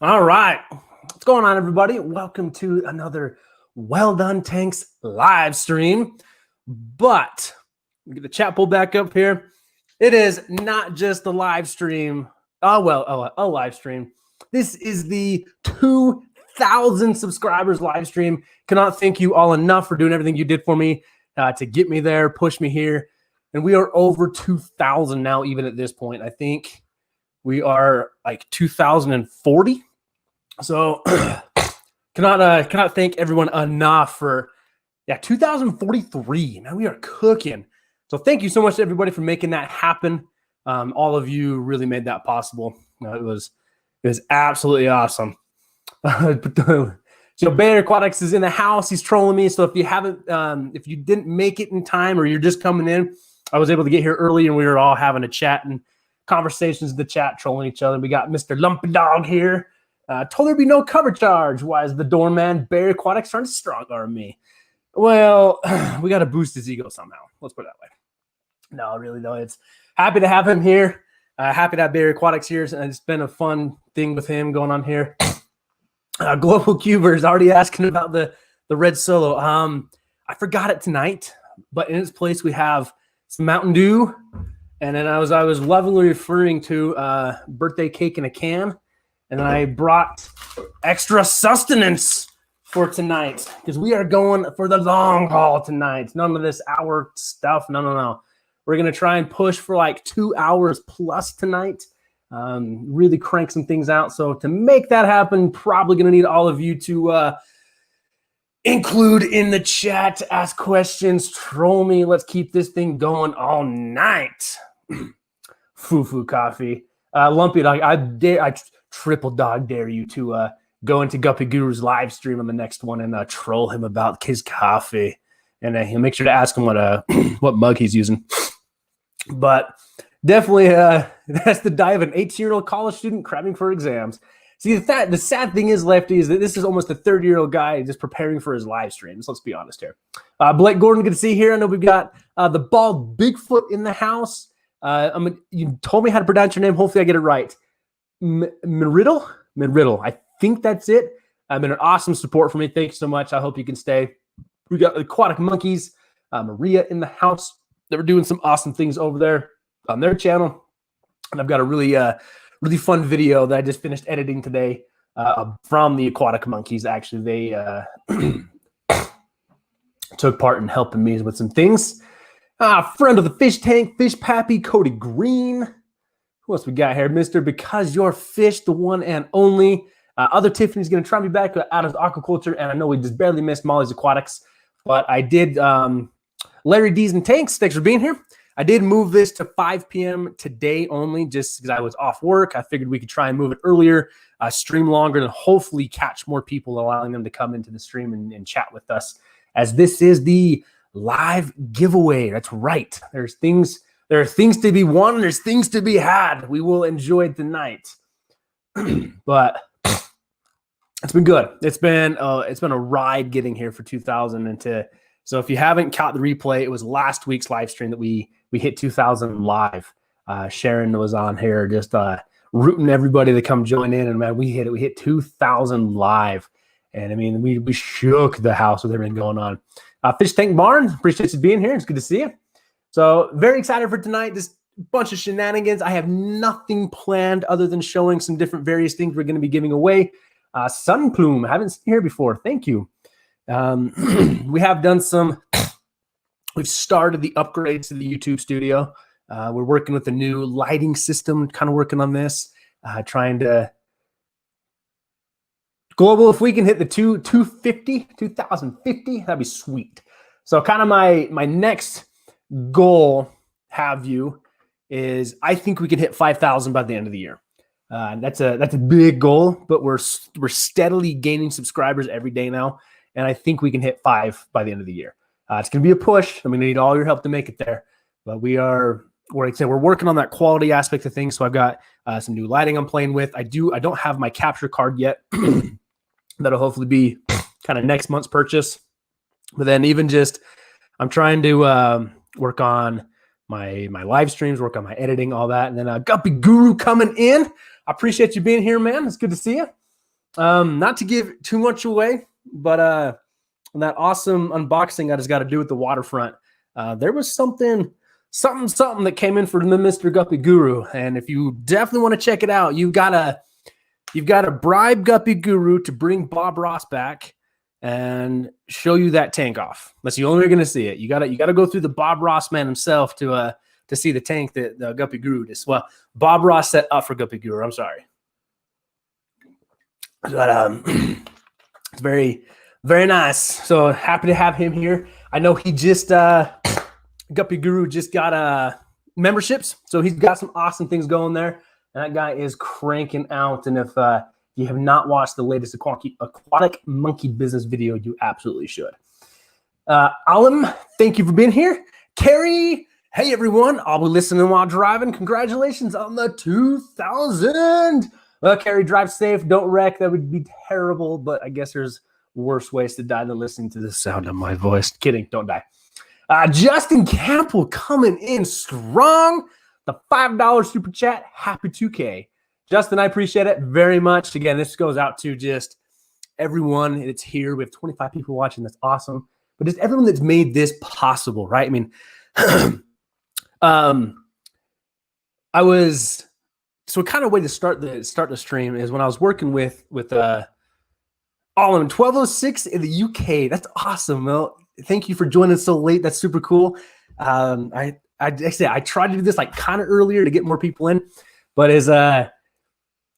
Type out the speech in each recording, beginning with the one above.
All right. What's going on, everybody? Welcome to another Well-Don Tanks live stream. But get the chat pulled back up here. It is not just a live stream. A live stream. This is the 2,000 subscribers live stream. Cannot thank you all enough for doing everything you did for me to get me there, push me here. And we are over 2,000 now, even at this point. I think we are like 2,040. So cannot thank everyone enough for 2043. Man, we are cooking. So thank you so much to everybody for making that happen. All of you really made that possible. It was absolutely awesome. So Bayer Aquatics is in the house. He's trolling me. So if you didn't make it in time or you're just coming in, I was able to get here early and we were all having a chat and conversations in the chat, trolling each other. We got Mr. Lumpy Dog here. Told there'd be no cover charge. Why is the doorman Bayer Aquatics trying to strong arm me? Well, we got to boost his ego somehow. Let's put it that way. No, really though. It's happy to have him here. Happy to have Bayer Aquatics here. And it's been a fun thing with him going on here. Global Cuber is already asking about the red solo. I forgot it tonight, but in its place we have some Mountain Dew. And then I was lovingly referring to birthday cake in a can. And then I brought extra sustenance for tonight because we are going for the long haul tonight. None of this hour stuff. No. We're going to try and push for like 2 hours plus tonight. Really crank some things out. So to make that happen, probably going to need all of you to include in the chat, ask questions, troll me. Let's keep this thing going all night. Foo coffee. Lumpy Dog, I triple dog dare you to go into Guppy Guru's live stream on the next one and troll him about his coffee. And he'll make sure to ask him what mug he's using. But definitely that's the dive of an 18-year-old college student cramming for exams. See, the sad thing is, Lefty, is that this is almost a 30-year-old guy just preparing for his live streams. Let's be honest here. Blake Gordon, good to see you here. I know we've got the bald Bigfoot in the house. You told me how to pronounce your name. Hopefully I get it right. Meriddle. I think that's it. Been an awesome support for me. Thank you so much. I hope you can stay. We got Aquatic Monkeys, Maria in the house. They were doing some awesome things over there on their channel. And I've got a really fun video that I just finished editing today from the Aquatic Monkeys. Actually, they took part in helping me with some things. Friend of the fish tank, Fish Pappy, Cody Green. Who else we got here? Mr. Because You're Fish, the one and only. Other Tiffany's going to try me back out of aquaculture, and I know we just barely missed Molly's Aquatics, but I did. Larry D's and Tanks, thanks for being here. I did move this to 5 p.m. today only, just because I was off work. I figured we could try and move it earlier, stream longer, and hopefully catch more people, allowing them to come into the stream and chat with us, as this is the live giveaway. That's right. There are things to be won. There's things to be had. We will enjoy tonight. But it's been good. It's been a ride getting here for 2,000 so if you haven't caught the replay, it was last week's live stream that we hit 2,000 live. Sharon was on here just rooting everybody to come join in, and man, we hit 2,000 live. And I mean, we shook the house with everything going on. Fish Tank Barn, appreciate you being here. It's good to see you. So very excited for tonight. This bunch of shenanigans. I have nothing planned other than showing some different various things we're going to be giving away. Sun Plume, I haven't seen here before. Thank you. We have done we've started the upgrades to the YouTube studio. We're working with a new lighting system, kind of working on this, trying to global. If we can hit the 2050, that'd be sweet. So kind of my next goal is I think we can hit 5,000 by the end of the year. That's a big goal, but we're steadily gaining subscribers every day now, and I think we can hit 5 by the end of the year. It's going to be a push. I'm going to need all your help to make it there, but we're working on that quality aspect of things. So I've got some new lighting I'm playing with. I don't have my capture card yet. That'll hopefully be kind of next month's purchase. But then even just I'm trying to work on my live streams, work on my editing, all that. And then Guppy Guru coming in. I appreciate you being here, man. It's good to see you. Not to give too much away, but on that awesome unboxing I just got to do with the waterfront, there was something that came in for the Mr. Guppy Guru, and if you definitely want to check it out, you've got to bribe Guppy Guru to bring Bob Ross back and show you that tank off. That's the only way you're gonna see it. You gotta go through the Bob Ross man himself to see the tank that the Guppy Guru did. Well, Bob Ross set up for Guppy Guru. I'm sorry. But it's very, very nice. So happy to have him here. I know he just Guppy Guru just got memberships, so he's got some awesome things going there. And that guy is cranking out. And if you have not watched the latest aquatic monkey business video, you absolutely should. Alim, thank you for being here. Carrie, hey everyone, I'll be listening while driving. Congratulations on the 2,000. Well, Carrie, drive safe. Don't wreck. That would be terrible, but I guess there's worse ways to die than listening to the sound of my voice. Kidding, don't die. Justin Campbell coming in strong. The $5 super chat. Happy 2K. Justin, I appreciate it very much. Again, this goes out to just everyone that's here. We have 25 people watching. That's awesome. But just everyone that's made this possible, right? I mean, so kind of way to start the stream is when I was working with all in 1206 in the UK. That's awesome. Well, thank you for joining so late. That's super cool. I tried to do this like kind of earlier to get more people in, but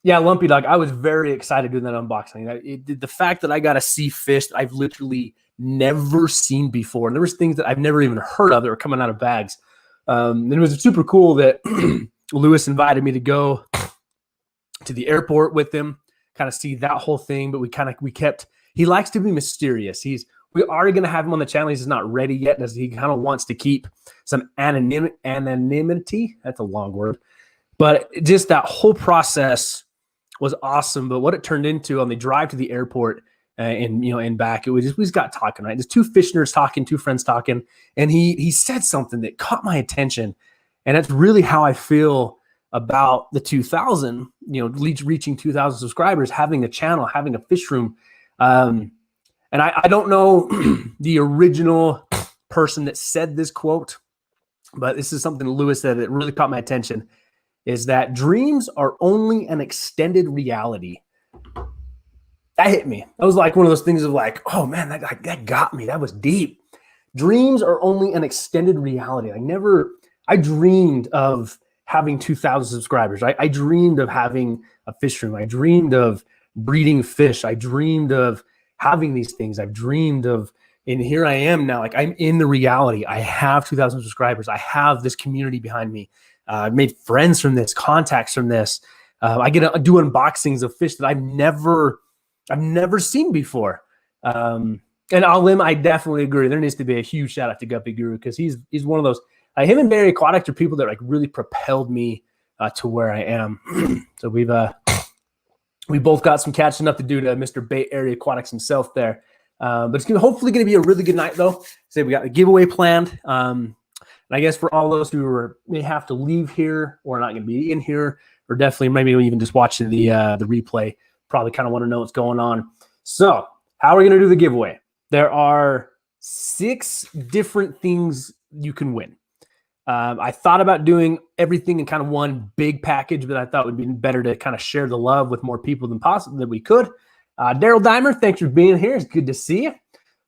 Lumpy Dog, I was very excited doing that unboxing. The fact that I got to see fish that I've literally never seen before. And there was things that I've never even heard of that were coming out of bags. And it was super cool that Lewis invited me to go to the airport with him, kind of see that whole thing. But he likes to be mysterious. We are going to have him on the channel. He's just not ready yet, as he kind of wants to keep some anonymity. That's a long word. But just that whole process was awesome. But what it turned into on the drive to the airport and back, we just got talking, right? There's two fish nerds talking, two friends talking, and he said something that caught my attention. And that's really how I feel about the 2,000, reaching 2,000 subscribers, having a channel, having a fish room. And I don't know the original person that said this quote, but this is something Lewis said that really caught my attention, is that dreams are only an extended reality. That hit me. That was like one of those things of like, oh man, that got me. That was deep. Dreams are only an extended reality. I dreamed of having 2,000 subscribers. I dreamed of having a fish room. I dreamed of breeding fish. I dreamed of having these things. I've dreamed of, and here I am now. Like, I'm in the reality. I have 2,000 subscribers. I have this community behind me. I've made friends from this, contacts from this. I get to do unboxings of fish that I've never seen before. And Alim, I definitely agree. There needs to be a huge shout out to Guppy Guru, because he's one of those. Him and Barry Aquatics are people that like really propelled me to where I am. So we both got some catching up to do to Mr. Bay Area Aquatics himself there. But it's hopefully going to be a really good night, though. So we got the giveaway planned. And I guess for all those who may have to leave here or not going to be in here, or definitely maybe even just watching the replay, probably kind of want to know what's going on. So how are we going to do the giveaway? There are 6 different things you can win. I thought about doing everything in kind of one big package, but I thought it would be better to kind of share the love with more people than possible that we could. Daryl Dimer, thanks for being here. It's good to see you.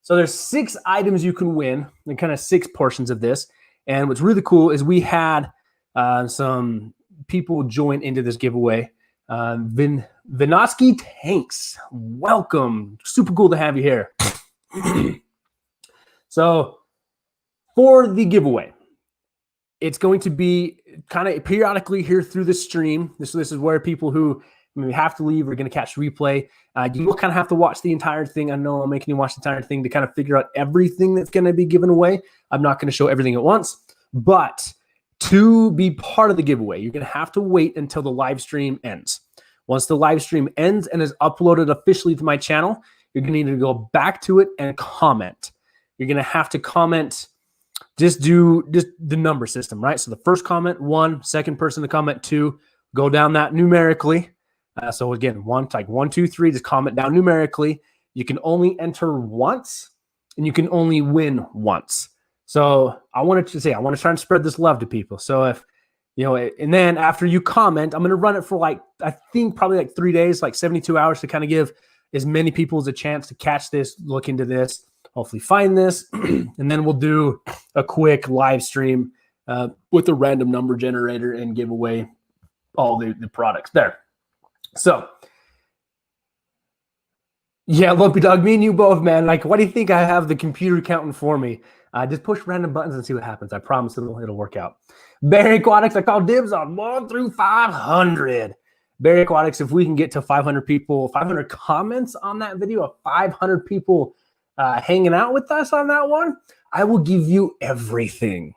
So there's 6 items you can win, and kind of 6 portions of this. And what's really cool is we had some people join into this giveaway. Vinoski Tanks, welcome. Super cool to have you here. So for the giveaway, it's going to be kind of periodically here through the stream. This is where people who maybe have to leave are going to catch replay. You will kind of have to watch the entire thing. I know I'm making you watch the entire thing to kind of figure out everything that's going to be given away. I'm not going to show everything at once, but to be part of the giveaway, you're going to have to wait until the live stream ends. Once the live stream ends and is uploaded officially to my channel, you're going to need to go back to it and comment. You're going to have to comment. Just do the number system, right? So the first comment, 1, second person to comment, 2, go down that numerically. So again, like 1, 2, 3, just comment down numerically. You can only enter once and you can only win once. So I want to try and spread this love to people. So if, and then after you comment, I'm going to run it for like, I think probably like 3 days, like 72 hours to kind of give as many people as a chance to catch this, look into this, hopefully find this. And then we'll do a quick live stream with a random number generator and give away all the products there. So yeah, Lumpy Dog, me and you both, man. Like, what do you think I have the computer counting for me? Just push random buttons and see what happens. I promise it'll work out. Barry Aquatics, I call dibs on 1 through 500. Barry Aquatics, if we can get to 500 people, 500 comments on that video, 500 people hanging out with us on that one, I will give you everything.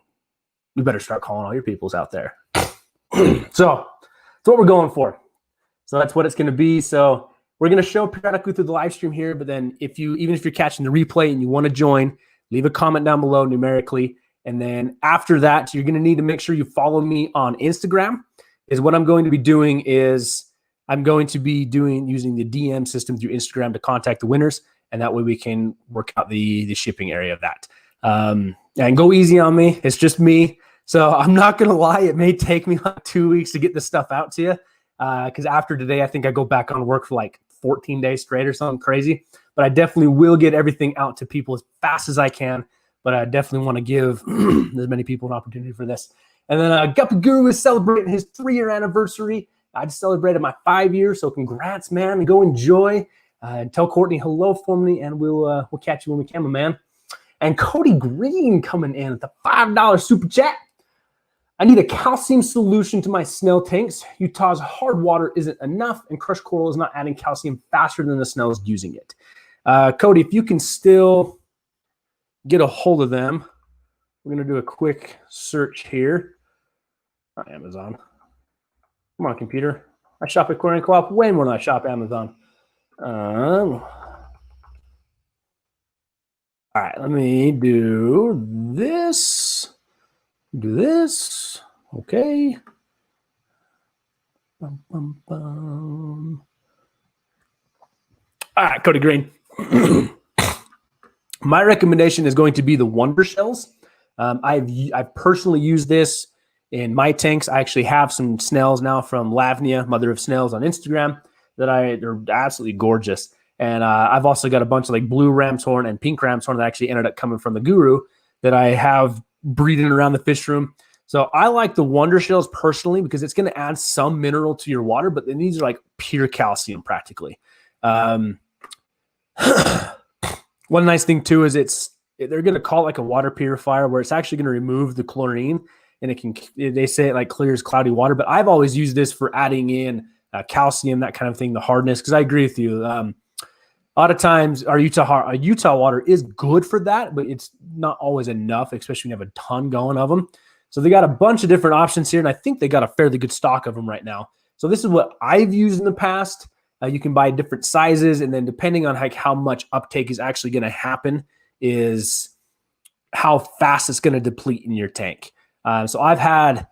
You better start calling all your peoples out there. So that's what we're going for. So that's what it's going to be. So we're going to show periodically through the live stream here, but then even if you're catching the replay and you want to join, leave a comment down below numerically. And then after that, you're going to need to make sure you follow me on Instagram. Is what I'm going to be doing is I'm going to be using the DM system through Instagram to contact the winners. And that way we can work out the shipping area of that. And go easy on me. It's just me. So I'm not going to lie. It may take me like 2 weeks to get this stuff out to you. Because after today, I think I go back on work for like 14 days straight or something crazy. But I definitely will get everything out to people as fast as I can. But I definitely want to give as many people an opportunity for this. And then Guppy Guru is celebrating his 3-year anniversary. I just celebrated my 5 years, so congrats, man. And go enjoy. And tell Courtney hello for me, and we'll catch you when we can, my man. And Cody Green coming in at the $5 super chat. I need a calcium solution to my snail tanks. Utah's hard water isn't enough, and crushed coral is not adding calcium faster than the snail is using it. Cody, if you can still get a hold of them, we're going to do a quick search here on Amazon. Come on, computer. I shop at Aquarium Co-op way more than I shop Amazon. All right, let me do this. Do this. Okay. Bum, bum, bum. All right, Cody Green. My recommendation is going to be the Wonder Shells. I've personally used this in my tanks. I actually have some snails now from Lavnia, Mother of Snails, on Instagram they're absolutely gorgeous. And I've also got a bunch of like blue ram's horn and pink ram's horn that actually ended up coming from the Guru that I have breeding around the fish room. So I like the Wonder Shells personally because it's going to add some mineral to your water, but these are like pure calcium practically. One nice thing too is they're going to call it like a water purifier where it's actually going to remove the chlorine, and they say it like clears cloudy water. But I've always used this for adding in calcium, that kind of thing, the hardness. Because I agree with you. A lot of times our Utah water is good for that, but it's not always enough, especially when you have a ton going of them. So they got a bunch of different options here, and I think they got a fairly good stock of them right now. So this is what I've used in the past. You can buy different sizes, and then depending on like how much uptake is actually going to happen is how fast it's going to deplete in your tank. So I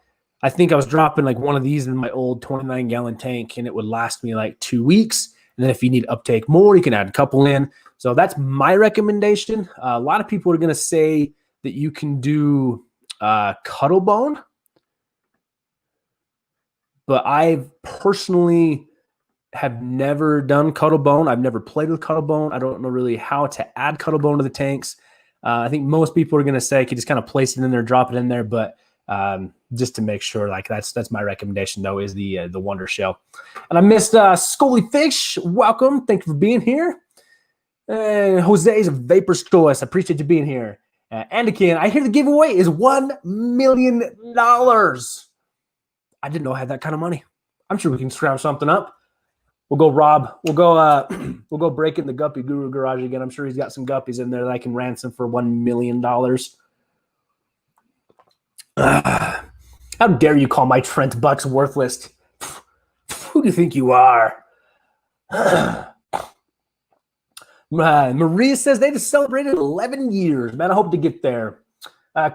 think I was dropping like one of these in my old 29-gallon tank, and it would last me like 2 weeks. And then if you need uptake more, you can add a couple in. So that's my recommendation. A lot of people are going to say that you can do Cuttlebone, but I personally have never done Cuttlebone. I've never played with Cuttlebone. I don't know really how to add Cuttlebone to the tanks. I think most people are going to say you can just kind of place it in there, drop it in there, but just to make sure, like that's my recommendation though, is the Wonder Shell. And I missed Scully Fish. Welcome. Thank you for being here. Jose's a Vapor's Choice. I appreciate you being here. Anakin, I hear the giveaway is $1 million. I didn't know I had that kind of money. I'm sure we can scrounge something up. We'll go rob. We'll go break in the Guppy Guru garage again. I'm sure he's got some guppies in there that I can ransom for $1 million. How dare you call my Trent Bucks worthless? Who do you think you are? Maria says they just celebrated 11 years. Man, I hope to get there.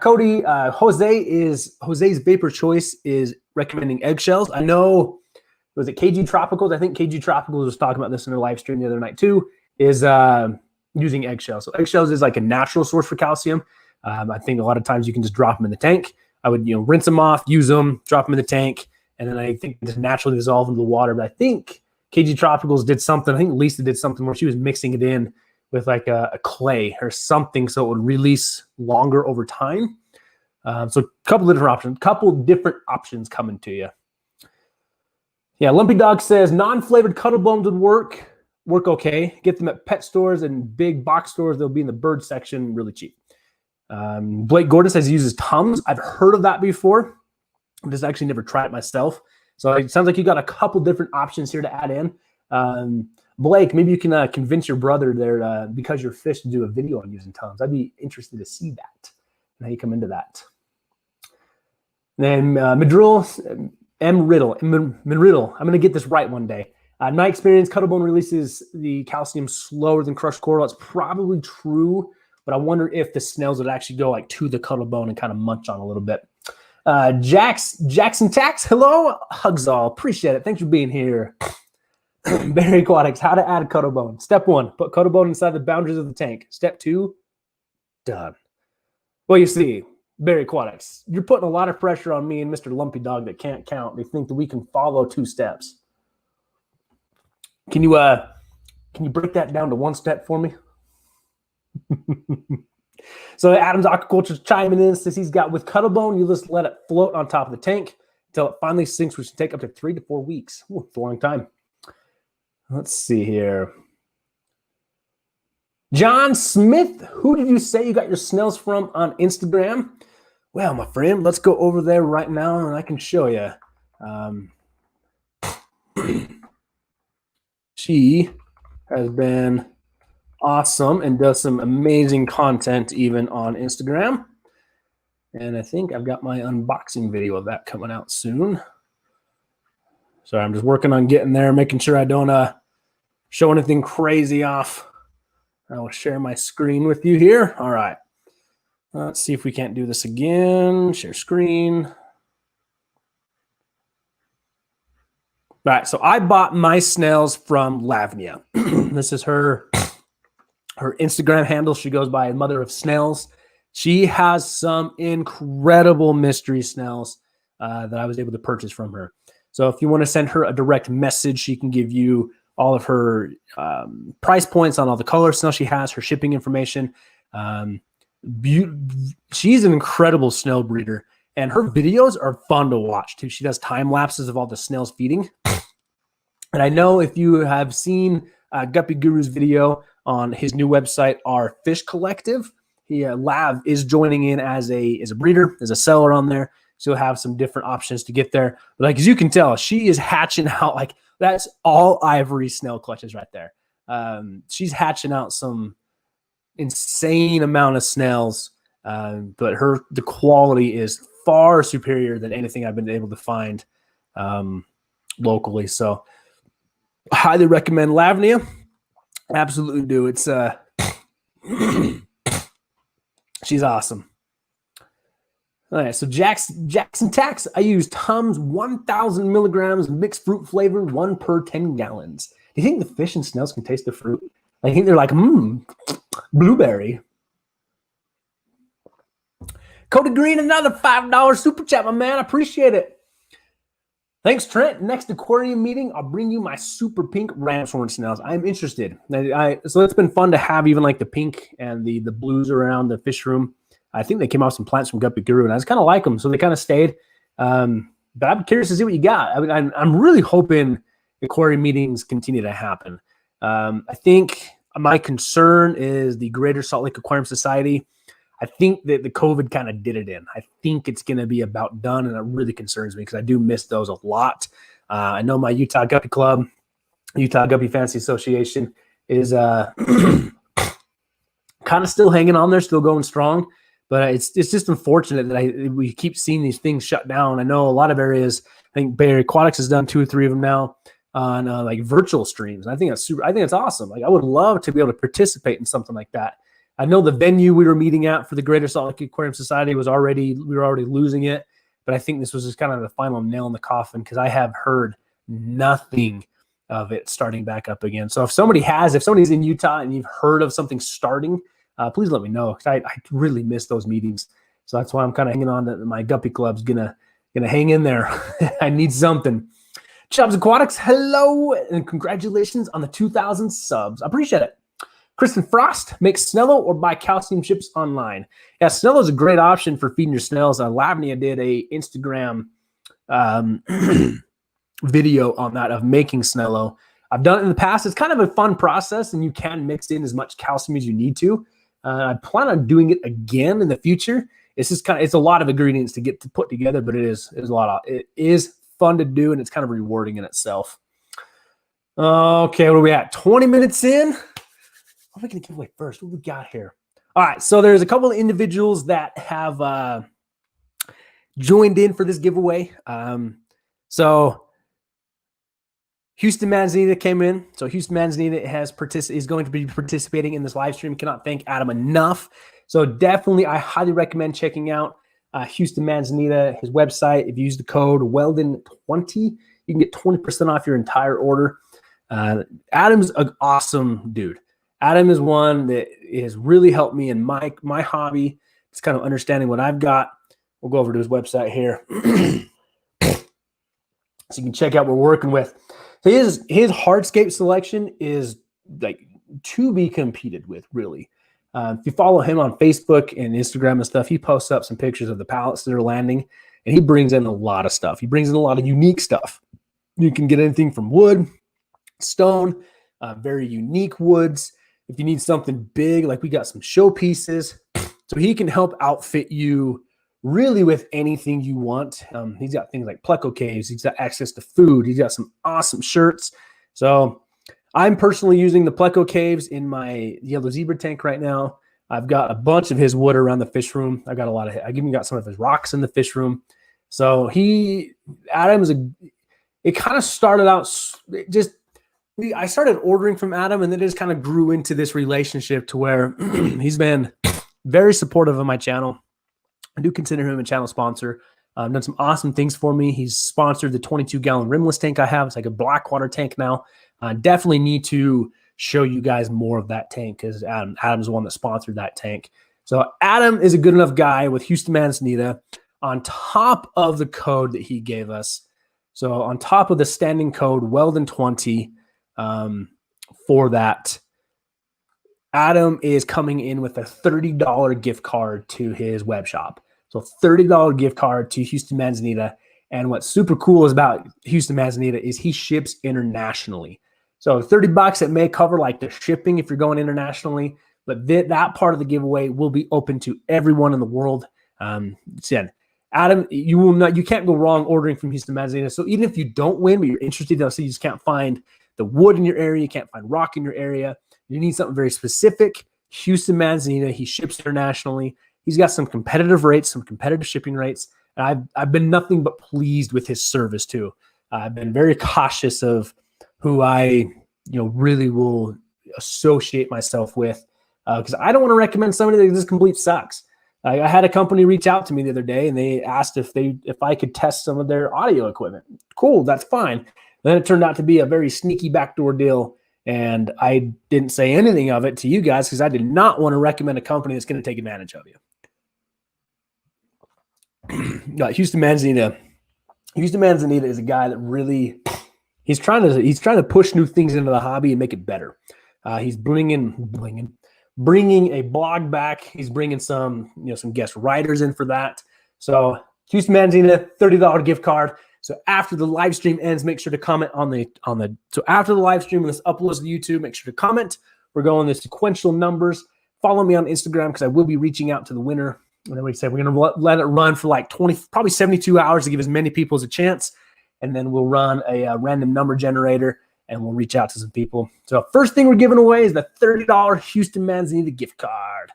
Cody, Jose's Vapor Choice is recommending eggshells. I know was it KG Tropicals? I think KG Tropicals was talking about this in their live stream the other night too, is using eggshells. So eggshells is like a natural source for calcium. I think a lot of times you can just drop them in the tank. I would, rinse them off, use them, drop them in the tank, and then I think just naturally dissolve into the water. But I think KG Tropicals did something. I think Lisa did something where she was mixing it in with like a clay or something so it would release longer over time. So a couple different options coming to you. Yeah, Lumpy Dog says non-flavored Cuddle Bones would work okay. Get them at pet stores and big box stores. They'll be in the bird section, really cheap. Blake Gordon says he uses Tums. I've heard of that before. I've just actually never tried it myself. So it sounds like you got a couple different options here to add in. Blake, maybe you can convince your brother there because you're fish to do a video on using Tums. I'd be interested to see that and how you come into that. Then Madrill, M. Riddle. I'm going to get this right one day. In my experience, Cuddle Bone releases the calcium slower than crushed coral. It's probably true, but I wonder if the snails would actually go like to the Cuddle Bone and kind of munch on a little bit. Jackson Tax, hello. Hugs all. Appreciate it. Thanks for being here. Barry Aquatics, how to add a Cuddle Bone. Step 1, put Cuddle Bone inside the boundaries of the tank. Step 2, done. Well, you see, Barry Aquatics, you're putting a lot of pressure on me and Mr. Lumpy Dog that can't count. They think that we can follow 2 steps. Can you break that down to 1 step for me? So Adam's Aquaculture's chiming in, says he's got with Cuddle Bone, you just let it float on top of the tank until it finally sinks, which can take up to 3 to 4 weeks. Ooh, it's a long time. Let's see here. John Smith, who did you say you got your snails from on Instagram? Well, my friend, let's go over there right now and I can show you. She has been awesome and does some amazing content even on Instagram. And I think I've got my unboxing video of that coming out soon. So I'm just working on getting there, making sure I don't show anything crazy off. I will share my screen with you here. All right. Let's see if we can't do this again. Share screen. All right. So I bought my snails from Lavnia. This is her Instagram handle. She goes by Mother of Snails. She has some incredible mystery snails that I was able to purchase from her. So if you want to send her a direct message, she can give you all of her price points on all the color snails she has, her shipping information. She's an incredible snail breeder, and her videos are fun to watch too. She does time lapses of all the snails feeding. And I know if you have seen Guppy Guru's video on his new website, Our Fish Collective, Lav is joining in as a breeder, as a seller on there. So you'll have some different options to get there. But like, as you can tell, she is hatching out, like that's all ivory snail clutches right there. She's hatching out some insane amount of snails, but the quality is far superior than anything I've been able to find locally. So I highly recommend Lavnia. Absolutely do. It's she's awesome. All right, so Jackson Tax, I used Tums 1,000 milligrams mixed fruit flavor, 1 per 10 gallons. Do you think the fish and snails can taste the fruit? I think they're like, blueberry. Cody Green, another $5 super chat, my man. I appreciate it. Thanks, Trent. Next aquarium meeting, I'll bring you my super pink ram's horn snails. I'm interested. So it's been fun to have even like the pink and the blues around the fish room. I think they came off some plants from Guppy Guru, and I just kind of like them, so they kind of stayed. But I'm curious to see what you got. I mean, I'm really hoping aquarium meetings continue to happen. I think my concern is the Greater Salt Lake Aquarium Society. I think that the COVID kind of did it in. I think it's going to be about done, and it really concerns me because I do miss those a lot. I know my Utah Guppy Club, Utah Guppy Fantasy Association is kind of still hanging on there, still going strong. But it's just unfortunate that we keep seeing these things shut down. I know a lot of areas. I think Bay Area Aquatics has done 2 or 3 of them now on like virtual streams. And I think that's super. I think that's awesome. Like I would love to be able to participate in something like that. I know the venue we were meeting at for the Greater Salt Lake Aquarium Society we were already losing it. But I think this was just kind of the final nail in the coffin because I have heard nothing of it starting back up again. So if somebody's in Utah and you've heard of something starting, please let me know, because I really miss those meetings. So that's why I'm kind of hanging on that my guppy club's gonna hang in there. I need something. Chubbs Aquatics, hello, and congratulations on the 2,000 subs. I appreciate it. Kristen Frost, make Snello or buy calcium chips online. Yeah, Snello is a great option for feeding your snails. Lavnia did a Instagram video on that of making Snello. I've done it in the past. It's kind of a fun process, and you can mix in as much calcium as you need to. I plan on doing it again in the future. It's just it's a lot of ingredients to get to put together, but it is fun to do, and it's kind of rewarding in itself. Okay, what are we at? 20 minutes in. What am I going to give away first? What we got here? All right, so there's a couple of individuals that have joined in for this giveaway. So Houston Manzanita came in. So Houston Manzanita is going to be participating in this live stream. Cannot thank Adam enough. So definitely, I highly recommend checking out Houston Manzanita, his website. If you use the code Wel-Don20, you can get 20% off your entire order. Adam's an awesome dude. Adam is one that has really helped me in my hobby. It's kind of understanding what I've got. We'll go over to his website here. So you can check out what we're working with. So his hardscape selection is like to be competed with, really. If you follow him on Facebook and Instagram and stuff, he posts up some pictures of the pallets that are landing, and he brings in a lot of stuff. He brings in a lot of unique stuff. You can get anything from wood, stone, very unique woods. If you need something big, like we got some showpieces. So he can help outfit you really with anything you want. He's got things like pleco caves. He's got access to food. He's got some awesome shirts. So I'm personally using the pleco caves in my yellow zebra tank right now. I've got a bunch of his wood around the fish room. I've even got some of his rocks in the fish room. So it kind of started out I started ordering from Adam, and then it just kind of grew into this relationship to where he's been very supportive of my channel. I do consider him a channel sponsor. Done some awesome things for me. He's sponsored the 22-gallon rimless tank I have. It's like a blackwater tank now. Definitely need to show you guys more of that tank, because Adam's the one that sponsored that tank. So Adam is a good enough guy with Houston Manzanita on top of the code that he gave us. So on top of the standing code Wel-Don20 for that, Adam is coming in with a $30 gift card to his web shop. So $30 gift card to Houston Manzanita. And what's super cool is about Houston Manzanita is he ships internationally. So $30, it may cover like the shipping if you're going internationally, but that part of the giveaway will be open to everyone in the world. Adam, you can't go wrong ordering from Houston Manzanita. So even if you don't win, but you're interested, so you just can't find the wood in your area, you can't find rock in your area, you need something very specific. Houston Manzanita, he ships internationally. He's got some competitive rates, some competitive shipping rates. And I've been nothing but pleased with his service too. I've been very cautious of who I really will associate myself with, because I don't want to recommend somebody that just complete sucks. I had a company reach out to me the other day, and they asked if I could test some of their audio equipment. Cool, that's fine. Then it turned out to be a very sneaky backdoor deal, and I didn't say anything of it to you guys because I did not want to recommend a company that's going to take advantage of you. Houston Manzanita. Houston Manzanita is a guy that really he's trying to push new things into the hobby and make it better. He's bringing a blog back. He's bringing some guest writers in for that. So Houston Manzanita, $30 gift card. So after the live stream ends, make sure to comment so after the live stream, when this uploads to YouTube, make sure to comment. We're going the sequential numbers. Follow me on Instagram, because I will be reaching out to the winner. And then we said we're going to let it run for like probably 72 hours to give as many people as a chance. And then we'll run a random number generator, and we'll reach out to some people. So first thing we're giving away is the $30 Houston Manzanita gift card.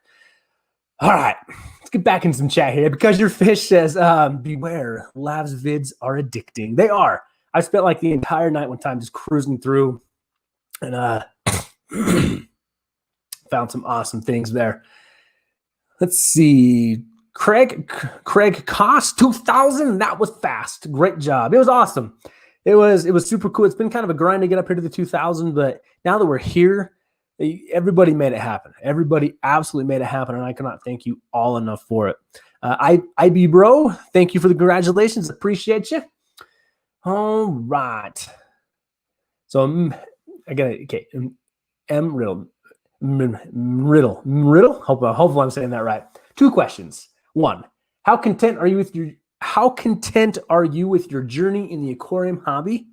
All right, let's get back in some chat here. Because your fish says, beware, Lav's vids are addicting. They are. I spent like the entire night one time just cruising through, and found some awesome things there. Let's see. Craig cost 2,000. That was fast. Great job. It was awesome. it was super cool. It's been kind of a grind to get up here to the 2000, but now that we're here, everybody made it happen. Everybody absolutely made it happen, and I cannot thank you all enough for it. IB bro, thank you for the congratulations. Appreciate you. All right. So I got it. Okay. M Riddle. Hopefully I'm saying that right. 2 questions. 1, how content are you with your journey in the aquarium hobby?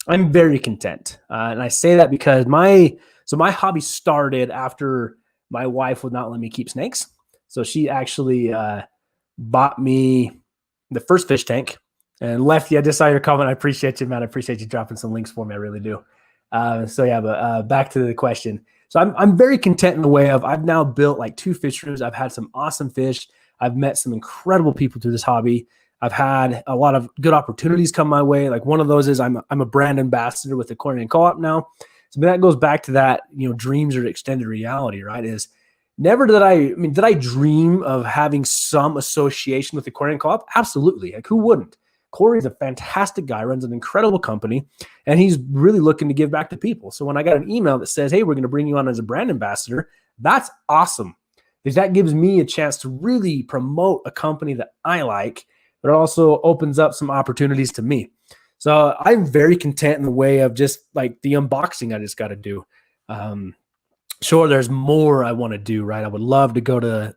I'm very content. And I say that because my hobby started after my wife would not let me keep snakes. So she actually bought me the first fish tank. And Lefty, I just saw your comment. I appreciate you, man. I appreciate you dropping some links for me. I really do. But back to the question. So I'm very content in the way of I've now built like 2 fish rooms. I've had some awesome fish. I've met some incredible people through this hobby. I've had a lot of good opportunities come my way. Like one of those is I'm a brand ambassador with Aquarium Co-op now. So that goes back to that, dreams are extended reality, right? Is never did I dream of having some association with Aquarium Co-op? Absolutely. Like who wouldn't? Corey's a fantastic guy, runs an incredible company, and he's really looking to give back to people. So when I got an email that says, hey, we're going to bring you on as a brand ambassador, that's awesome. Because that gives me a chance to really promote a company that I like, but it also opens up some opportunities to me. So I'm very content in the way of just like the unboxing I just got to do. Sure, there's more I want to do, right? I would love to go to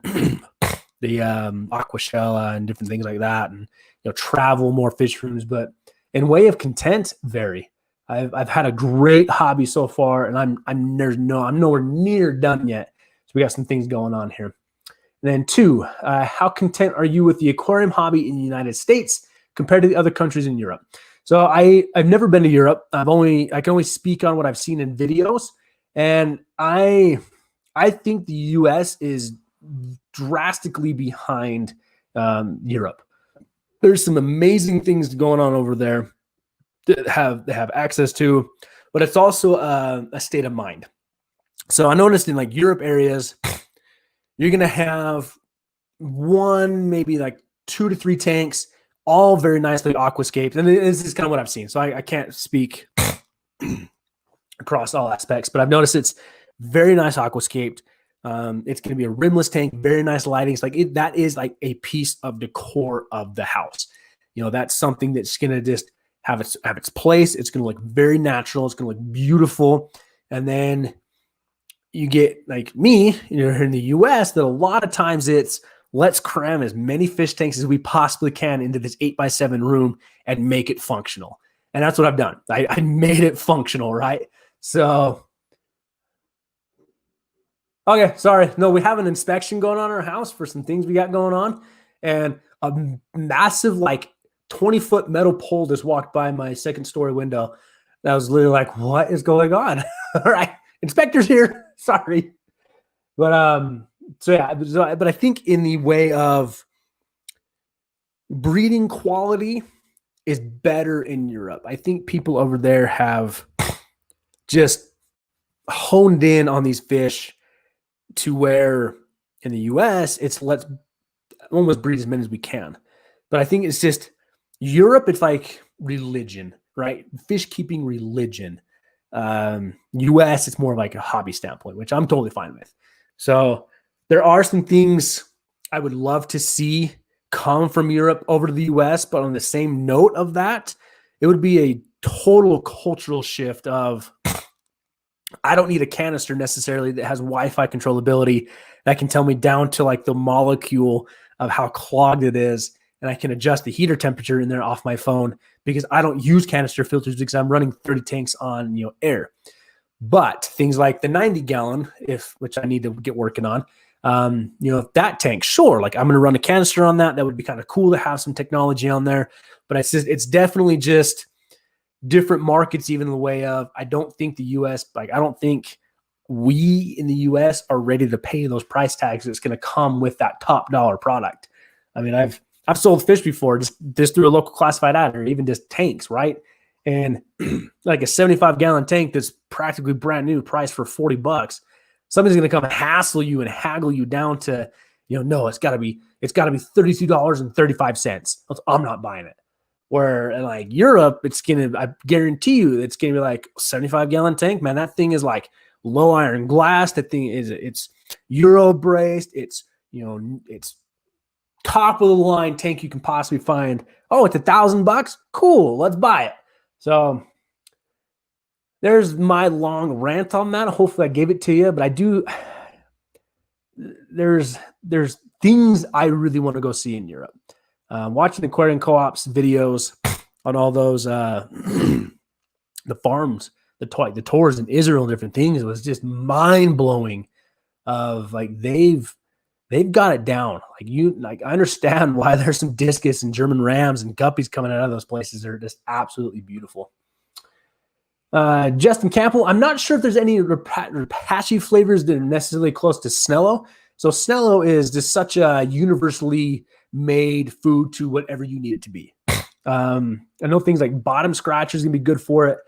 the Aquashella and different things like that, and travel more fish rooms. But in way of content, very. I've had a great hobby so far, and I'm nowhere near done yet. So we got some things going on here. And then 2, how content are you with the aquarium hobby in the United States compared to the other countries in Europe? So I've never been to Europe. I can only speak on what I've seen in videos, and I think the US is drastically behind Europe. There's some amazing things going on over there that they have access to, but it's also a state of mind. So I noticed in like Europe areas, you're going to have maybe like 2 to 3 tanks, all very nicely aquascaped. And this is kind of what I've seen. So I can't speak across all aspects, but I've noticed it's very nice aquascaped. It's going to be a rimless tank, very nice lighting. It's like that is like a piece of decor of the house. That's something that's going to just have its place. It's going to look very natural. It's going to look beautiful. And then you get like me, here in the US, that a lot of times it's let's cram as many fish tanks as we possibly can into this 8x7 room and make it functional. And that's what I've done. I made it functional, right? So okay, sorry. No, we have an inspection going on in our house for some things we got going on. And a massive, like 20-foot metal pole just walked by my 2nd story window. That was literally like, what is going on? All right, inspector's here. Sorry. But but I think in the way of breeding quality is better in Europe. I think people over there have just honed in on these fish to where in the US, it's let's almost breed as many as we can. But I think it's just Europe, it's like religion, right? Fish keeping religion. US, it's more like a hobby standpoint, which I'm totally fine with. So there are some things I would love to see come from Europe over to the US, but on the same note of that, it would be a total cultural shift of I don't need a canister necessarily that has Wi-Fi controllability that can tell me down to like the molecule of how clogged it is. And I can adjust the heater temperature in there off my phone because I don't use canister filters because I'm running 30 tanks on air. But things like the 90 gallon, which I need to get working on, that tank, sure, like I'm going to run a canister on that. That would be kind of cool to have some technology on there. But it's definitely just different markets, even in the way of I don't think the US, I don't think we in the US are ready to pay those price tags that's going to come with that top dollar product. I mean, I've sold fish before just through a local classified ad or even just tanks, right? And like a 75-gallon tank that's practically brand new, priced for $40. Somebody's going to come hassle you and haggle you down to, no, it's got to be $32.35. I'm not buying it. Where in like Europe, I guarantee you, it's gonna be like 75-gallon tank. Man, that thing is like low iron glass. That thing it's Euro braced. It's it's top of the line tank you can possibly find. Oh, it's $1,000. Cool, let's buy it. So there's my long rant on that. Hopefully, I gave it to you, but I do. There's things I really want to go see in Europe. Watching Aquarium Co-op's videos on all those the farms, the tours in Israel and different things was just mind blowing. Of like they've got it down. Like I understand why there's some discus and German rams and guppies coming out of those places. They're just absolutely beautiful. Justin Campbell, I'm not sure if there's any Repashy flavors that are necessarily close to Snello. So Snello is just such a universally made food to whatever you need it to be. I know things like bottom scratchers gonna be good for it.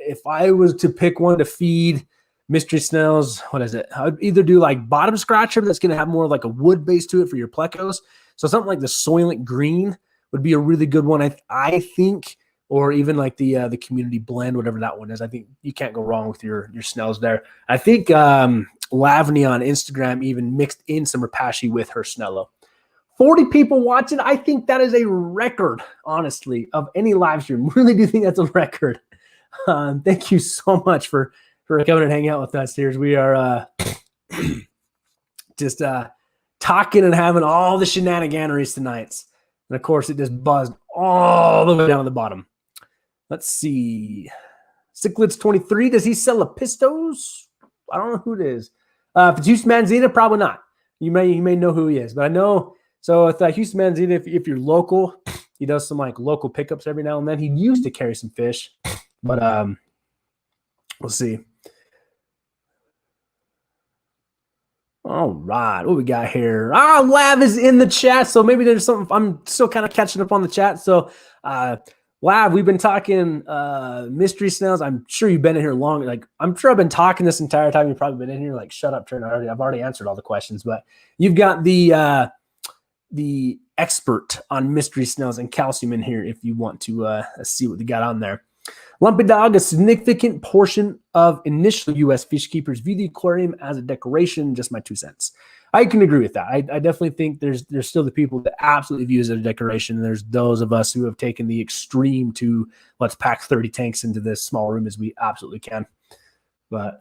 If I was to pick one to feed mystery snails, what is it? I would either do like bottom scratcher that's gonna have more like a wood base to it for your plecos. So something like the Soylent Green would be a really good one, I think. Or even like the community blend, whatever that one is. I think you can't go wrong with your snails there. I think Lavany on Instagram even mixed in some Repashy with her Snello. 40 people watching. I think that is a record, honestly, of any live stream. Really do think that's a record. Thank you so much for coming and hanging out with us here. We are just talking and having all the shenaniganeries tonight. And of course, it just buzzed all the way down to the bottom. Let's see. Cichlids23, does he sell Lepistos? I don't know who it is. If it's Houston Manzita, probably not. You may know who he is, but I know. So with Houston Manzita, if you're local, he does some like local pickups every now and then. He used to carry some fish, but we'll see. All right, what we got here? Lav is in the chat, so maybe there's something. I'm still kind of catching up on the chat. So, Lav, we've been talking mystery snails. I'm sure you've been in here long. Like, I'm sure I've been talking this entire time. You've probably been in here. Like, shut up, Trent. I've already answered all the questions, but you've got the expert on mystery snails and calcium in here if you want to see what they got on there. Lumpy Dog, a significant portion of initial U.S. fish keepers view the aquarium as a decoration. Just my 2 cents. I can agree with that. I definitely think there's still the people that absolutely view it as a decoration. There's those of us who have taken the extreme to let's pack 30 tanks into this small room as we absolutely can. But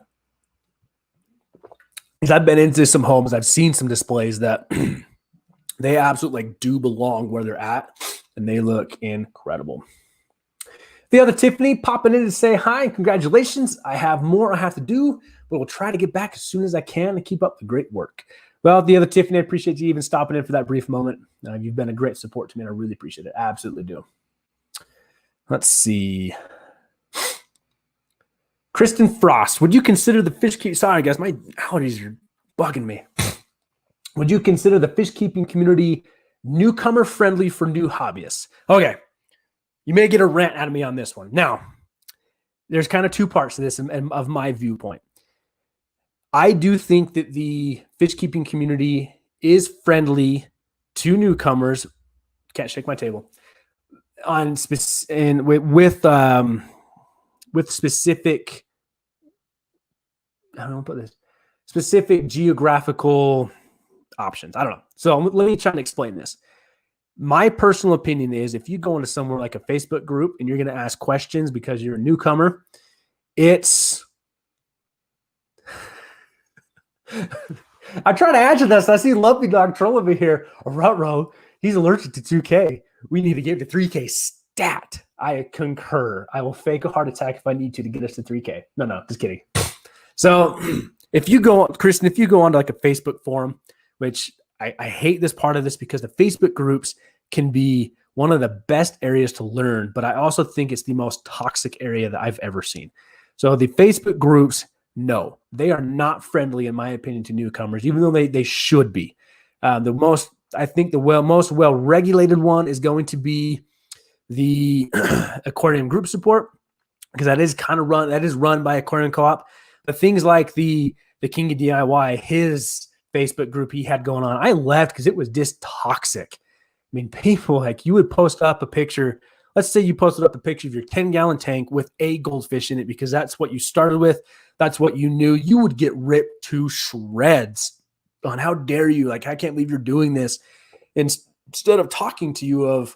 as I've been into some homes, I've seen some displays that they absolutely like do belong where they're at, and they look incredible. The other Tiffany popping in to say hi. Congratulations. I have more I have to do, but we'll try to get back as soon as I can to keep up the great work. Well, the other Tiffany, I appreciate you even stopping in for that brief moment. You've been a great support to me, and I really appreciate it. I absolutely do. Let's see. Kristen Frost, would you consider the fish keep? Sorry, guys, my allergies are bugging me. Would you consider the fish keeping community newcomer friendly for new hobbyists? Okay. You may get a rant out of me on this one. Now, there's kind of 2 parts to this and of my viewpoint. I do think that the fish keeping community is friendly to newcomers. Can't shake my table. With specific, I don't know, put this specific geographical options. I don't know. So let me try and explain this. My personal opinion is if you go into somewhere like a Facebook group and you're going to ask questions because you're a newcomer, it's I try to answer this. I see Lumpy Dog Troll over here. Ruh-roh, he's allergic to 2K. We need to get to 3K stat. I concur. I will fake a heart attack if I need to get us to 3K. No, just kidding. So if you go, Kristen, if you go onto like a Facebook forum, which I hate this part of this because the Facebook groups can be one of the best areas to learn, but I also think it's the most toxic area that I've ever seen. So the Facebook groups, no, they are not friendly, in my opinion, to newcomers, even though they should be. I think the most well-regulated one is going to be the Aquarium group support, because that is run by Aquarium Co-op. But things like the King of DIY, his Facebook group he had going on, I left because it was just toxic. mean, people, like, you would post up a picture. Let's say you posted up a picture of your 10-gallon tank with a goldfish in it because that's what you started with. That's what you knew. You would get ripped to shreds on how dare you? Like, I can't believe you're doing this. And instead of talking to you of,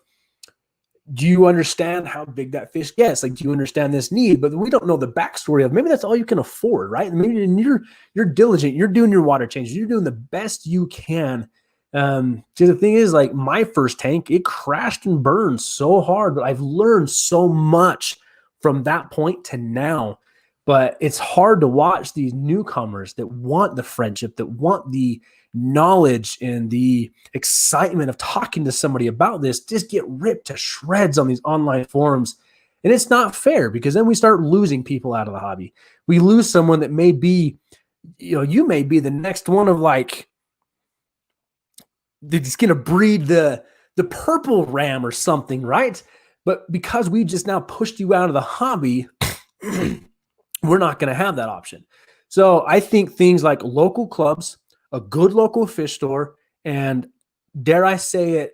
do you understand how big that fish gets? Like, do you understand this need? But we don't know the backstory of, maybe that's all you can afford, right? And maybe you're diligent, you're doing your water changes, you're doing the best you can. So the thing is, like, my first tank, it crashed and burned so hard, but I've learned so much from that point to now. But it's hard to watch these newcomers that want the friendship, that want the knowledge and the excitement of talking to somebody about this, just get ripped to shreds on these online forums. And it's not fair, because then we start losing people out of the hobby. We lose someone that may be, you may be the next one of, like, they're just going to breed the purple ram or something, right? But because we just now pushed you out of the hobby, we're not going to have that option. So I think things like local clubs, a good local fish store, and, dare I say it,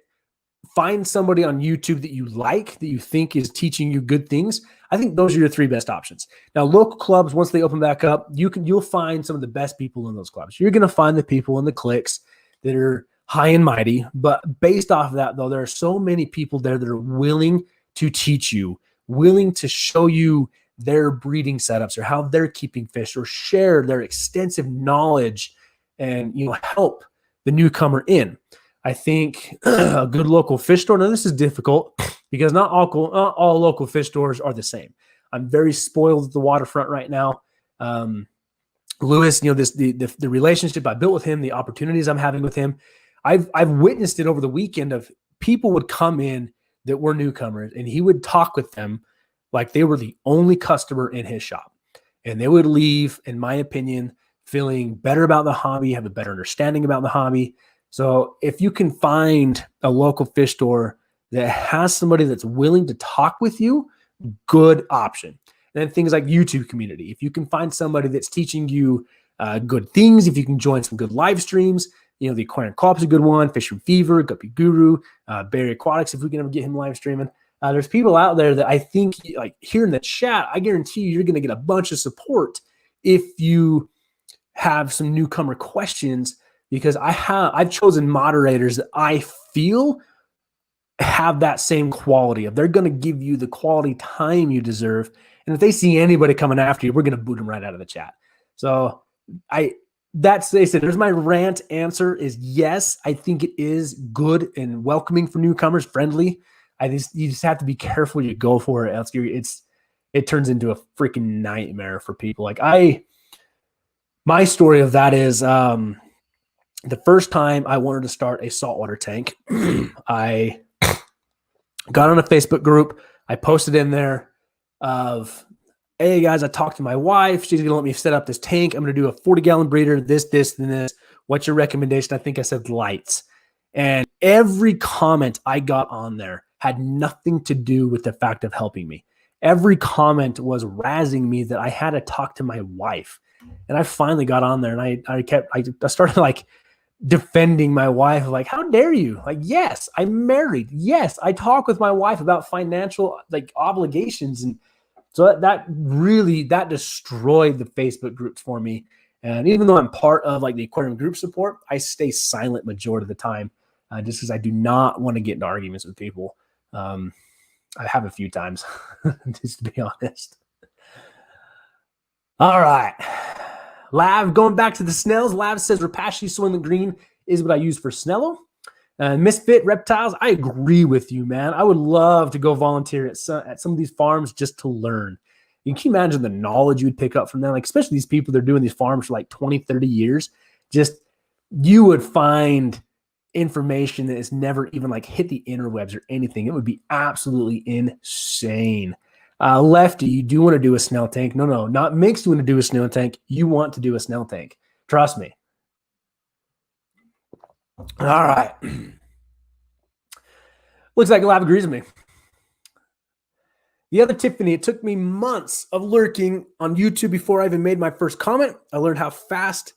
find somebody on YouTube that you like, that you think is teaching you good things. I think those are your three best options. Now, local clubs, once they open back up, you'll find some of the best people in those clubs. You're going to find the people in the cliques that are high and mighty. But based off of that, though, there are so many people there that are willing to teach you, willing to show you their breeding setups or how they're keeping fish, or share their extensive knowledge and, help the newcomer in. I think a good local fish store. Now, this is difficult because not all local fish stores are the same. I'm very spoiled at the waterfront right now. Lewis, the relationship I built with him, the opportunities I'm having with him, I've witnessed it over the weekend of people would come in that were newcomers, and he would talk with them like they were the only customer in his shop. And they would leave, in my opinion, feeling better about the hobby, have a better understanding about the hobby. So if you can find a local fish store that has somebody that's willing to talk with you, good option. And then things like YouTube community. If you can find somebody that's teaching you good things, if you can join some good live streams, the Aquarium Co-op is a good one, Fisher Fever, Guppy Guru, Barry Aquatics, if we can ever get him live streaming. There's people out there that I think, like, here in the chat, I guarantee you're going to get a bunch of support if you have some newcomer questions, because I've chosen moderators that I feel have that same quality of, they're going to give you the quality time you deserve. And if they see anybody coming after you, we're going to boot them right out of the chat. So they said, there's my rant answer is yes. I think it is good and welcoming for newcomers, friendly. You just have to be careful you go for it. Else it turns into a freaking nightmare for people. Like, my story of that is, the first time I wanted to start a saltwater tank, I got on a Facebook group. I posted in there of, hey guys, I talked to my wife. She's going to let me set up this tank. I'm going to do a 40-gallon breeder, this, and this. What's your recommendation? I think I said lights. And every comment I got on there had nothing to do with the fact of helping me. Every comment was razzing me that I had to talk to my wife. And I finally got on there, and I started, like, defending my wife, like, how dare you? Like, yes, I'm married. Yes, I talk with my wife about financial, like, obligations. And so that destroyed the Facebook groups for me. And even though I'm part of, like, the aquarium group support, I stay silent majority of the time, just because I do not want to get into arguments with people. I have a few times, just to be honest. All right. Lav, going back to the snails. Lav says Rapashi Soylent Green is what I use for Snello. Misfit Reptiles, I agree with you, man. I would love to go volunteer at some of these farms just to learn. You can imagine the knowledge you would pick up from them, like, especially these people that are doing these farms for like 20, 30 years. Just, you would find information that has never even, like, hit the interwebs or anything. It would be absolutely insane. Lefty, you do want to do a snail tank. No, not Mix. You want to do a snail tank. You want to do a snail tank. Trust me. All right. Looks like Lav agrees with me. The other Tiffany, it took me months of lurking on YouTube before I even made my first comment. I learned fast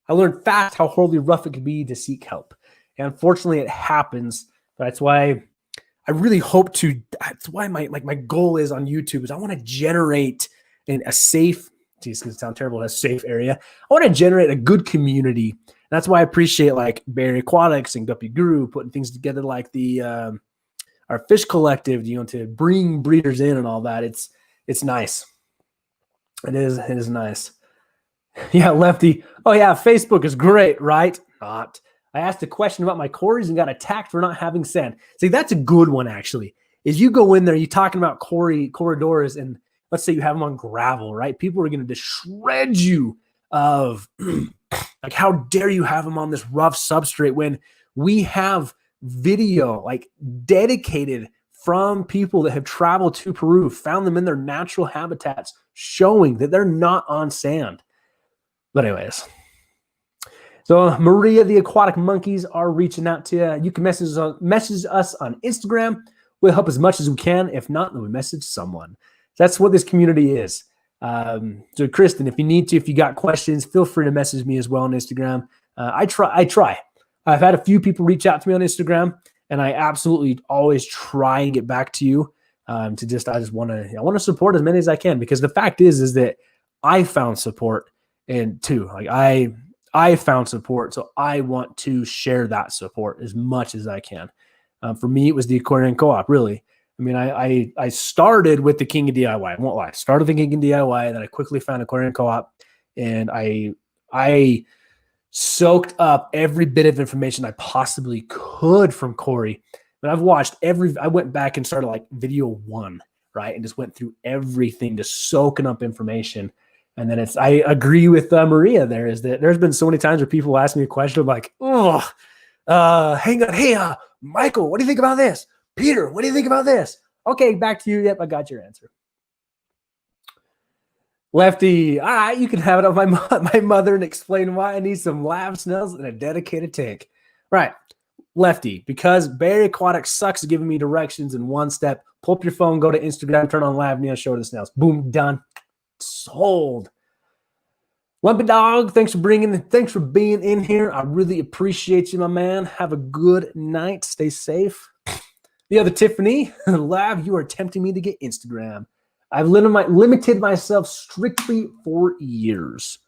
how horribly rough it could be to seek help. And unfortunately, it happens That's why I really hope to. That's why my goal is on YouTube is I want to generate a safe. Geez, it's gonna sound terrible. A safe area. I want to generate a good community. And that's why I appreciate like Barry Aquatics and Guppy Guru putting things together like the our fish collective. To bring breeders in and all that. It's nice. It is nice. Yeah, Lefty. Oh yeah, Facebook is great, right? Not. I asked a question about my cories and got attacked for not having sand. See, that's a good one, actually. Is you go in there, you're talking about corridors, and let's say you have them on gravel, right? People are going to just shred you of, like, how dare you have them on this rough substrate when we have video, like, dedicated from people that have traveled to Peru, found them in their natural habitats, showing that they're not on sand. But anyways... So Maria, the Aquatic Monkeys are reaching out to you. You can message us on Instagram. We'll help as much as we can. If not, then we message someone. That's what this community is. So Kristen, if you need to, if you got questions, feel free to message me as well on Instagram. I try. I've had a few people reach out to me on Instagram, and I absolutely always try and get back to you. I just want to support as many as I can, because the fact is that I found support, and too, like I found support, so I want to share that support as much as I can. For me, it was the Aquarium Co-op, really. I mean, I started with the King of DIY. I won't lie. I started the King of DIY, then I quickly found Aquarium Co-op, and I soaked up every bit of information I possibly could from Corey. But I've watched I went back and started like video 1, right, and just went through everything, just soaking up information. And then I agree with Maria there, is that there's been so many times where people ask me a question like, hang on. Hey, Michael, what do you think about this? Peter, what do you think about this? Okay, back to you. Yep, I got your answer. Lefty, all right, you can have it on my mother and explain why I need some lab snails and a dedicated tank. Right, Lefty, because Barry Aquatics sucks at giving me directions in one step. Pull up your phone, go to Instagram, turn on live, and show the snails. Boom, done. Sold. Lumpy Dog, thanks for being in here. I really appreciate you, my man. Have a good night. Stay safe. The other Tiffany, Lab, you are tempting me to get Instagram. I've limited myself strictly for years.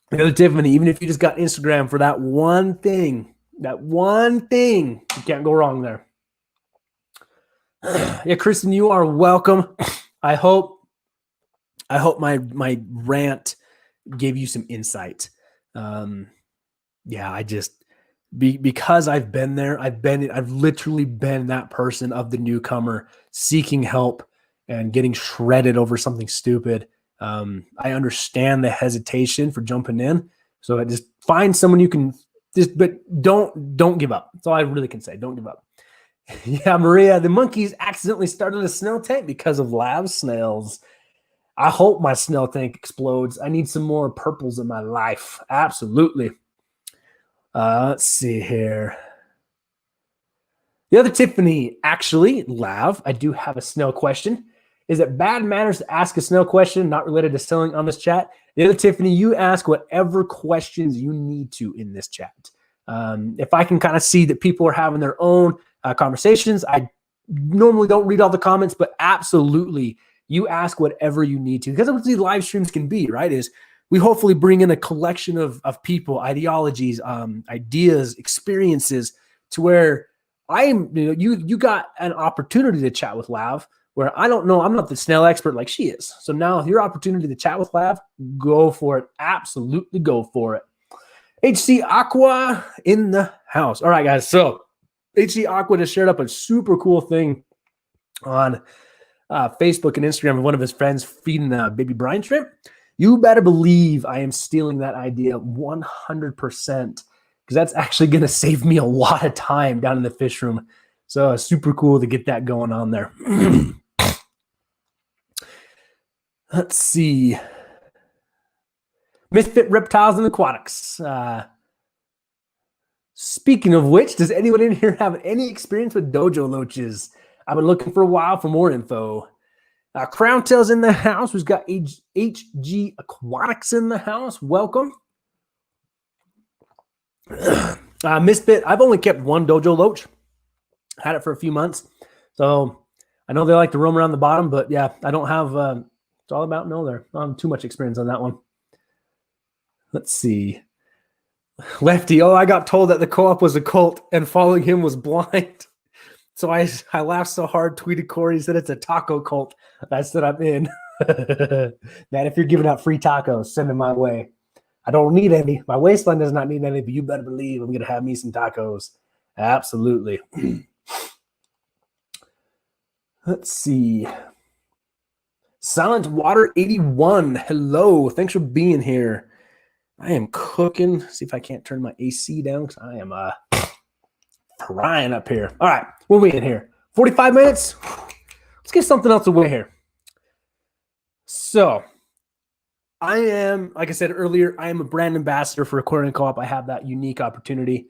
The other Tiffany, even if you just got Instagram for that one thing, you can't go wrong there. Yeah, Kristen, you are welcome. I hope my rant gave you some insight. Yeah, because I've been there, I've literally been that person of the newcomer seeking help and getting shredded over something stupid. I understand the hesitation for jumping in. So just find someone you can but don't give up. That's all I really can say. Don't give up. Yeah, Maria, the monkeys accidentally started a snail tank because of lab snails. I hope my snail tank explodes. I need some more purples in my life. Absolutely. Let's see here. The other Tiffany, actually, Lav, I do have a snail question. Is it bad manners to ask a snail question not related to selling on this chat? The other Tiffany, you ask whatever questions you need to in this chat. If I can kind of see that people are having their own conversations, I normally don't read all the comments, but absolutely, you ask whatever you need to. Because that's what these live streams can be, right? Is we hopefully bring in a collection of people, ideologies, ideas, experiences, to where you got an opportunity to chat with Lav, where I don't know, I'm not the snail expert like she is. So now your opportunity to chat with Lav, go for it. Absolutely go for it. HC Aqua in the house. All right, guys. So HC Aqua just shared up a super cool thing on Facebook and Instagram of one of his friends feeding baby brine shrimp. You better believe I am stealing that idea 100%, because that's actually going to save me a lot of time down in the fish room. So super cool to get that going on there. Let's see. Misfit Reptiles and Aquatics. Speaking of which, does anyone in here have any experience with dojo loaches? I've been looking for a while for more info. Crown Tail's in the house. We've got HG Aquatics in the house. Welcome. Misfit, I've only kept one Dojo Loach. Had it for a few months. So I know they like to roam around the bottom, but yeah, I don't have, it's all about no there. I don't have too much experience on that one. Let's see. Lefty, I got told that the co-op was a cult and following him was blind. So I laughed so hard, tweeted Corey, said it's a taco cult. I said I'm in. Man, if you're giving out free tacos, send them my way. I don't need any. My waistline does not need any, but you better believe I'm going to have me some tacos. Absolutely. Let's see. Silent Water 81. Hello. Thanks for being here. I am cooking. See if I can't turn my AC down because I am frying up here. All right. What are we in here? 45 minutes? Let's get something else away here. So I am, like I said earlier, I am a brand ambassador for Aquarium Co-op. I have that unique opportunity.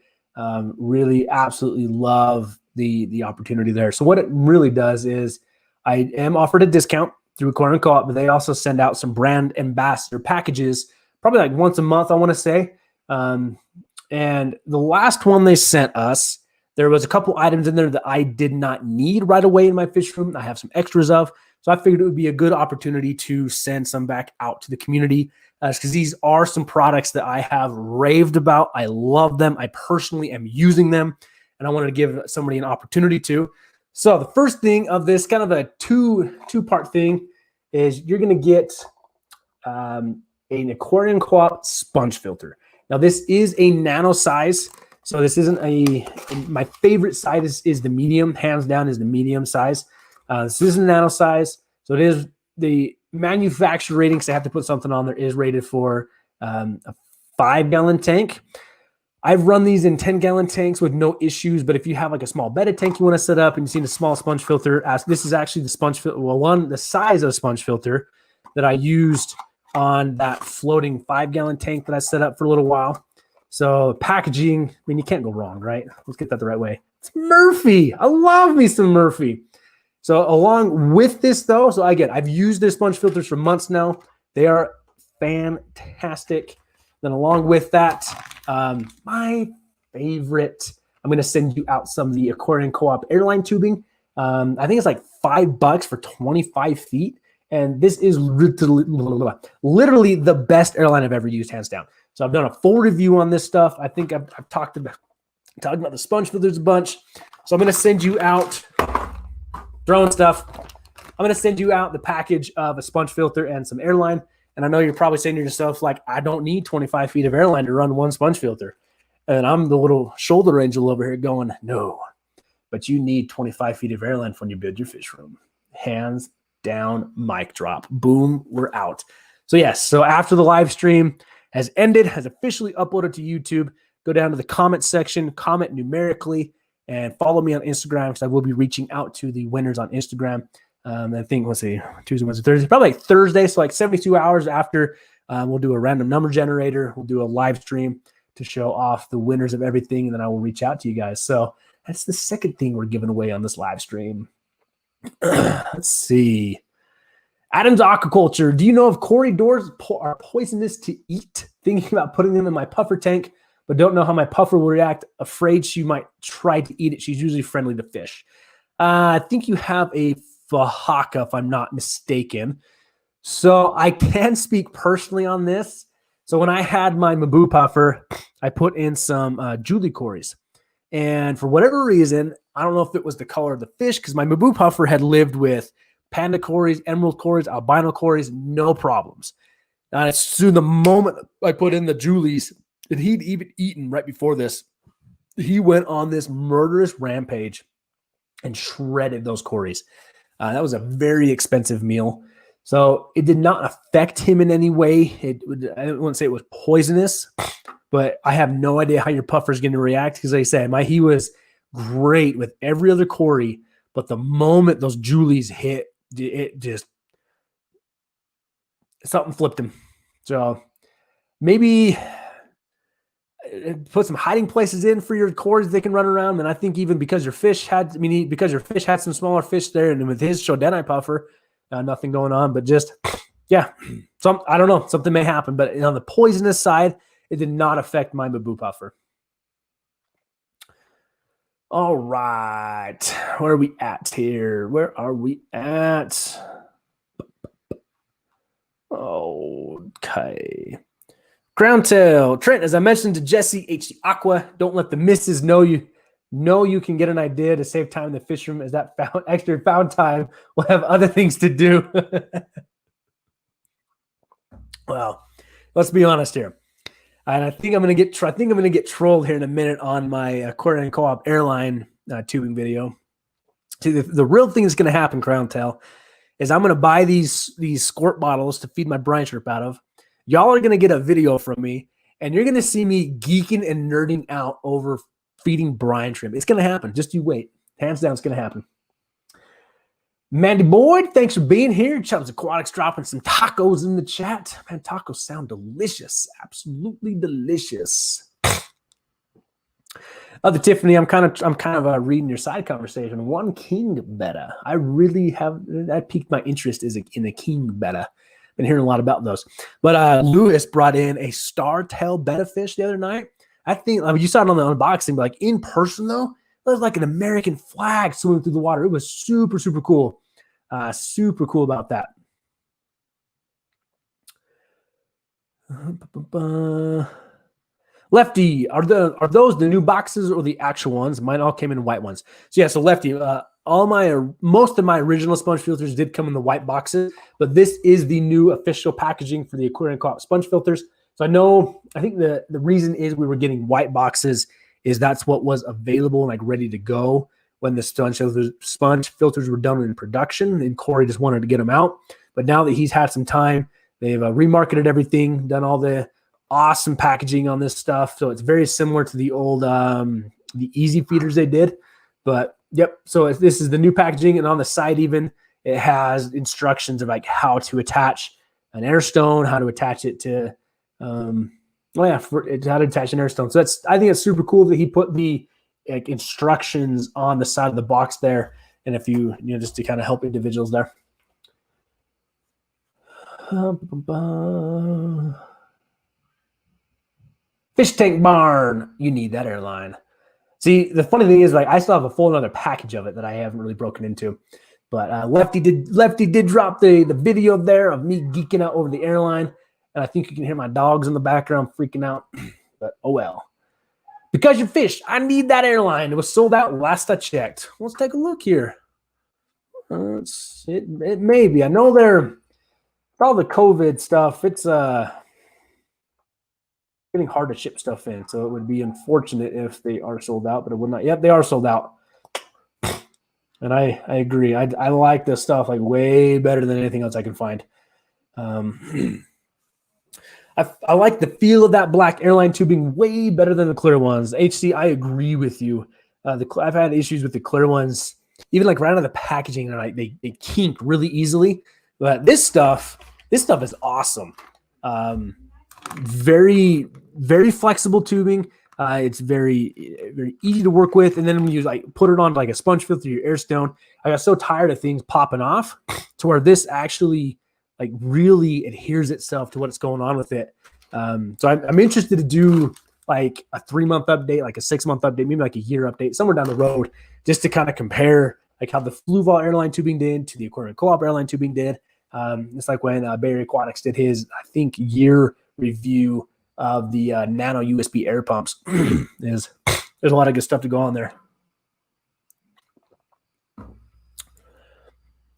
Really absolutely love the opportunity there. So what it really does is I am offered a discount through Aquarium Co-op, but they also send out some brand ambassador packages, probably like once a month, I want to say. And the last one they sent us, there was a couple items in there that I did not need right away in my fish room. I have some extras of, so I figured it would be a good opportunity to send some back out to the community because these are some products that I have raved about. I love them. I personally am using them, and I wanted to give somebody an opportunity to. So the first thing of this kind of a two-part thing is you're going to get an Aquarium Co-op sponge filter. Now this is a nano size, so this isn't my favorite size is the medium, hands down is the medium size. This isn't a nano size, so it is the manufacturer rating, because I have to put something on there, is rated for a 5-gallon tank. I've run these in 10-gallon tanks with no issues, but if you have like a small bedded tank you want to set up and you've seen a small sponge filter, this is actually the sponge filter, the size of a sponge filter that I used on that floating 5-gallon tank that I set up for a little while. So packaging, I mean, you can't go wrong, right? Let's get that the right way. It's Murphy. I love me some Murphy. So along with this though, so again, I've used their sponge filters for months now. They are fantastic. Then along with that, my favorite, I'm going to send you out some of the Aquarium Co-op airline tubing. I think it's like $5 for 25 feet. And this is literally the best airline I've ever used, hands down. So I've done a full review on this stuff. I think I've talked about the sponge filters a bunch. So I'm going to send you out, throwing stuff. I'm going to send you out the package of a sponge filter and some airline. And I know you're probably saying to yourself, like, I don't need 25 feet of airline to run one sponge filter. And I'm the little shoulder angel over here going, no, but you need 25 feet of airline when you build your fish room. Hands down, mic drop. Boom, we're out. So yes, so after the live stream has ended, has officially uploaded to YouTube, go down to the comment section, comment numerically, and follow me on Instagram because I will be reaching out to the winners on Instagram. I think, let's see, Tuesday, Wednesday, Thursday, probably like Thursday. So like 72 hours after, we'll do a random number generator. We'll do a live stream to show off the winners of everything. And then I will reach out to you guys. So that's the second thing we're giving away on this live stream. Let's see. Adam's Aquaculture. Do you know if Cory doors are poisonous to eat? Thinking about putting them in my puffer tank, but don't know how my puffer will react. Afraid she might try to eat it. She's usually friendly to fish. I think you have a Fahaka, if I'm not mistaken. So I can speak personally on this. So when I had my Mabu puffer, I put in some Julie Cories. And for whatever reason, I don't know if it was the color of the fish, because my Mabu puffer had lived with panda Cories, emerald Cories, albino Cories, no problems. And as soon the moment I put in the Julies, and he'd even eaten right before this, he went on this murderous rampage and shredded those Cories. That was a very expensive meal. So it did not affect him in any way. I don't want to say it was poisonous, but I have no idea how your puffer is going to react. Because like I said, he was great with every other Cory, but the moment those Julies hit, it just, something flipped him. So maybe put some hiding places in for your Cories they can run around. And I think even because your fish had some smaller fish there, and with his Shodenai puffer, nothing going on, but just, yeah, I don't know, something may happen. But on the poisonous side, it did not affect my Mabu puffer. All right. Where are we at here? Where are we at? Okay. Crown tail. Trent, as I mentioned to Jesse, HC Aqua, don't let the missus know you can get an idea to save time in the fish room, as that extra found time will have other things to do. Well, let's be honest here. And I think I'm gonna get trolled here in a minute on my Aquarium Co-op airline tubing video. See, the real thing that's gonna happen, Crown Tail, is I'm gonna buy these squirt bottles to feed my brine shrimp out of. Y'all are gonna get a video from me, and you're gonna see me geeking and nerding out over feeding brine shrimp. It's gonna happen. Just you wait. Hands down, it's gonna happen. Mandy Boyd, thanks for being here. Chums Aquatics dropping some tacos in the chat. Man, tacos sound delicious. Absolutely delicious. Other Tiffany, I'm kind of reading your side conversation. One king betta. I really have that piqued my interest in a king betta. Been hearing a lot about those. But Lewis brought in a star tail betta fish the other night. I think you saw it on the unboxing, but like in person though, it was like an American flag swimming through the water. It was super, super cool. Super cool about that. Lefty, are those the new boxes or the actual ones? Mine all came in white ones. So yeah, so Lefty, most of my original sponge filters did come in the white boxes, but this is the new official packaging for the Aquarium Co-op sponge filters. So I think the reason is we were getting white boxes is that's what was available and like ready to go when the sponge filters were done in production, and Corey just wanted to get them out. But now that he's had some time, they've remarketed everything, done all the awesome packaging on this stuff. So it's very similar to the old the easy feeders they did. But yep, so this is the new packaging, and on the side even, it has instructions of like how to attach an air stone, how to attach it to how to attach an air stone. So I think it's super cool that he put the instructions on the side of the box there, and if you just to kind of help individuals there. Fish tank barn, you need that airline. See, the funny thing is, like, I still have a full another package of it that I haven't really broken into. But Lefty did drop the video there of me geeking out over the airline, and I think you can hear my dogs in the background freaking out. But oh well. Because you fish, I need that airline. It was sold out last I checked. Let's take a look here. It may be. I know they're all the COVID stuff. It's getting hard to ship stuff in, so it would be unfortunate if they are sold out. But it would not. Yep, they are sold out. And I agree. I like this stuff like way better than anything else I can find. I like the feel of that black airline tubing way better than the clear ones. HC, I agree with you. I've had issues with the clear ones, even like right out of the packaging, like they kink really easily. But this stuff is awesome. Very, very flexible tubing. It's very, very easy to work with. And then when you like put it on like a sponge filter, your air stone, I got so tired of things popping off to where this actually like really adheres itself to what's going on with it. So I'm interested to do like a 3-month update, like a 6-month update, maybe like a year update, somewhere down the road, just to kind of compare like how the Fluval airline tubing did to the Aquarium Co-op airline tubing did. It's like when Barry Aquatics did his, I think, year review of the nano USB air pumps. There's a lot of good stuff to go on there.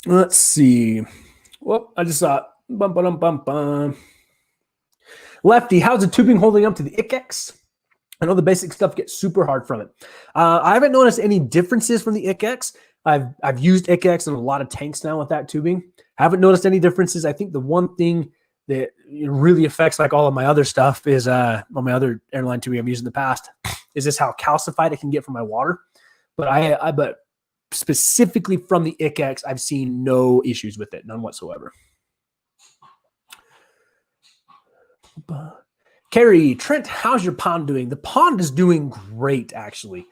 Let's see. Well, I just saw Lefty, how's the tubing holding up to the ICX? I know the basic stuff gets super hard from it. I haven't noticed any differences from the ICX. I've used ICX in a lot of tanks now with that tubing. I haven't noticed any differences. I think the one thing that really affects like all of my other stuff is on my other airline tubing I've used in the past is just how calcified it can get from my water. But but specifically from the ICX, I've seen no issues with it, none whatsoever. Carrie, Trent, how's your pond doing? The pond is doing great, actually.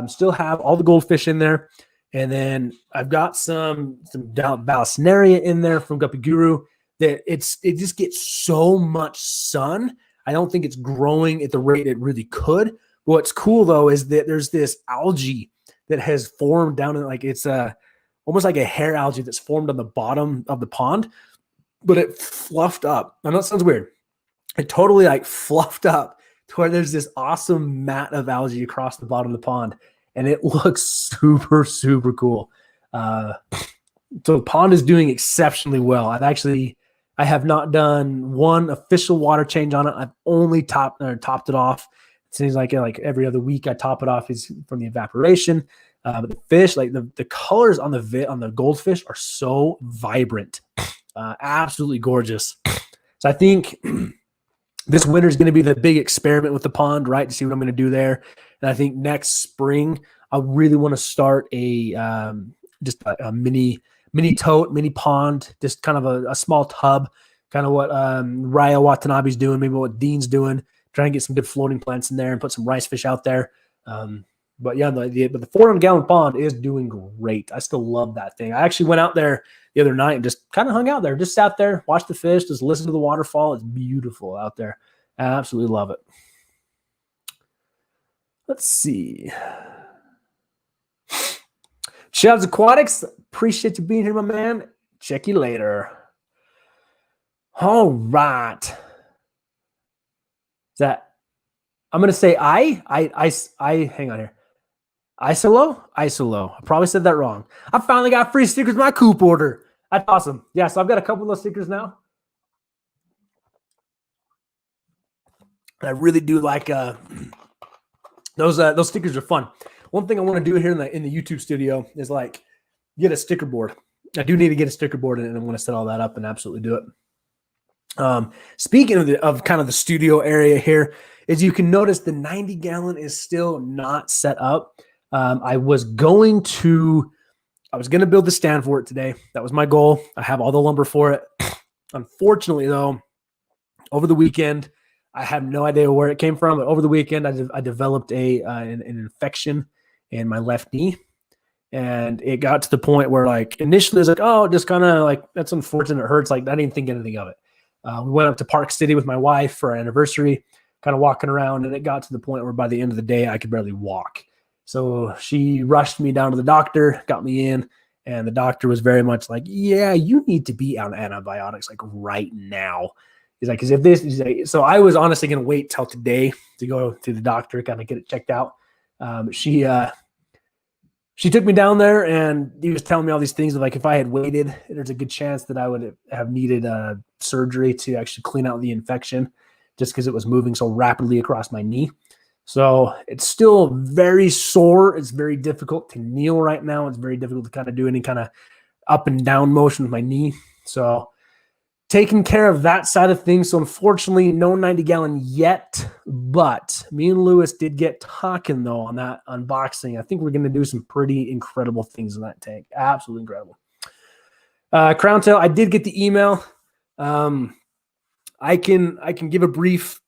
Still have all the goldfish in there. And then I've got some Balasinaria in there from Guppy Guru that it just gets so much sun. I don't think it's growing at the rate it really could, What's cool though is that there's this algae that has formed down in like it's almost like a hair algae that's formed on the bottom of the pond, but it fluffed up. I know it sounds weird. It totally like fluffed up to where there's this awesome mat of algae across the bottom of the pond, and it looks super, super cool. So the pond is doing exceptionally well. I have not done one official water change on it. I've only topped it off. It seems like every other week I top it off is from the evaporation. But the fish, like the colors on the goldfish are so vibrant, absolutely gorgeous. So I think this winter is going to be the big experiment with the pond, right? To see what I'm going to do there. And I think next spring I really want to start just a mini tote, mini pond, just kind of a small tub, kind of what Raya Watanabe's doing, maybe what Dean's doing, trying to get some good floating plants in there and put some rice fish out there. But yeah, but the 400-gallon pond is doing great. I still love that thing. I actually went out there the other night and just kind of hung out there, just sat there, watched the fish, just listen to the waterfall. It's beautiful out there. I absolutely love it. Let's see. Chubbs Aquatics, appreciate you being here, my man. Check you later. All right. I'm going to say I hang on here. Isolo. I probably said that wrong. I finally got free stickers in my Coop order. That's awesome. Yeah, so I've got a couple of those stickers now. I really do like those stickers are fun. One thing I want to do here in the YouTube studio is like get a sticker board. I do need to get a sticker board, and I'm going to set all that up and absolutely do it. Speaking of kind of the studio area here, as you can notice, the 90-gallon is still not set up. I was going to build the stand for it today. That was my goal. I have all the lumber for it. Unfortunately, though, over the weekend, I have no idea where it came from, but over the weekend, I developed an infection in my left knee. And it got to the point where, like, initially it was like, oh, just kind of like, that's unfortunate. It hurts. Like, I didn't think anything of it. We went up to Park City with my wife for our anniversary, kind of walking around, and it got to the point where by the end of the day, I could barely walk. So she rushed me down to the doctor, got me in, and the doctor was very much like, yeah, you need to be on antibiotics like right now. He's like, so I was honestly going to wait till today to go to the doctor, kind of get it checked out. She took me down there, and he was telling me all these things of like, if I had waited, there's a good chance that I would have needed surgery to actually clean out the infection just because it was moving so rapidly across my knee. So it's still very sore. It's very difficult to kneel right now. It's very difficult to kind of do any kind of up and down motion with my knee. So taking care of that side of things. So unfortunately, no 90-gallon yet, but me and Lewis did get talking though on that unboxing. I think we're going to do some pretty incredible things in that tank. Absolutely incredible. Crown Tail, I did get the email. I can give a brief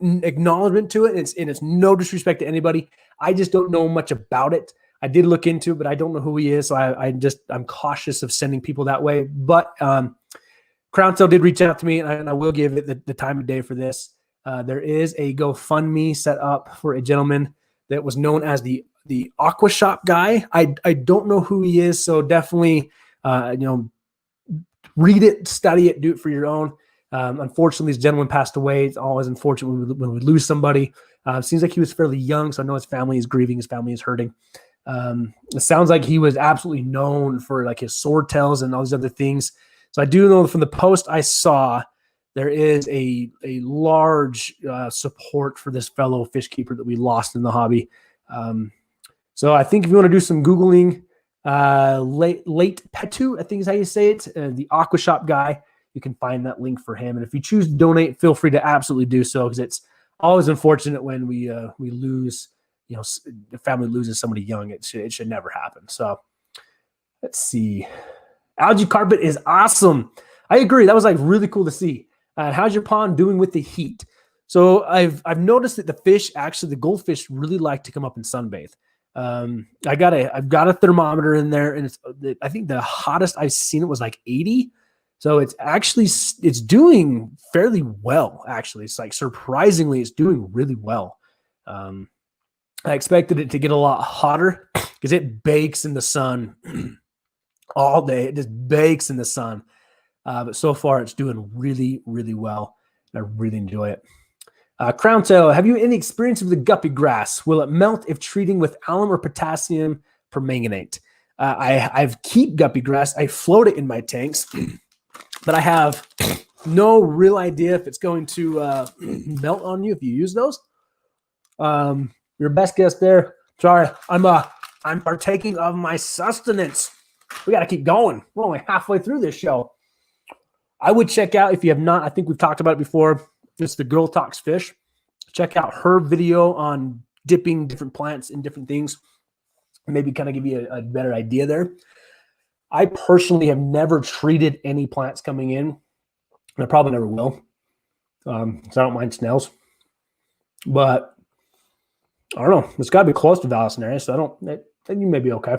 acknowledgement to it. It's no disrespect to anybody. I just don't know much about it. I did look into it, but I don't know who he is. So I'm cautious of sending people that way. But Crown Tail did reach out to me, and I will give it the time of day for this. There is a GoFundMe set up for a gentleman that was known as the Aqua Shop guy. I don't know who he is, so definitely read it, study it, do it for your own. Unfortunately, this gentleman passed away. It's always unfortunate when we lose somebody. Seems like he was fairly young, so I know his family is grieving. His family is hurting. It sounds like he was absolutely known for like his sword tails and all these other things. So I do know from the post I saw, there is a large support for this fellow fish keeper that we lost in the hobby. So I think if you want to do some Googling, late Petu, I think is how you say it, the Aqua Shop guy, you can find that link for him. And if you choose to donate, feel free to absolutely do so, because it's always unfortunate when we lose, the family loses somebody young. It should never happen. So let's see. Algae carpet is awesome. I agree. That was like really cool to see. How's your pond doing with the heat? So I've noticed that the goldfish really like to come up and sunbathe. I've got a thermometer in there, and I think the hottest I've seen it was like 80. So it's doing fairly well, actually. It's like surprisingly, it's doing really well. I expected it to get a lot hotter because it bakes in the sun all day. It just bakes in the sun. But so far, it's doing really, really well. I really enjoy it. Crown Tail, have you any experience with the guppy grass? Will it melt if treating with alum or potassium permanganate? I've keep guppy grass. I float it in my tanks, but I have no real idea if it's going to melt on you if you use those. Your best guess there. Sorry, I'm partaking of my sustenance. We got to keep going. We're only halfway through this show. I would check out, if you have not, I think we've talked about it before. It's the Girl Talks Fish. Check out her video on dipping different plants in different things. Maybe kind of give you a better idea there. I personally have never treated any plants coming in. And I probably never will. So I don't mind snails. But I don't know. It's got to be close to Vallisneria, so then you may be okay.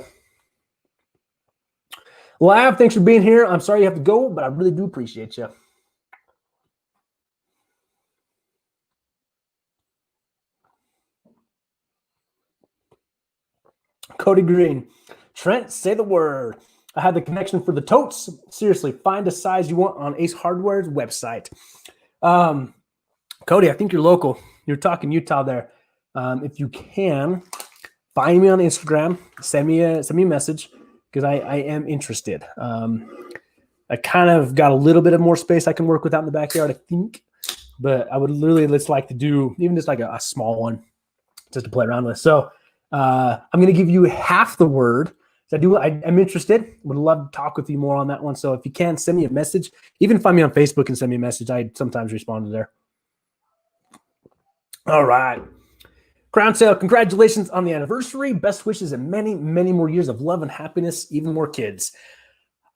Lav, thanks for being here. I'm sorry you have to go, but I really do appreciate you. Cody Green. Trent, say the word. I have the connection for the totes. Seriously, find a size you want on Ace Hardware's website. Cody, I think you're local. You're talking Utah there. If you can, find me on Instagram. Send me a message because I am interested. I kind of got a little bit of more space I can work with out in the backyard, I think. But I would literally just like to do even just like a small one just to play around with. So I'm going to give you half the word. So I'm interested. Would love to talk with you more on that one. So if you can, send me a message. Even find me on Facebook and send me a message. I sometimes respond to there. All right. Crown Sale, congratulations on the anniversary. Best wishes and many, many more years of love and happiness, even more kids.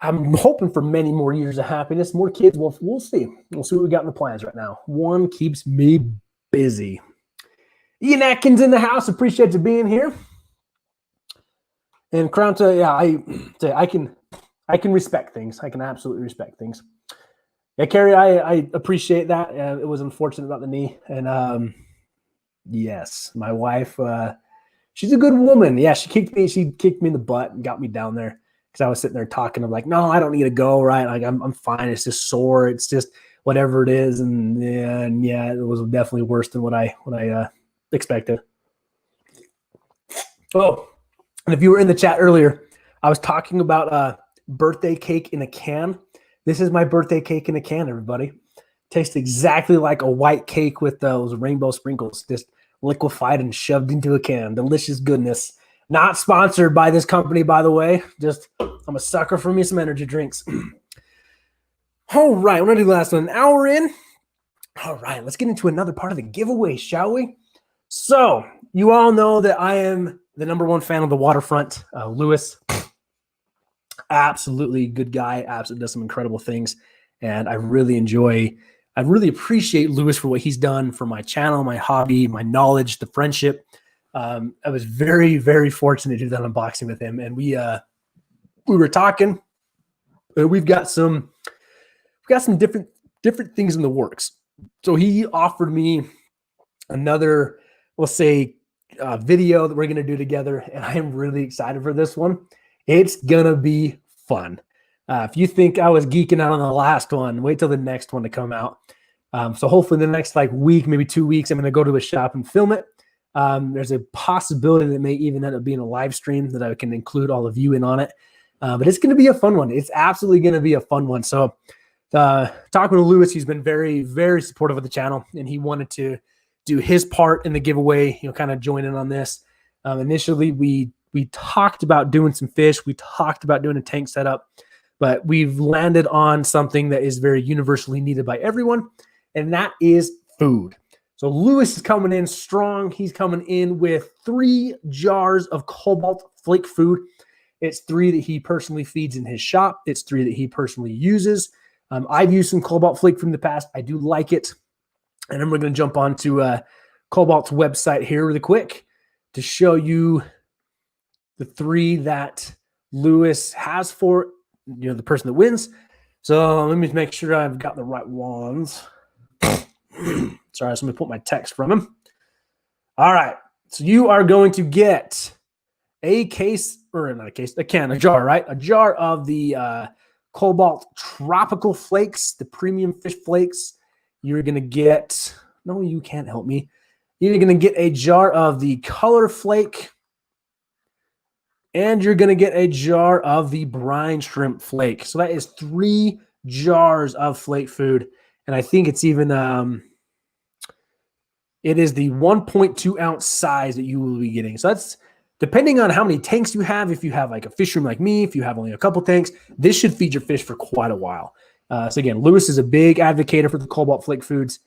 I'm hoping for many more years of happiness, more kids. Well, we'll see. We'll see what we got in the plans right now. One keeps me busy. Ian Atkins in the house. Appreciate you being here. And Crown Sale, yeah, I can respect things. I can absolutely respect things. Yeah, Carrie, I appreciate that. It was unfortunate about the knee. And yes, my wife, she's a good woman. Yeah, she kicked me in the butt and got me down there because I was sitting there talking. I'm like, no, I don't need to go, right? Like I'm fine. It's just sore. It's just whatever it is. And yeah, it was definitely worse than what I expected. Oh, and if you were in the chat earlier, I was talking about birthday cake in a can. This is my birthday cake in a can, everybody. Tastes exactly like a white cake with those rainbow sprinkles, just liquefied and shoved into a can. Delicious goodness. Not sponsored by this company, by the way. Just, I'm a sucker for me some energy drinks. All right, we're going to do the last one. An hour in. All right, let's get into another part of the giveaway, shall we? So, you all know that I am the #1 fan of the waterfront. Lewis, absolutely good guy. Absolutely does some incredible things. And I really appreciate Lewis for what he's done for my channel, my hobby, my knowledge, the friendship. I was very, very fortunate to do that unboxing with him. And we were talking. We've got some different things in the works. So he offered me another, we'll say, video that we're going to do together. And I am really excited for this one. It's going to be fun. If you think I was geeking out on the last one, wait till the next one to come out. So hopefully the next week, maybe 2 weeks, I'm going to go to a shop and film it. There's a possibility that may even end up being a live stream that I can include all of you in on it. But it's going to be a fun one. It's absolutely going to be a fun one. So talking to Lewis, he's been very, very supportive of the channel, and he wanted to do his part in the giveaway, kind of join in on this. Initially, we talked about doing some fish. We talked about doing a tank setup, but we've landed on something that is very universally needed by everyone, and that is food. So Lewis is coming in strong. He's coming in with 3 jars of cobalt flake food. It's 3 that he personally feeds in his shop. It's 3 that he personally uses. I've used some cobalt flake food in the past. I do like it. And then we're going to jump on to Cobalt's website here really quick to show you the 3 that Lewis has for the person that wins. So let me make sure I've got the right ones. Sorry, so let me put my text from him. All right. So you are going to get a jar, right? A jar of the Cobalt Tropical Flakes, the premium fish flakes. You're going to get, no, you can't help me. You're going to get a jar of the Color Flake, and you're going to get a jar of the brine shrimp flake. So that is 3 jars of flake food. And I think it's even, it is the 1.2 ounce size that you will be getting. So that's depending on how many tanks you have. If you have like a fish room like me, if you have only a couple tanks, this should feed your fish for quite a while. So again, Lewis is a big advocate for the Cobalt Flake foods.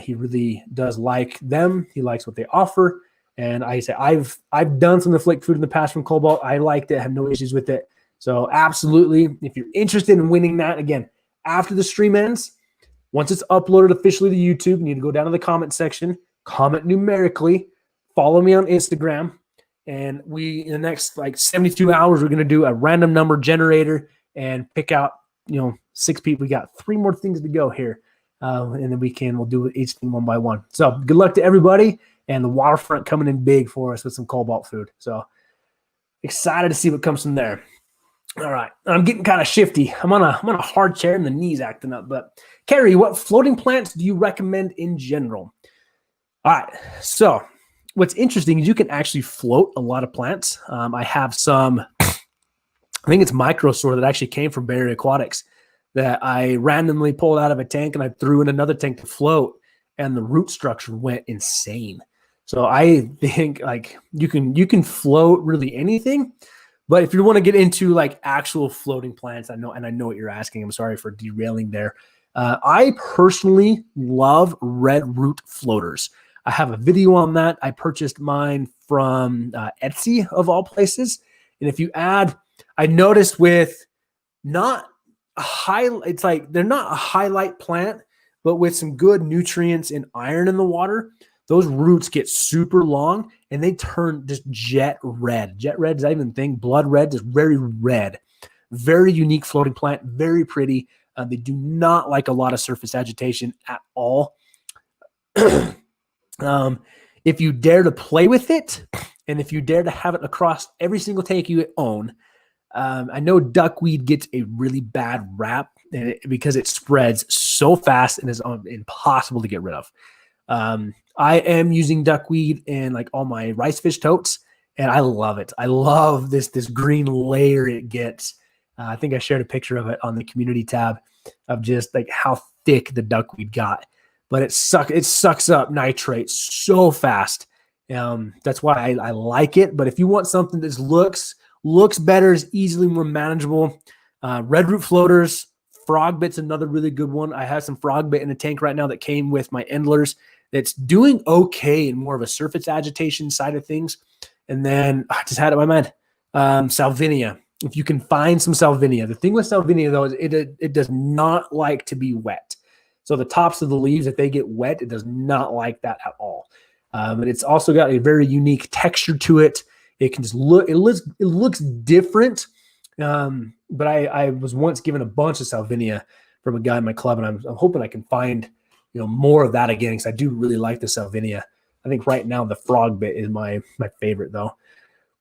He really does like them. He likes what they offer. And I say I've done some of the flake food in the past from Cobalt. I liked it, have no issues with it. So absolutely, if you're interested in winning that, again, after the stream ends, once it's uploaded officially to YouTube, you need to go down to the comment section, comment numerically, follow me on Instagram, and we, in the next like 72 hours, we're going to do a random number generator and pick out, 6 people. We got 3 more things to go here. And then we'll do each thing one by one. So good luck to everybody, and the waterfront coming in big for us with some Cobalt food. So excited to see what comes from there. All right. I'm getting kind of shifty. I'm on a hard chair and the knees acting up, but Carrie, what floating plants do you recommend in general? All right. So what's interesting is you can actually float a lot of plants. I have some, I think it's Microsaur that actually came from Barrier Aquatics that I randomly pulled out of a tank and I threw in another tank to float, and the root structure went insane. So I think like you can float really anything, but if you want to get into like actual floating plants, I know what you're asking. I'm sorry for derailing there. I personally love red root floaters. I have a video on that. I purchased mine from Etsy of all places. And if you add, I noticed with not a it's like they're not a highlight plant, but with some good nutrients and iron in the water, those roots get super long and they turn just jet red. Jet red, is that even a thing? Blood red, just very red. Very unique floating plant, very pretty. They do not like a lot of surface agitation at all. If you dare to play with it, and if you dare to have it across every single tank you own, I know duckweed gets a really bad rap because it spreads so fast and is impossible to get rid of. I am using duckweed in like all my rice fish totes, and I love it. I love this green layer it gets. I think I shared a picture of it on the community tab of just like how thick the duckweed got. But it sucks up nitrates so fast. That's why I like it. But if you want something that looks better, is easily more manageable, red root floaters, frog bit's another really good one. I have some frog bit in a tank right now that came with my endlers. That's doing okay in more of a surface agitation side of things. And then I just had it in my mind. Salvinia. If you can find some Salvinia. The thing with Salvinia though is it does not like to be wet. So the tops of the leaves, if they get wet, it does not like that at all. But it's also got a very unique texture to it. It can just it looks different. But I was once given a bunch of Salvinia from a guy in my club, and I'm hoping I can find more of that again, because I do really like the Salvinia. I think right now the frog bit is my favorite though.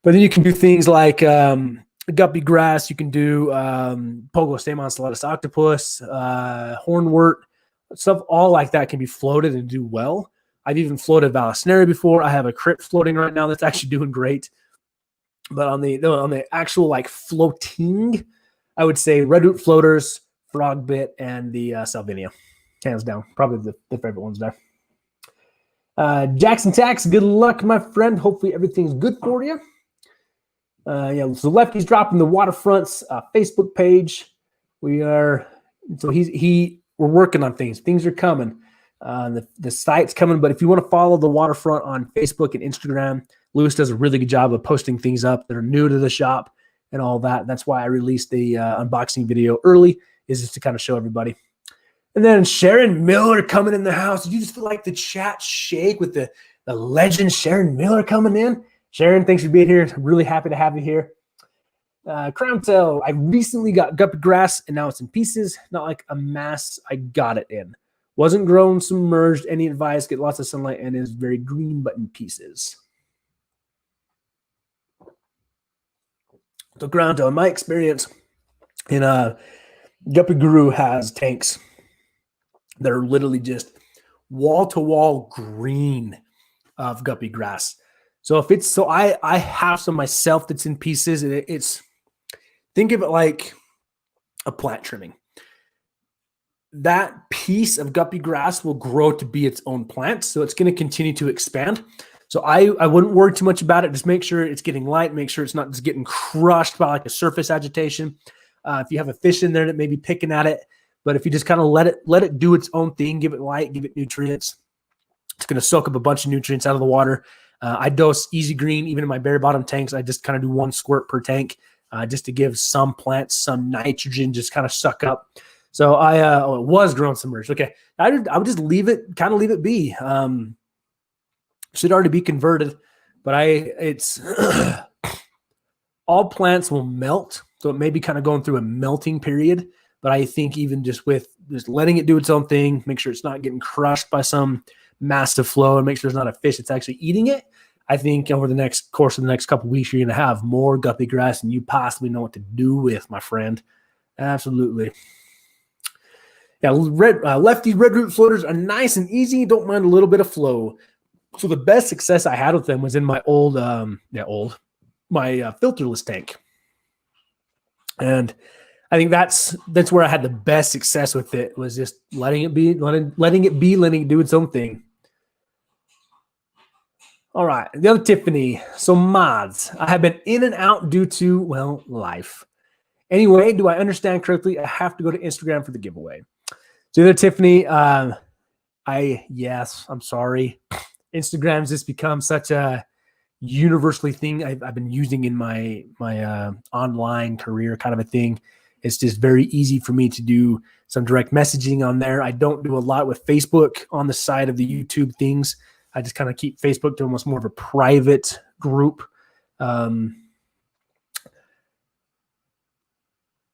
But then you can do things like guppy grass. You can do Pogostemon stellatus octopus, hornwort, stuff all like that can be floated and do well. I've even floated Vallisneria before. I have a crypt floating right now that's actually doing great. But on the actual like floating, I would say red root floaters, frog bit, and the Salvinia. Hands down. Probably the favorite ones there. Jackson Tax, good luck, my friend. Hopefully everything's good for you. So Lefty's dropping the Waterfront's Facebook page. We're working on things. Things are coming. The site's coming, but if you want to follow the Waterfront on Facebook and Instagram, Lewis does a really good job of posting things up that are new to the shop and all that. That's why I released the unboxing video early, is just to kind of show everybody. And then Sharon Miller coming in the house. Did you just feel like the chat shake with the legend Sharon Miller coming in? Sharon, thanks for being here. I'm really happy to have you here. Crown Tail, I recently got guppy grass and now it's in pieces, not like a mass I got it in. Wasn't grown submerged. Any advice? Get lots of sunlight and is very green but in pieces. So Granto, in my experience, in Guppy Guru has tanks that are literally just wall-to-wall green of guppy grass. So if it's I have some myself that's in pieces, and it's think of it like a plant trimming. That piece of guppy grass will grow to be its own plant, so it's going to continue to expand. So I wouldn't worry too much about it. Just make sure it's getting light. Make sure it's not just getting crushed by like a surface agitation. If you have a fish in there that may be picking at it, but if you just kind of let it do its own thing, give it light, give it nutrients, it's going to soak up a bunch of nutrients out of the water. I dose Easy Green even in my berry bottom tanks. I just kind of do 1 squirt per tank just to give some plants some nitrogen, just kind of suck up. So it was grown submerged. Okay, I would just leave it be. Should already be converted, but it's all plants will melt, so it may be kind of going through a melting period. But I think even just with just letting it do its own thing, make sure it's not getting crushed by some massive flow, and make sure there's not a fish that's actually eating it. I think over the course of the next couple of weeks, you're going to have more guppy grass than you possibly know what to do with, my friend. Absolutely. Yeah, Lefty red root floaters are nice and easy. Don't mind a little bit of flow. So the best success I had with them was in my my filterless tank. And I think that's where I had the best success with it, was just letting it do its own thing. All right, the other Tiffany. So mods, I have been in and out due to, well, life. Anyway, do I understand correctly? I have to go to Instagram for the giveaway. So the other Tiffany, yes, I'm sorry. Instagram's just become such a universally thing I've been using in my online career kind of a thing. It's just very easy for me to do some direct messaging on there. I don't do a lot with Facebook on the side of the YouTube things. I just kind of keep Facebook to almost more of a private group.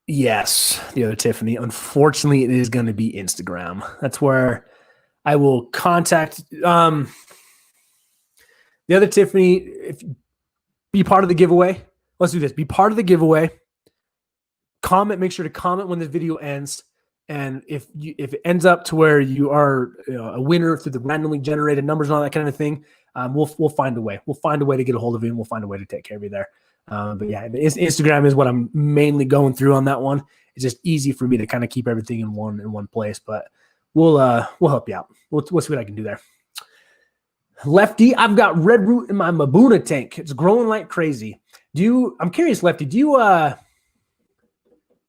Yes, the other Tiffany. Unfortunately, it is going to be Instagram. That's where I will contact the other Tiffany. Be part of the giveaway. Let's do this. Be part of the giveaway. Comment. Make sure to comment when the video ends. And if it ends up to where you are a winner through the randomly generated numbers and all that kind of thing, we'll find a way. We'll find a way to get a hold of you, and we'll find a way to take care of you there. But yeah, Instagram is what I'm mainly going through on that one. It's just easy for me to kind of keep everything in one place. But we'll help you out. We'll see what I can do there. Lefty, I've got red root in my Mabuna tank. It's growing like crazy. I'm curious, Lefty, do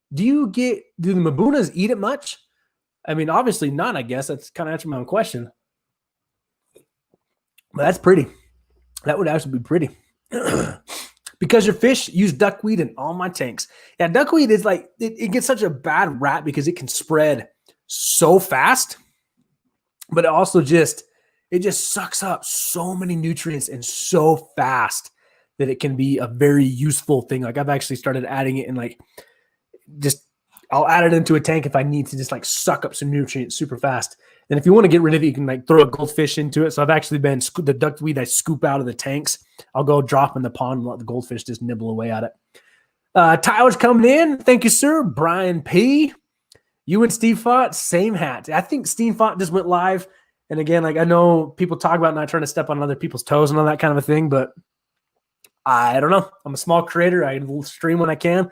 the Mabunas eat it much? I mean, obviously not, I guess. That's kind of answering my own question. But that's pretty. That would actually be pretty. Because your fish use duckweed in all my tanks. Yeah, duckweed is like, it gets such a bad rap because it can spread so fast. But it also just sucks up so many nutrients and so fast that it can be a very useful thing. Like I've actually started adding it in like, I'll add it into a tank if I need to just like suck up some nutrients super fast. And if you want to get rid of it, you can like throw a goldfish into it. So I've actually been the duckweed I scoop out of the tanks. I'll go drop in the pond and let the goldfish just nibble away at it. Tyler's coming in. Thank you, sir. Brian P. You and Steve Fott, same hat. I think Steve Fott just went live. And again, like I know people talk about not trying to step on other people's toes and all that kind of a thing, but I don't know. I'm a small creator. I stream when I can.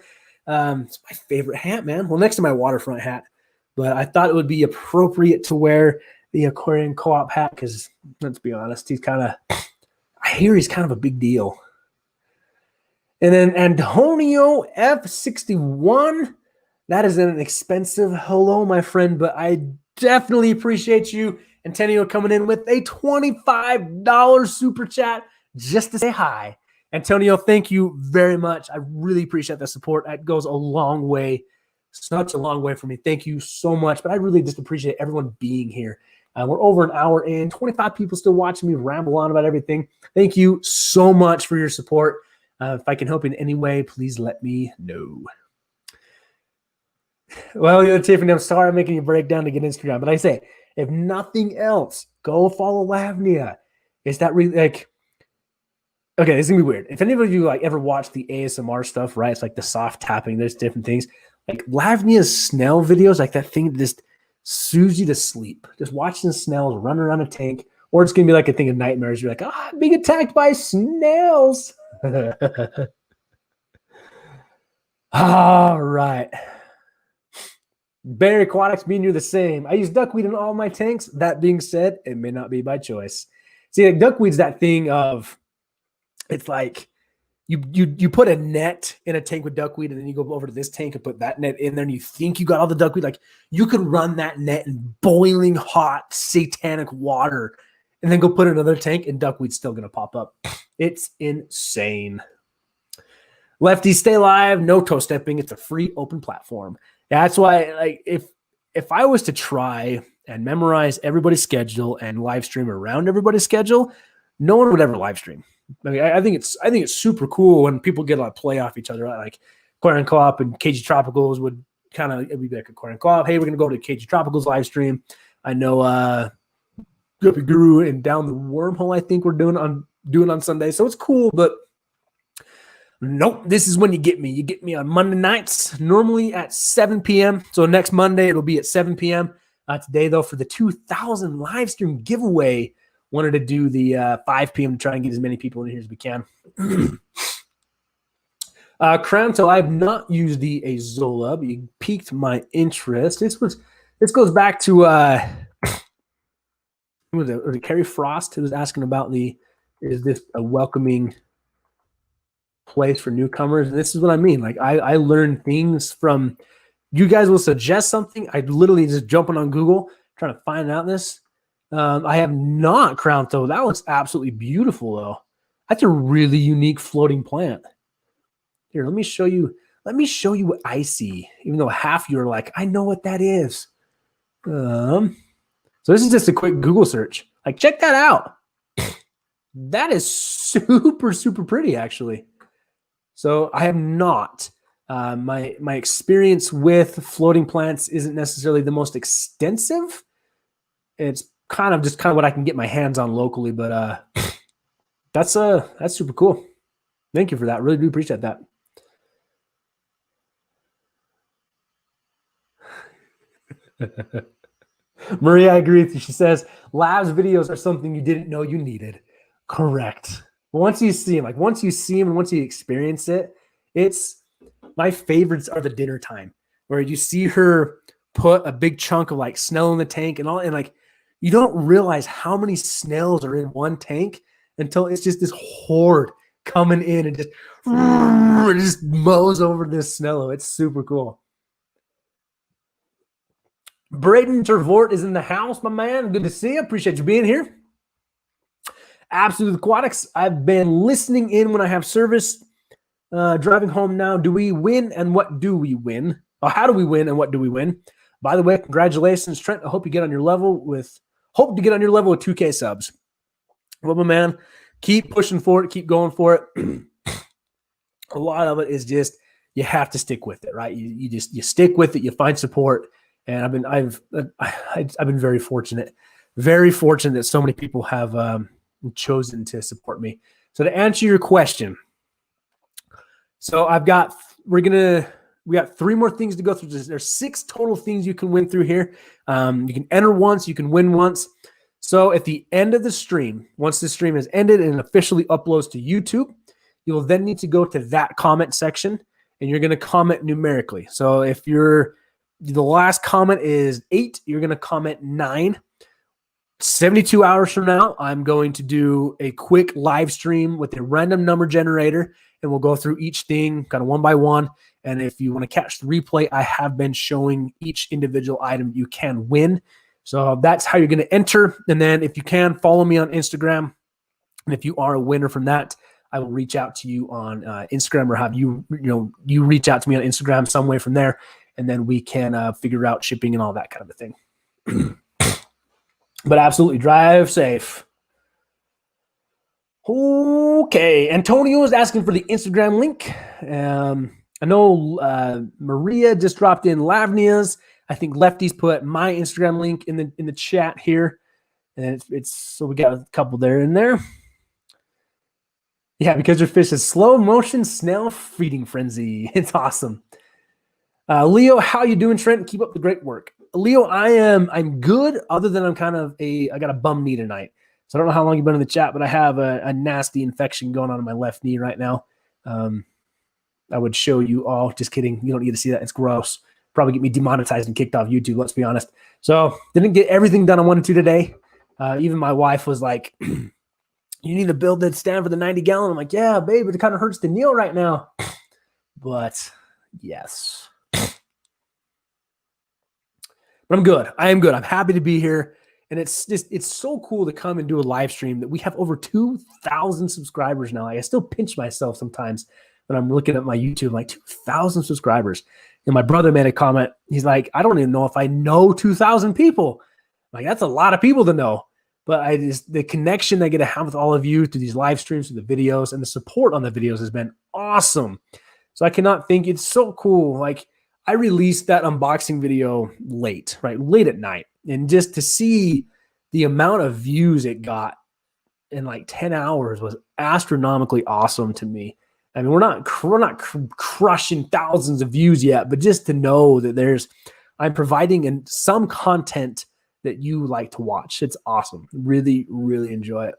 It's my favorite hat, man. Well, next to my waterfront hat, but I thought it would be appropriate to wear the Aquarium Co-op hat because, let's be honest, I hear he's kind of a big deal. And then Antonio F61, that is an expensive hello, my friend, but I definitely appreciate you, Antonio, coming in with a $25 super chat just to say hi. Antonio, thank you very much. I really appreciate the support. That goes a long way. Such a long way for me. Thank you so much. But I really just appreciate everyone being here. We're over an hour in. 25 people still watching me ramble on about everything. Thank you so much for your support. If I can help in any way, please let me know. Well, Tiffany, I'm sorry I'm making you break down to get Instagram. But I say, If nothing else, go follow Lavnia. Is that really like, okay, this is gonna be weird. If any of you like ever watch the ASMR stuff, right? It's like the soft tapping, there's different things. Like Lavnia's snail videos, like that thing that just soothes you to sleep. Just watching the snails run around a tank, or it's gonna be like a thing of nightmares. You're like, I'm being attacked by snails. All right. Bear Aquatics, me and you're the same. I use duckweed in all my tanks. That being said, it may not be by choice. See, like duckweed's that thing of, it's like you put a net in a tank with duckweed, and then you go over to this tank and put that net in there, and you think you got all the duckweed. Like you could run that net in boiling hot satanic water, and then go put in another tank, and duckweed's still gonna pop up. It's insane. Lefty, stay alive. No toe stepping. It's a free open platform. That's why, like, if I was to try and memorize everybody's schedule and live stream around everybody's schedule, no one would ever live stream. I mean, I think it's super cool when people get to play off each other. Right? Like Aquarium Co-op and KG Tropicals would kind of, it'd be like Aquarium Co-op. Hey, we're gonna go to KG Tropicals live stream. I know Guppy Guru and Down the Wormhole, I think we're doing on Sunday. So it's cool, but nope, this is when you get me. You get me on Monday nights, normally at 7 p.m. So next Monday, it'll be at 7 p.m. Today, though, for the 2,000 live stream giveaway, wanted to do the 5 p.m. to try and get as many people in here as we can. Crown Tail, I've not used the Azola, but you piqued my interest. This goes back to was it Carrie Frost who was asking about is this a welcoming place for newcomers? And this is what I mean. Like I learn things from, you guys will suggest something, I literally just jumping on Google trying to find out this. I have not Crown Toe. That looks absolutely beautiful though. That's a really unique floating plant. Here, let me show you what I see, even though half you are like, I know what that is. So this is just a quick Google search. Like, check that out. That is super, super pretty, actually. So I have not. My experience with floating plants isn't necessarily the most extensive. It's kind of what I can get my hands on locally, but that's super cool. Thank you for that. Really do appreciate that. Maria, I agree with you. She says, labs videos are something you didn't know you needed. Correct. Once you see them, and once you experience it, it's my favorites are the dinner time where you see her put a big chunk of like snail in the tank and all, and like you don't realize how many snails are in one tank until it's just this horde coming in and just mows over this snello. It's super cool. Braden Tervort is in the house, my man. Good to see you. Appreciate you being here. Absolute Aquatics. I've been listening in when I have service. Driving home now. Do we win and what do we win? Or how do we win and what do we win? By the way, congratulations, Trent. I hope to get on your level with 2K subs. Well, my man, keep pushing for it. Keep going for it. A lot of it is just you have to stick with it, right? You stick with it. You find support. And I've been very fortunate that so many people have chosen to support me. So to answer your question, so we got 3 more things to go through. There's 6 total things you can win through here. You can enter once, you can win once. So at the end of the stream, once the stream has ended and officially uploads to YouTube, you'll then need to go to that comment section and you're going to comment numerically. So if the last comment is 8, you're going to comment 9. 72 hours from now, I'm going to do a quick live stream with a random number generator, and we'll go through each thing kind of one by one. And if you want to catch the replay, I have been showing each individual item you can win. So that's how you're going to enter. And then if you can, follow me on Instagram. And if you are a winner from that, I will reach out to you on Instagram, or have you reach out to me on Instagram some way from there. And then we can figure out shipping and all that kind of a thing. But absolutely, drive safe. Okay, Antonio is asking for the Instagram link. I know Maria just dropped in Lavnia's. I think Lefty's put my Instagram link in the chat here. And it's so we got a couple there in there. Yeah, because your fish is slow motion snail feeding frenzy. It's awesome. Leo, how you doing, Trent? Keep up the great work. Leo, I'm good, other than I'm kind of I got a bum knee tonight. So I don't know how long you've been in the chat, but I have a nasty infection going on in my left knee right now. I would show you all. Just kidding. You don't need to see that. It's gross. Probably get me demonetized and kicked off YouTube, let's be honest. So didn't get everything done I wanted to today. Even my wife was like, you need to build that stand for the 90-gallon. I'm like, yeah, babe, it kind of hurts to kneel right now. But yes. But I'm good. I am good. I'm happy to be here. And it's so cool to come and do a live stream that we have over 2,000 subscribers now. I still pinch myself sometimes when I'm looking at my YouTube, like 2,000 subscribers. And my brother made a comment. He's like, I don't even know if I know 2,000 people. Like, that's a lot of people to know. But the connection I get to have with all of you through these live streams, through the videos, and the support on the videos has been awesome. So I cannot think. It's so cool. Like, I released that unboxing video late at night. And just to see the amount of views it got in like 10 hours was astronomically awesome to me. I mean, we're not crushing thousands of views yet, but just to know that I'm providing some content that you like to watch. It's awesome. Really, really enjoy it.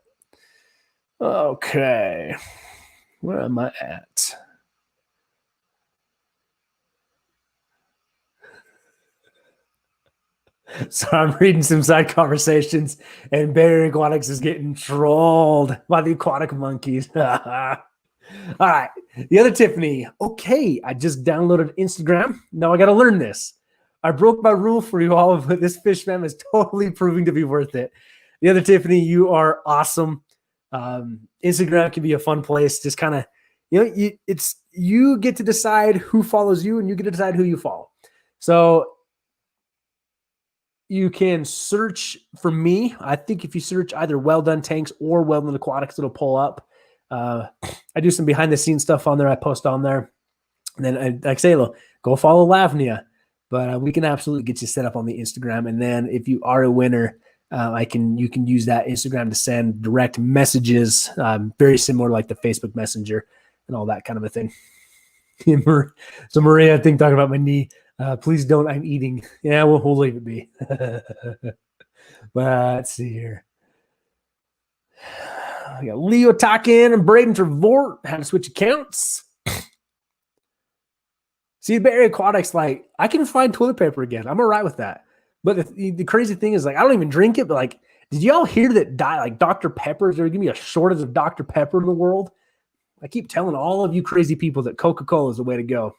Okay. Where am I at? So I'm reading some side conversations, and Barry Aquatics is getting trolled by the aquatic monkeys. All right. The other Tiffany. Okay, I just downloaded Instagram. Now I got to learn this. I broke my rule for you all, but this fish fam is totally proving to be worth it. The other Tiffany, you are awesome. Instagram can be a fun place. Just kind of, you get to decide who follows you, and you get to decide who you follow. So you can search for me. I think if you search either Wel-Don Tanks or Wel-Don Aquatics, it'll pull up. I do some behind the scenes stuff on there. I post on there. And then like I say, go follow Lavnia. But we can absolutely get you set up on the Instagram. And then if you are a winner, you can use that Instagram to send direct messages, very similar like the Facebook Messenger and all that kind of a thing. So Maria, I think talking about my knee. Please don't. I'm eating. Yeah, we'll leave it be. But let's see here. We got Leo Takin and Braden Trevort. How to switch accounts. See, Barry Aquatics, like, I can find toilet paper again. I'm all right with that. But the crazy thing is, like, I don't even drink it. But, like, did y'all hear that Dr. Pepper, is there going to be a shortage of Dr. Pepper in the world? I keep telling all of you crazy people that Coca-Cola is the way to go.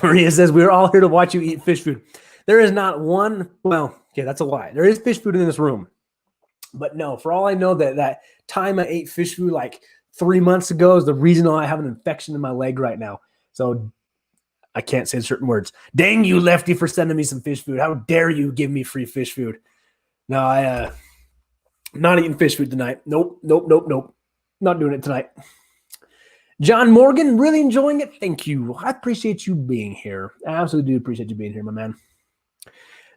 Maria says, we're all here to watch you eat fish food. There is not one. Well, okay, that's a lie. There is fish food in this room. But no, for all I know, that time I ate fish food like 3 months ago is the reason why I have an infection in my leg right now. So I can't say certain words. Dang you, Lefty, for sending me some fish food. How dare you give me free fish food? No, I'm not eating fish food tonight. Nope. Not doing it tonight. John Morgan, really enjoying it. Thank you. I appreciate you being here. I absolutely do appreciate you being here, my man.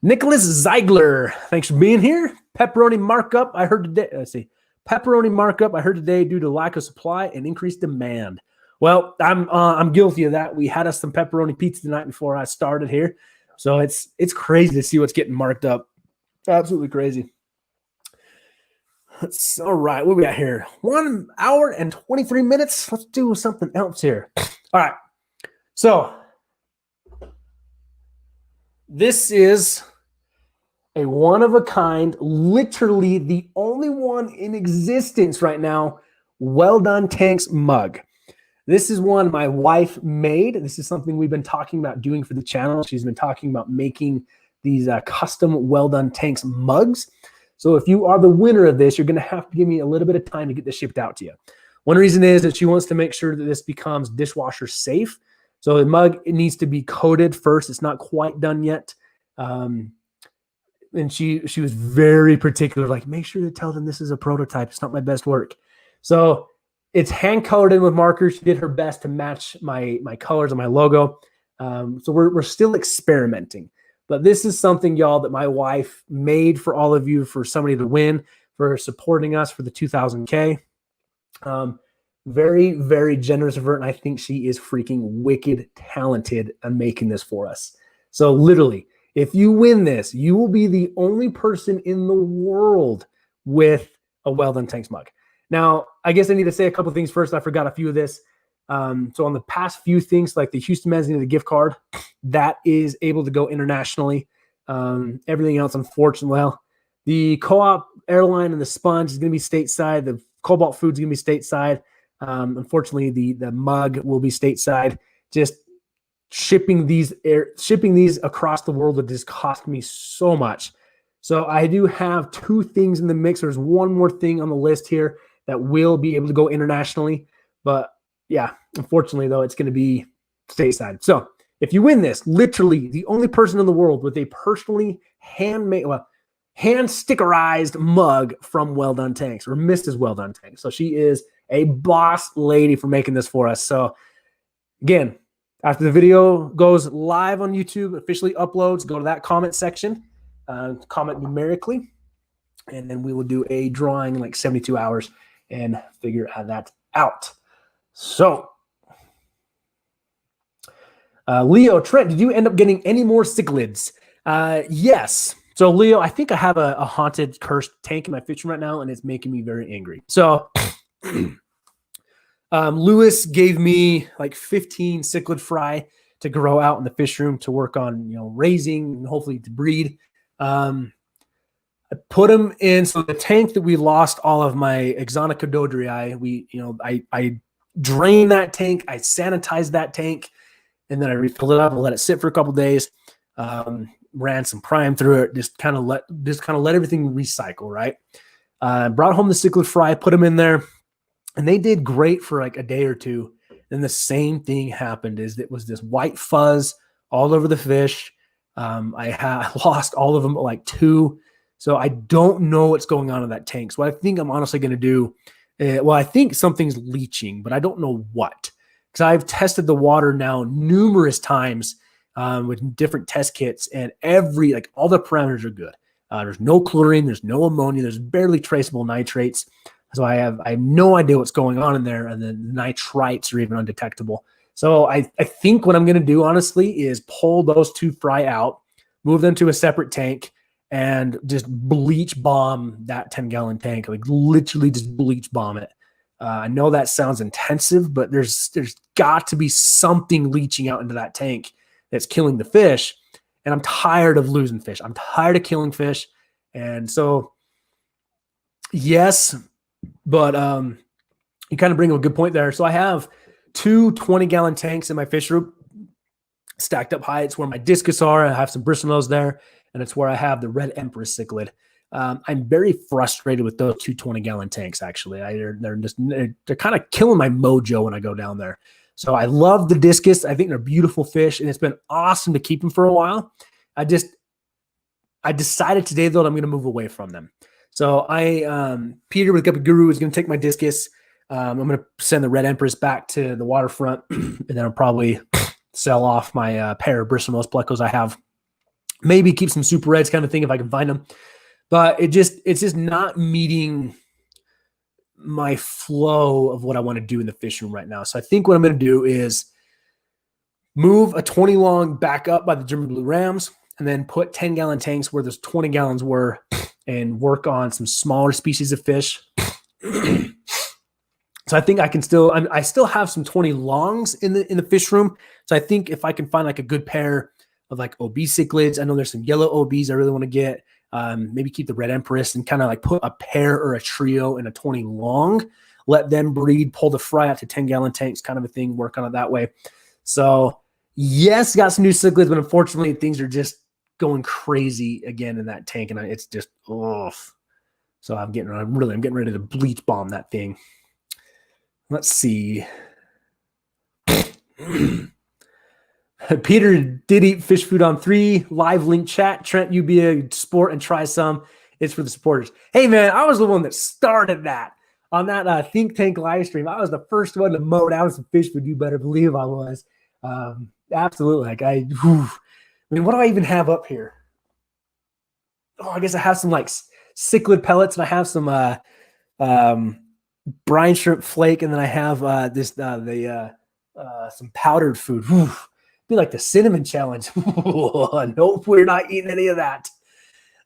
Nicholas Zeigler, thanks for being here. Pepperoni markup, I heard today. Let's see. Pepperoni markup, I heard today due to lack of supply and increased demand. Well, I'm guilty of that. We had us some pepperoni pizza the night before I started here. So it's crazy to see what's getting marked up. Absolutely crazy. All right, what we got here? 1 hour and 23 minutes. Let's do something else here. All right. So this is a one-of-a-kind, literally the only one in existence right now, Wel-Don Tanks mug. This is one my wife made. This is something we've been talking about doing for the channel. She's been talking about making these custom Wel-Don Tanks mugs. So if you are the winner of this, you're going to have to give me a little bit of time to get this shipped out to you. One reason is that she wants to make sure that this becomes dishwasher safe. So the mug, it needs to be coated first. It's not quite done yet. And she was very particular, like, make sure to tell them this is a prototype. It's not my best work. So it's hand colored in with markers. She did her best to match my colors and my logo. So we're still experimenting. But this is something, y'all, that my wife made for all of you, for somebody to win, for supporting us for the 2000K. Very, very generous of her, and I think she is freaking wicked talented at making this for us. So literally, if you win this, you will be the only person in the world with a Wel-Don Tanks mug. Now, I guess I need to say a couple things first. I forgot a few of this. So on the past few things, like the Houston Magazine, the gift card, that is able to go internationally. Everything else, unfortunately, well, the Co-op airline and the sponge is going to be stateside. The Cobalt Food is going to be stateside. Unfortunately, the mug will be stateside. Just shipping these across the world would just cost me so much. So I do have 2 things in the mix. There's one more thing on the list here that will be able to go internationally. But yeah, unfortunately, though, it's going to be stateside. So if you win this, literally the only person in the world with a personally handmade, hand stickerized mug from Wel-Don Tanks, or Mrs. Wel-Don Tanks. So she is a boss lady for making this for us. So again, after the video goes live on YouTube, officially uploads, go to that comment section, comment numerically, and then we will do a drawing in like 72 hours and figure that out. So Leo, Trent, did you end up getting any more cichlids? Yes. So Leo, I think I have a haunted, cursed tank in my fish room right now, and it's making me very angry. So Lewis gave me like 15 cichlid fry to grow out in the fish room to work on, raising and hopefully to breed. I put them in. So the tank that we lost all of my Exotica dodrii, I drained that tank, I sanitized that tank, and then I refilled it up and let it sit for a couple days. Ran some prime through it, just kind of let everything recycle, right? Brought home the cichlid fry, put them in there, and they did great for like a day or two. Then the same thing happened. It was this white fuzz all over the fish. I lost all of them at like 2. So I don't know what's going on in that tank. So what I think I'm honestly going to do, I think something's leaching, but I don't know what. Because I've tested the water now numerous times with different test kits, and all the parameters are good. There's no chlorine, there's no ammonia, there's barely traceable nitrates. So I have no idea what's going on in there, and then the nitrites are even undetectable. So I think what I'm going to do, honestly, is pull those 2 fry out, move them to a separate tank, and just bleach bomb that 10-gallon tank. Like literally just bleach bomb it. I know that sounds intensive, but there's got to be something leaching out into that tank that's killing the fish. And I'm tired of losing fish. I'm tired of killing fish. And so, yes, but you kind of bring up a good point there. So I have 2 20-gallon tanks in my fish room stacked up high. It's where my discus are. I have some bristlenose there, and it's where I have the red empress cichlid. I'm very frustrated with those 2 20-gallon tanks, actually. They're kind of killing my mojo when I go down there. So I love the discus. I think they're beautiful fish, and it's been awesome to keep them for a while. I decided today, though, that I'm going to move away from them. So Peter with Guppy Guru is going to take my discus. I'm going to send the red empress back to the waterfront, and then I'll probably sell off my pair of bristlenose plecos I have. Maybe keep some super reds kind of thing if I can find them. But it's just not meeting my flow of what I want to do in the fish room right now. So I think what I'm going to do is move a 20 long back up by the German Blue Rams, and then put 10-gallon tanks where those 20 gallons were, and work on some smaller species of fish. So I think I still have some 20 longs in the fish room. So I think if I can find like a good pair of like OB cichlids, I know there's some yellow OBs I really want to get. Maybe keep the red empress and kind of like put a pair or a trio in a 20 long, let them breed, pull the fry out to 10-gallon tanks, kind of a thing, work on it that way. So yes, got some new cichlids, but unfortunately things are just going crazy again in that tank, and it's just off. So I'm getting ready to bleach bomb that thing. Let's see. Peter did eat fish food on 3. Live link chat. Trent, you be a sport and try some. It's for the supporters. Hey, man, I was the one that started that on that Think Tank live stream. I was the first one to mow down some fish food. You better believe I was. Absolutely. Like I mean, what do I even have up here? Oh, I guess I have some like cichlid pellets, and I have some brine shrimp flake, and then I have some powdered food. Be like the cinnamon challenge. Nope, we're not eating any of that.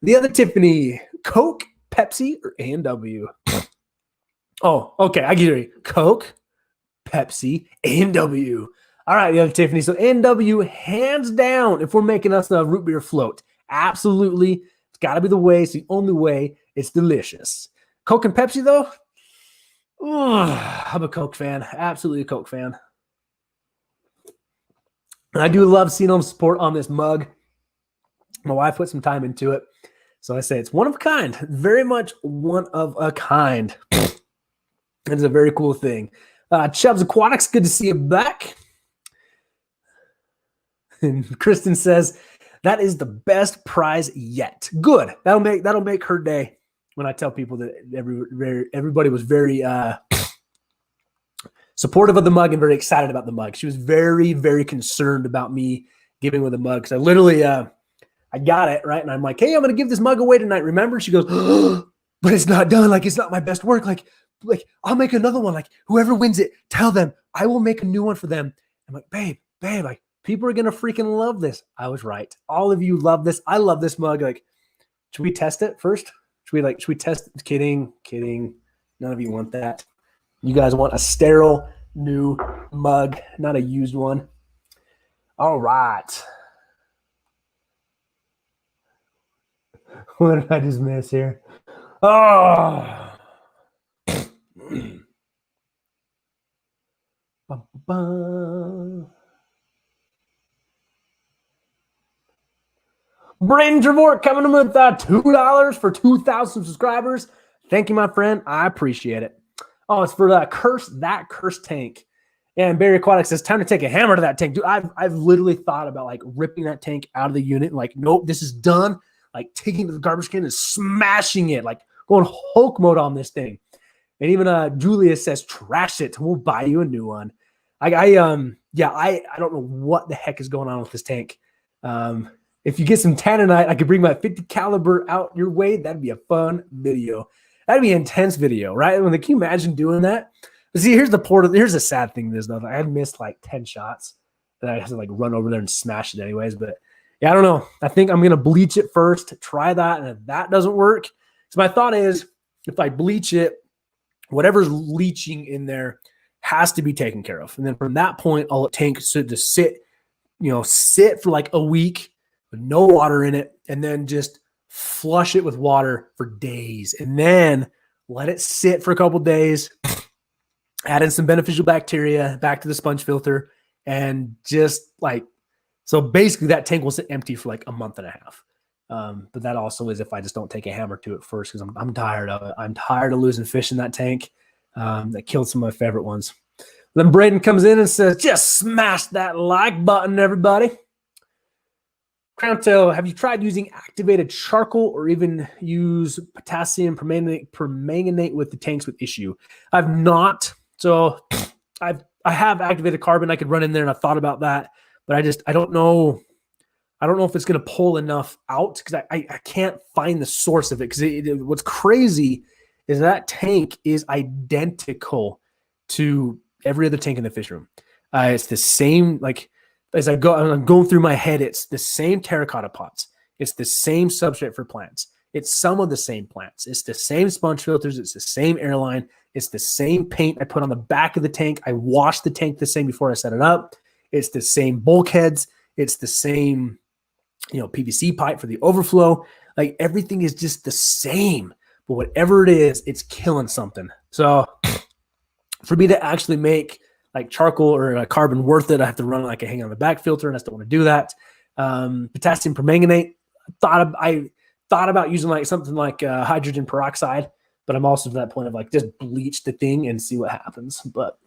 The other Tiffany, Coke, Pepsi, or A&W? Oh, okay, I get it. Coke, Pepsi, A&W. All right, the other Tiffany. So A&W, hands down, if we're making us a root beer float, absolutely, it's got to be the way. It's the only way. It's delicious. Coke and Pepsi, though, I'm a Coke fan. Absolutely a Coke fan. And I do love seeing them support on this mug. My wife put some time into it. So I say it's one of a kind. Very much one of a kind. It's a very cool thing. Chubbs Aquatics, good to see you back. And Kristen says, that is the best prize yet. Good. That'll make her day when I tell people that everybody was very supportive of the mug and very excited about the mug. She was very, very concerned about me giving with the mug. Because I literally I got it, right? And I'm like, hey, I'm going to give this mug away tonight. Remember? She goes, oh, but it's not done. Like, it's not my best work. Like I'll make another one. Like, whoever wins it, tell them I will make a new one for them. I'm like, babe, like, people are going to freaking love this. I was right. All of you love this. I love this mug. Like, should we test it first? Should we test it? Kidding. None of you want that. You guys want a sterile new mug, not a used one. All right. What did I just miss here? Oh. Brayden Trevor coming in with $2 for 2,000 subscribers. Thank you, my friend. I appreciate it. Oh, it's for that cursed tank. And Barry Aquatic says, time to take a hammer to that tank. Dude, I've literally thought about like ripping that tank out of the unit. Like, nope, this is done. Like taking it to the garbage can and smashing it. Like going Hulk mode on this thing. And even Julius says, trash it. We'll buy you a new one. I don't know what the heck is going on with this tank. If you get some tanninite, I could bring my 50 caliber out your way. That'd be a fun video. That'd be an intense video, right? Can you imagine doing that? But see, here's the sad thing. This though, I had missed like 10 shots, and I had to like run over there and smash it anyways. But yeah, I don't know. I think I'm gonna bleach it first, try that, and if that doesn't work, so my thought is, if I bleach it, whatever's leaching in there has to be taken care of, and then from that point, I'll tank to sit for like a week with no water in it, and then just flush it with water for days, and then let it sit for a couple days, add in some beneficial bacteria back to the sponge filter, and just like, so basically that tank will sit empty for like a month and a half. But that also is if I just don't take a hammer to it first, because I'm tired of it. I'm tired of losing fish in that tank. That killed some of my favorite ones. Then Braden comes in and says, just smash that like button, everybody. Crowntail, have you tried using activated charcoal or even use potassium permanganate with the tanks with issue? I've not. So I have activated carbon. I could run in there, and I thought about that, but I don't know. I don't know if it's going to pull enough out, because I can't find the source of it. Because what's crazy is that tank is identical to every other tank in the fish room. It's the same, like, as I'm going through my head, it's the same terracotta pots. It's the same substrate for plants. It's some of the same plants. It's the same sponge filters. It's the same airline. It's the same paint I put on the back of the tank. I washed the tank the same before I set it up. It's the same bulkheads. It's the same, PVC pipe for the overflow. Like, everything is just the same. But whatever it is, it's killing something. So for me to actually make like charcoal or a carbon worth it, I have to run like a hang on the back filter, and I still want to do that. Potassium permanganate, I thought about using like something like hydrogen peroxide, but I'm also to that point of like just bleach the thing and see what happens. But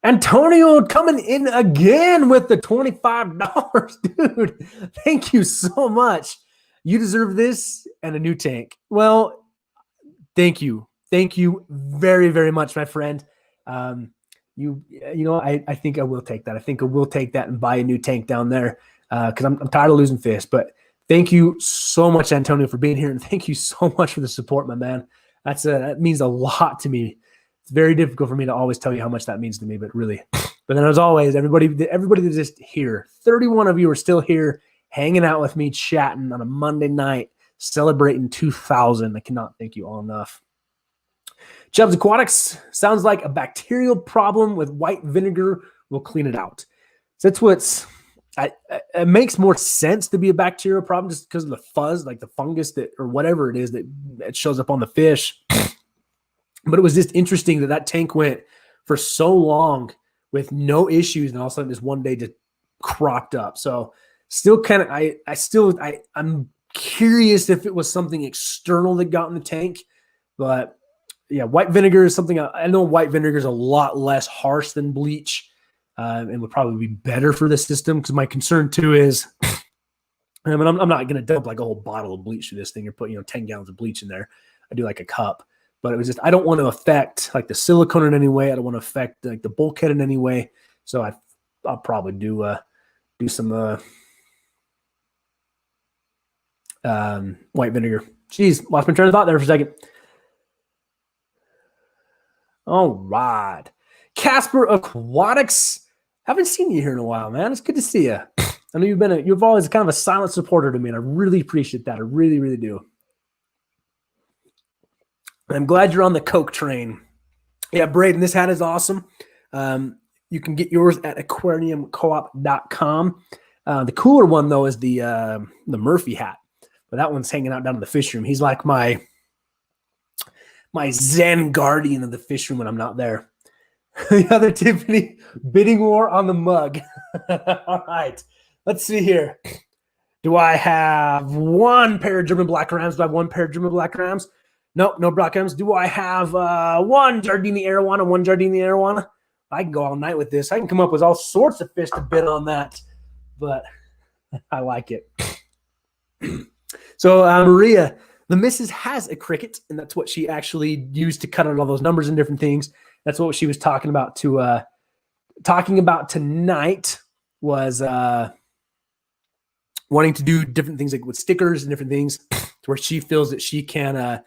Antonio coming in again with the $25, dude. Thank you so much. You deserve this and a new tank. Well, thank you. Thank you very, very much, my friend. I think I will take that. I think I will take that and buy a new tank down there because I'm tired of losing fish. But thank you so much, Antonio, for being here, and thank you so much for the support, my man. That means a lot to me. It's very difficult for me to always tell you how much that means to me, but really. But then, as always, everybody that's just here, 31 of you are still here, hanging out with me, chatting on a Monday night, celebrating 2,000. I cannot thank you all enough. Chubbs Aquatics sounds like a bacterial problem with white vinegar will clean it out. So that's it makes more sense to be a bacterial problem just because of the fuzz, like the fungus or whatever it is that shows up on the fish. But it was just interesting that tank went for so long with no issues, and all of a sudden this one day just cropped up. So still kind of, I'm curious if it was something external that got in the tank, but yeah, white vinegar is something I know. White vinegar is a lot less harsh than bleach, and would probably be better for the system. Because my concern too is, I'm not going to dump like a whole bottle of bleach through this thing or put 10 gallons of bleach in there. I do like a cup, but it was just I don't want to affect like the silicone in any way. I don't want to affect like the bulkhead in any way. So I'll probably do some white vinegar. Jeez, lost my train of thought there for a second. All right. Casper Aquatics. Haven't seen you here in a while, man. It's good to see you. I know you've always kind of a silent supporter to me, and I really appreciate that. I really, really do. And I'm glad you're on the Coke train. Yeah, Braden, this hat is awesome. You can get yours at aquariumcoop.com. The cooler one, though, is the Murphy hat. But that one's hanging out down in the fish room. He's like my Zen guardian of the fish room when I'm not there. The other Tiffany, bidding war on the mug. All right, let's see here. Do I have one pair of German Black Rams? Do I have one pair of German Black Rams? Nope, no Black Rams. Do I have one Giardini Arowana, one Giardini Arowana? I can go all night with this. I can come up with all sorts of fish to bid on that, but I like it. So Maria, the missus has a cricket, and that's what she actually used to cut out all those numbers and different things. That's what she was talking about tonight was wanting to do different things like with stickers and different things to where she feels that she can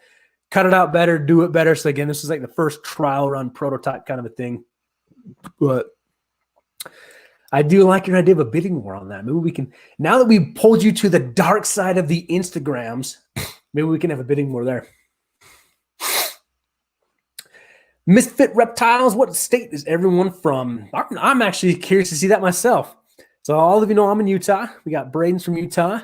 cut it out better, do it better. So again, this is like the first trial run prototype kind of a thing. But I do like your idea of a bidding war on that. Maybe we can, now that we've pulled you to the dark side of the Instagrams, maybe we can have a bidding war there. Misfit Reptiles, what state is everyone from? I'm actually curious to see that myself. So all of you know I'm in Utah. We got Braden's from Utah.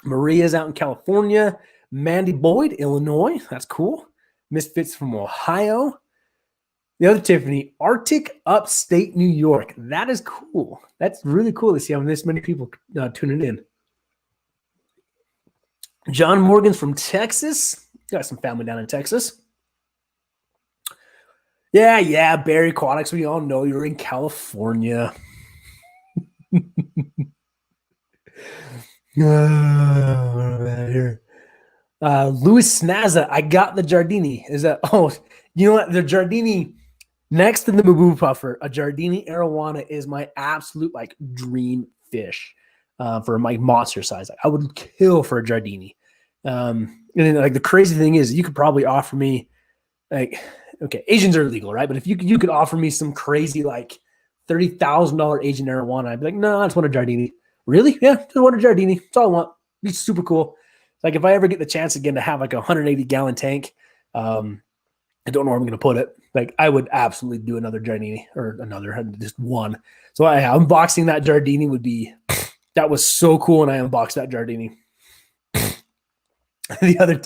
Maria's out in California. Mandy Boyd, Illinois. That's cool. Misfits from Ohio. The other Tiffany, Arctic upstate New York. That is cool. That's really cool to see how this many people tuning in. John Morgan's from Texas. Got some family down in Texas. Yeah, Barry Aquatics. We all know you're in California. Here. Louis Snaza, I got the Giardini. Is that, you know what? The Giardini, next to the Mabu Puffer, a Giardini Arowana is my absolute dream fish for my monster size. I would kill for a Giardini. And then, the crazy thing is, you could probably offer me okay, Asians are illegal, right? But if you could offer me some crazy $30,000 Asian Arowana, I'd be like, no, I just want a Giardini. Really? Yeah, just want a Giardini. That's all I want. It's super cool. If I ever get the chance again to have a 180-gallon tank, I don't know where I'm going to put it. I would absolutely do another Giardini or just one. So unboxing that Giardini that was so cool, and I unboxed that Giardini. The other,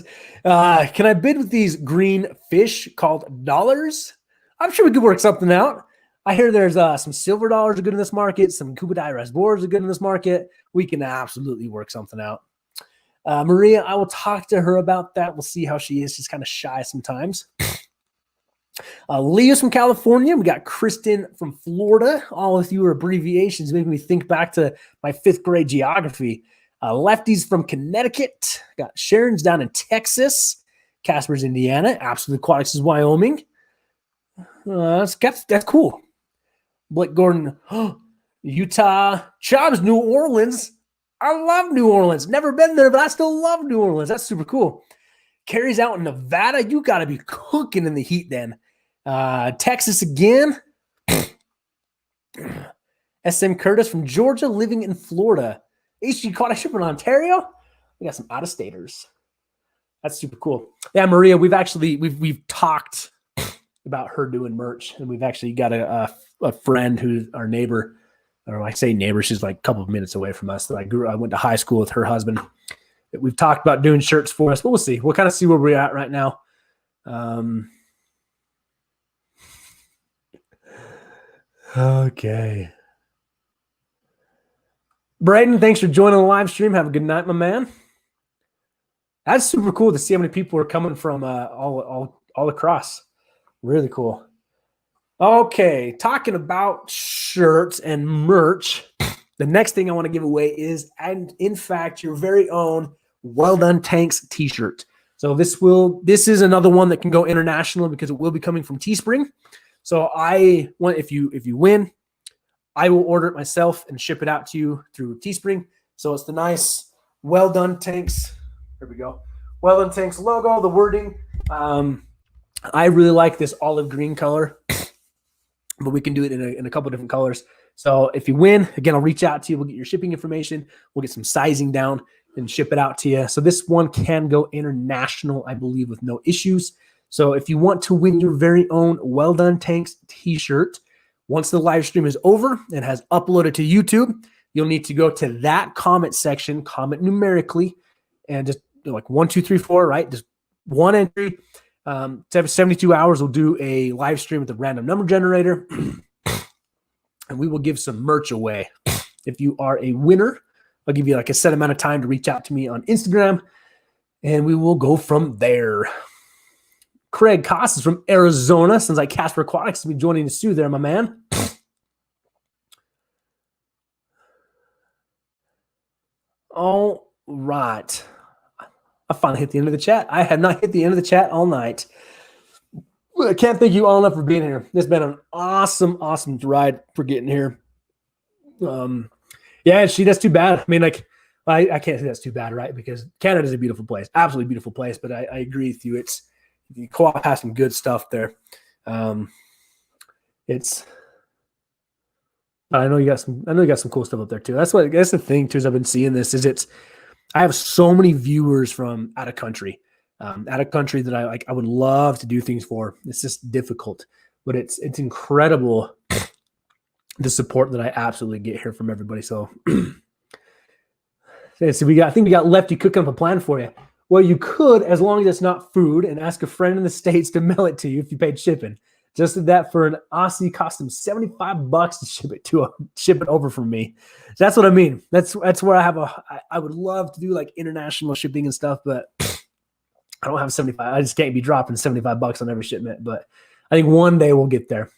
can I bid with these green fish called dollars? I'm sure we could work something out. I hear there's some silver dollars are good in this market. Some Kubadai Rasbors are good in this market. We can absolutely work something out. Maria, I will talk to her about that. We'll see how she is. She's kind of shy sometimes. Leo's from California. We got Kristen from Florida. All with your abbreviations making me think back to my 5th grade geography. Lefty's from Connecticut. Got Sharon's down in Texas. Casper's Indiana. Absolute Aquatics is Wyoming. That's cool. Blake Gordon, Utah, Chubbs, New Orleans. I love New Orleans. Never been there, but I still love New Orleans. That's super cool. Carries out in Nevada. You got to be cooking in the heat then. Texas again. SM Curtis from Georgia, living in Florida. HG Caught a Ship in Ontario. We got some out-of-staters. That's super cool. Yeah, Maria, we've talked about her doing merch, and we've actually got a friend who's our neighbor, or I say neighbor, she's like a couple of minutes away from us. That I went to high school with her husband. We've talked about doing shirts for us, but we'll see. We'll kind of see where we're at right now. Okay. Braden, thanks for joining the live stream. Have a good night, my man. That's super cool to see how many people are coming from all across. Really cool. Okay, talking about shirts and merch. The next thing I want to give away is, and in fact, your very own Wel-Don Tanks t-shirt. So this is another one that can go international because it will be coming from Teespring. So I want, if you win, I will order it myself and ship it out to you through Teespring. So it's the nice Wel-Don Tanks. There we go. Wel-Don Tanks logo, the wording. I really like this olive green color, but we can do it in a couple different colors. So if you win, again, I'll reach out to you. We'll get your shipping information. We'll get some sizing down and ship it out to you. So this one can go international, I believe, with no issues. So if you want to win your very own Wel-Don Tanks t-shirt, once the live stream is over and has uploaded to YouTube, you'll need to go to that comment section, comment numerically, and just like 1, 2, 3, 4, right? Just one entry. 72 hours, we'll do a live stream with a random number generator, and we will give some merch away. If you are a winner, I'll give you like a set amount of time to reach out to me on Instagram, and we will go from there. Craig Koss is from Arizona. Sounds like Casper Aquatics will be joining us too there, my man. All right. I finally hit the end of the chat. I have not hit the end of the chat all night. I can't thank you all enough for being here. It's been an awesome ride for getting here. Yeah, that's too bad. I mean, like, I can't say that's too bad, right? Because Canada is a beautiful place, absolutely beautiful place. But I agree with you. The co-op has some good stuff there. I know you got some cool stuff up there too. That's the thing too. As I've been seeing this, I have so many viewers from out of country that I would love to do things for. It's just difficult, but it's incredible the support that I absolutely get here from everybody. So, I think we got Lefty cooking up a plan for you. Well, you could, as long as it's not food, and ask a friend in the States to mail it to you if you paid shipping. Just did that for an Aussie, cost him $75 to ship it over from me. So that's what I mean. That's where I would love to do like international shipping and stuff, but I don't have 75. I just can't be dropping $75 on every shipment, but I think one day we'll get there.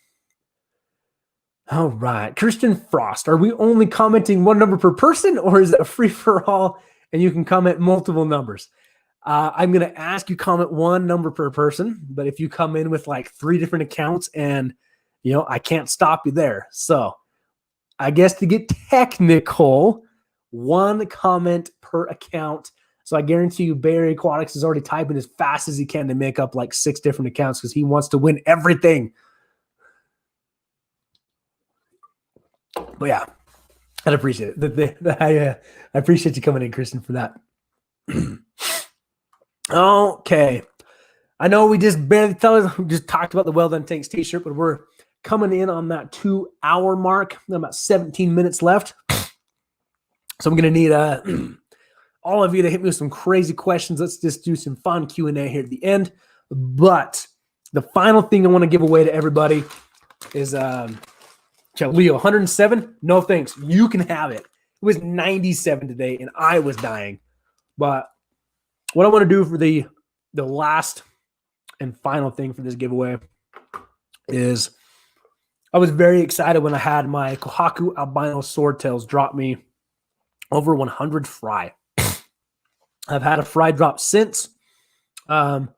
All right. Christian Frost, are we only commenting one number per person, or is it a free for all and you can comment multiple numbers? I'm going to ask you comment one number per person, but if you come in with like 3 different accounts and, I can't stop you there. So I guess to get technical, 1 comment per account. So I guarantee you Barry Aquatics is already typing as fast as he can to make up like 6 different accounts because he wants to win everything. But yeah, I'd appreciate it. I appreciate you coming in, Kristen, for that. Okay. I know we just talked about the Wel-Don Tanks t-shirt, but we're coming in on that 2-hour mark. About 17 minutes left. So I'm going to need all of you to hit me with some crazy questions. Let's just do some fun Q&A here at the end. But the final thing I want to give away to everybody is Leo, 107? No thanks. You can have it. It was 97 today, and I was dying. But what I want to do for the last and final thing for this giveaway is I was very excited when I had my Kohaku albino swordtails drop me over 100 fry. I've had a fry drop since. I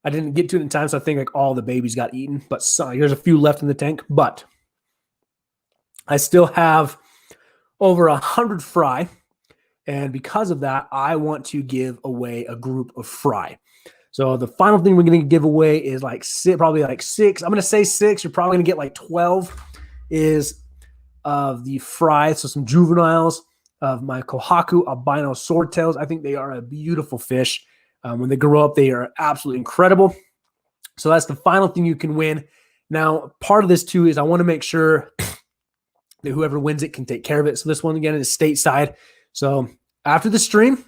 I didn't get to it in time, so I think like all the babies got eaten. But there's a few left in the tank. But I still have over 100 fry. And because of that, I want to give away a group of fry. So the final thing we're going to give away is probably like 6. I'm going to say 6. You're probably going to get like 12 is of the fry. So some juveniles of my Kohaku albino swordtails. I think they are a beautiful fish. When they grow up, they are absolutely incredible. So that's the final thing you can win. Now, part of this too is I want to make sure that whoever wins it can take care of it. So this one again is stateside. So after the stream,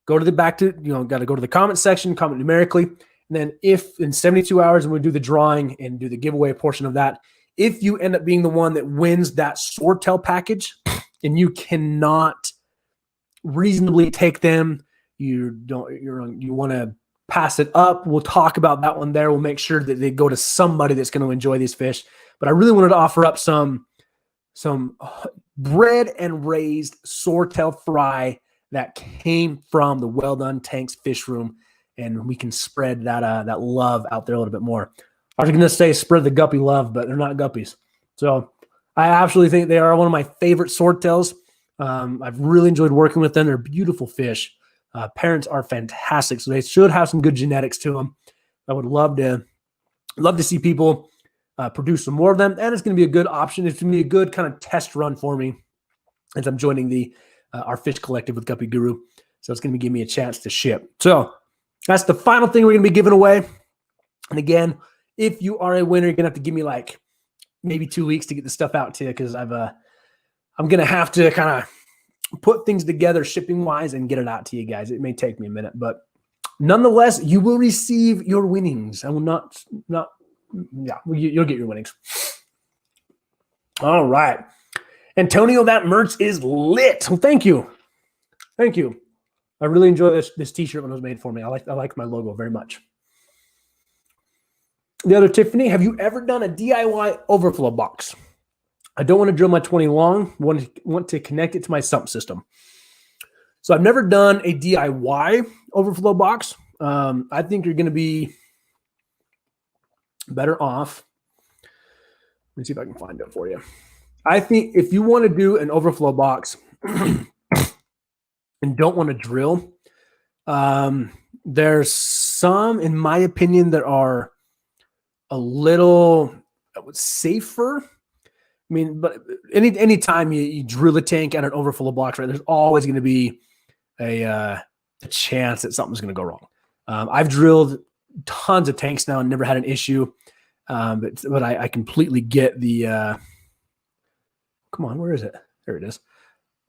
go to the got to go to the comment section, comment numerically. And then if in 72 hours, and we do the drawing and do the giveaway portion of that, if you end up being the one that wins that swordtail package and you cannot reasonably take them, you want to pass it up, we'll talk about that one there. We'll make sure that they go to somebody that's going to enjoy these fish. But I really wanted to offer up some bred and raised swordtail fry that came from the Wel-Don Tanks fish room, and we can spread that love out there a little bit more. I was going to say spread the guppy love, but they're not guppies. So I absolutely think they are one of my favorite swordtails. I've really enjoyed working with them. They're beautiful fish. Parents are fantastic, so they should have some good genetics to them. I would love to see people produce some more of them, and it's going to be a good option. It's going to be a good kind of test run for me as I'm joining our fish collective with Guppy Guru. So it's going to give me a chance to ship. So that's the final thing we're going to be giving away. And again, if you are a winner, you're going to have to give me like maybe 2 weeks to get the stuff out to you, because I'm going to have to kind of put things together shipping wise and get it out to you guys. It may take me a minute, but nonetheless, you will receive your winnings. I will not you'll get your winnings. All right. Antonio, that merch is lit. Well, thank you. Thank you. I really enjoy this t-shirt when it was made for me. I like my logo very much. The other Tiffany, have you ever done a DIY overflow box? I don't want to drill my 20 long. Want to connect it to my sump system. So I've never done a DIY overflow box. I think you're going to be better off. Let me see if I can find it for you. I think if you want to do an overflow box and don't want to drill, there's some, in my opinion, that are a little safer. I mean, but any time you drill a tank and an overflow box, right, there's always going to be a chance that something's going to go wrong. I've drilled tons of tanks now and never had an issue. But I completely get the come on, where is it? There it is.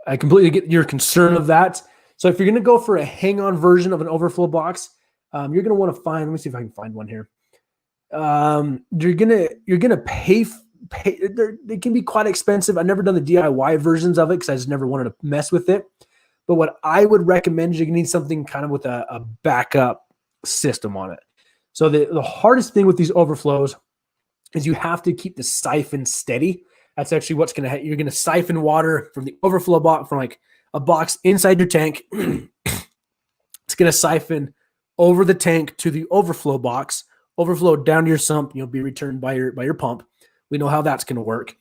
I completely get your concern of that. So if you're going to go for a hang-on version of an overflow box, you're going to want to find. Let me see if I can find one here. You're gonna pay. They can be quite expensive. I've never done the DIY versions of it because I just never wanted to mess with it. But what I would recommend is you need something kind of with a backup system on it. So the hardest thing with these overflows is you have to keep the siphon steady. That's actually what's going to happen. You're going to siphon water from the overflow box, from like a box inside your tank. It's going to siphon over the tank to the overflow box, overflow down to your sump. You'll be returned by your pump. We know how that's going to work.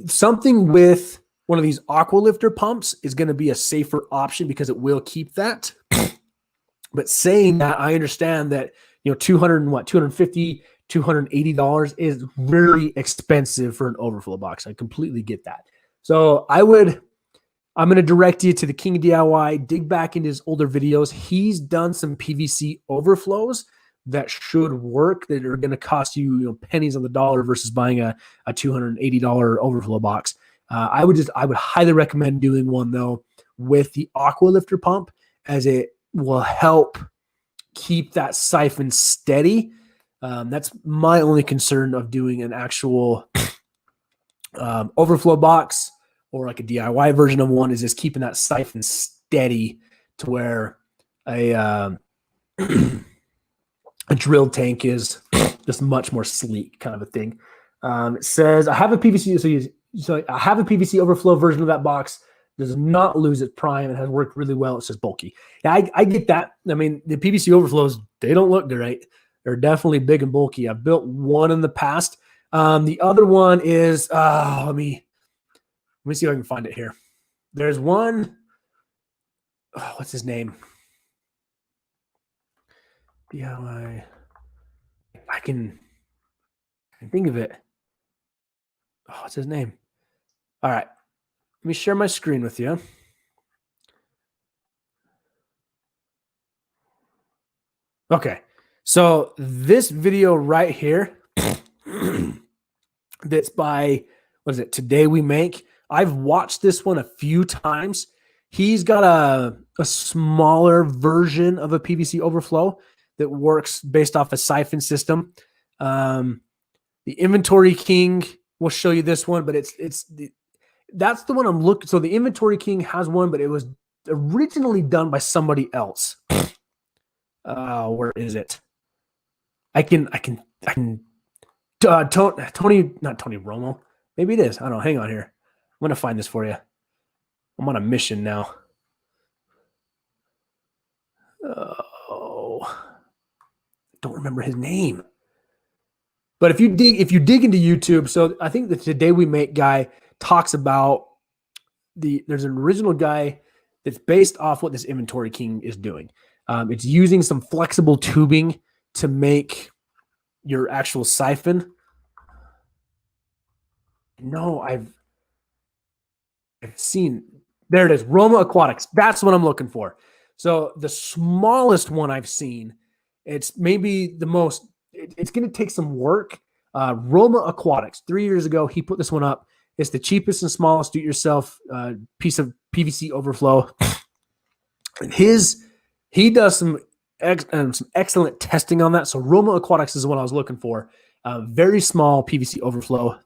Something with one of these aqua lifter pumps is going to be a safer option because it will keep that. But saying that, I understand that, $250, $280 is really expensive for an overflow box. I completely get that. So I'm going to direct you to the King of DIY, dig back into his older videos. He's done some PVC overflows that should work, that are going to cost you, pennies on the dollar versus buying a $280 overflow box. I would highly recommend doing one though with the aqua lifter pump, as it will help keep that siphon steady. That's my only concern of doing an actual overflow box or like a DIY version of one, is just keeping that siphon steady to where a drill tank is just much more sleek kind of a thing. It says, I have a PVC. So I have a PVC overflow version of that box does not lose its prime and has worked really well. It's just bulky. Yeah, I get that. I mean, the PVC overflows, they don't look great. They're definitely big and bulky. I've built one in the past. The other one is, let me see if I can find it here. There's one, what's his name? DIY. I can think of it. Oh, what's his name? All right. Let me share my screen with you. Okay. So this video right here, that's by, what is it? Today We Make. I've watched this one a few times. He's got a smaller version of a PVC overflow that works based off a siphon system. The Inventory King will show you this one, but that's the one I'm looking. So the Inventory King has one, but it was originally done by somebody else. Where is it? Tony, not Tony Romo. Maybe it is. I don't know. Hang on here. I'm going to find this for you. I'm on a mission now. Oh, don't remember his name. But if you dig into YouTube, so I think the Today We Make guy talks about there's an original guy that's based off what this Inventory King is doing. It's using some flexible tubing to make your actual siphon. No, I've seen, there it is, Roma Aquatics. That's what I'm looking for. So the smallest one I've seen, it's maybe the most, it's going to take some work. Roma Aquatics, 3 years ago, he put this one up. It's the cheapest and smallest do-it-yourself piece of PVC overflow. He does some excellent testing on that. So Roma Aquatics is what I was looking for. Very small PVC overflow.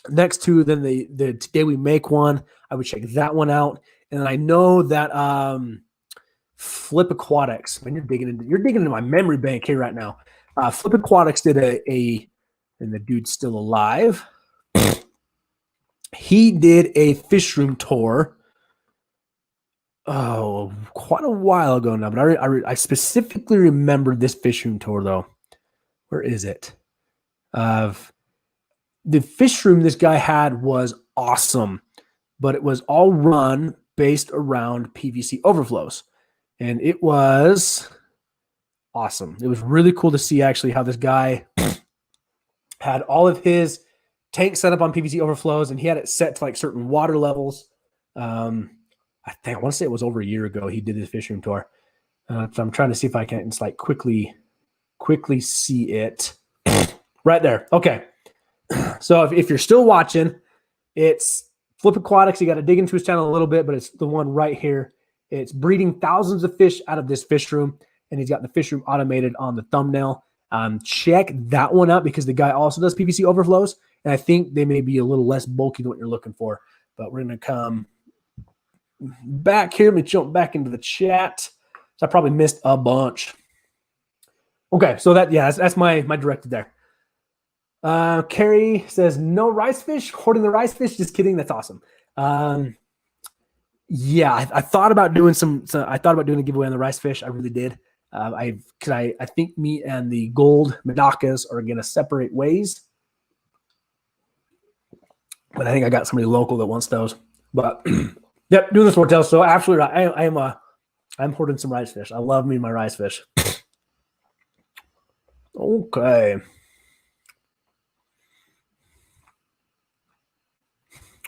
Next to then the Today We Make one, I would check that one out. And I know that Flip Aquatics. Man, you're digging into my memory bank here right now. Flip Aquatics did and the dude's still alive. He did a fish room tour. Oh, quite a while ago now, but I specifically remember this fish room tour though. Where is it? The fish room this guy had was awesome, but it was all run based around PVC overflows. And it was awesome. It was really cool to see actually how this guy had all of his tanks set up on PVC overflows, and he had it set to like certain water levels. I want to say it was over a year ago he did his fish room tour. So I'm trying to see if I can just like quickly see it. Right there. Okay. So if you're still watching, it's Flip Aquatics. You got to dig into his channel a little bit, but it's the one right here. It's breeding thousands of fish out of this fish room, and he's got the fish room automated on the thumbnail. Check that one out because the guy also does PVC overflows, and I think they may be a little less bulky than what you're looking for. But we're going to come back here. Let me jump back into the chat. So I probably missed a bunch. Okay, so that's my directive there. Carrie says, no rice fish, hoarding the rice fish. Just kidding. That's awesome. Yeah, I thought about doing I thought about doing a giveaway on the rice fish. I really did. I think me and the gold Madakas are going to separate ways. But I think I got somebody local that wants those. But yep, doing this Hortel. So absolutely right. I'm hoarding some rice fish. I love me my rice fish. Okay.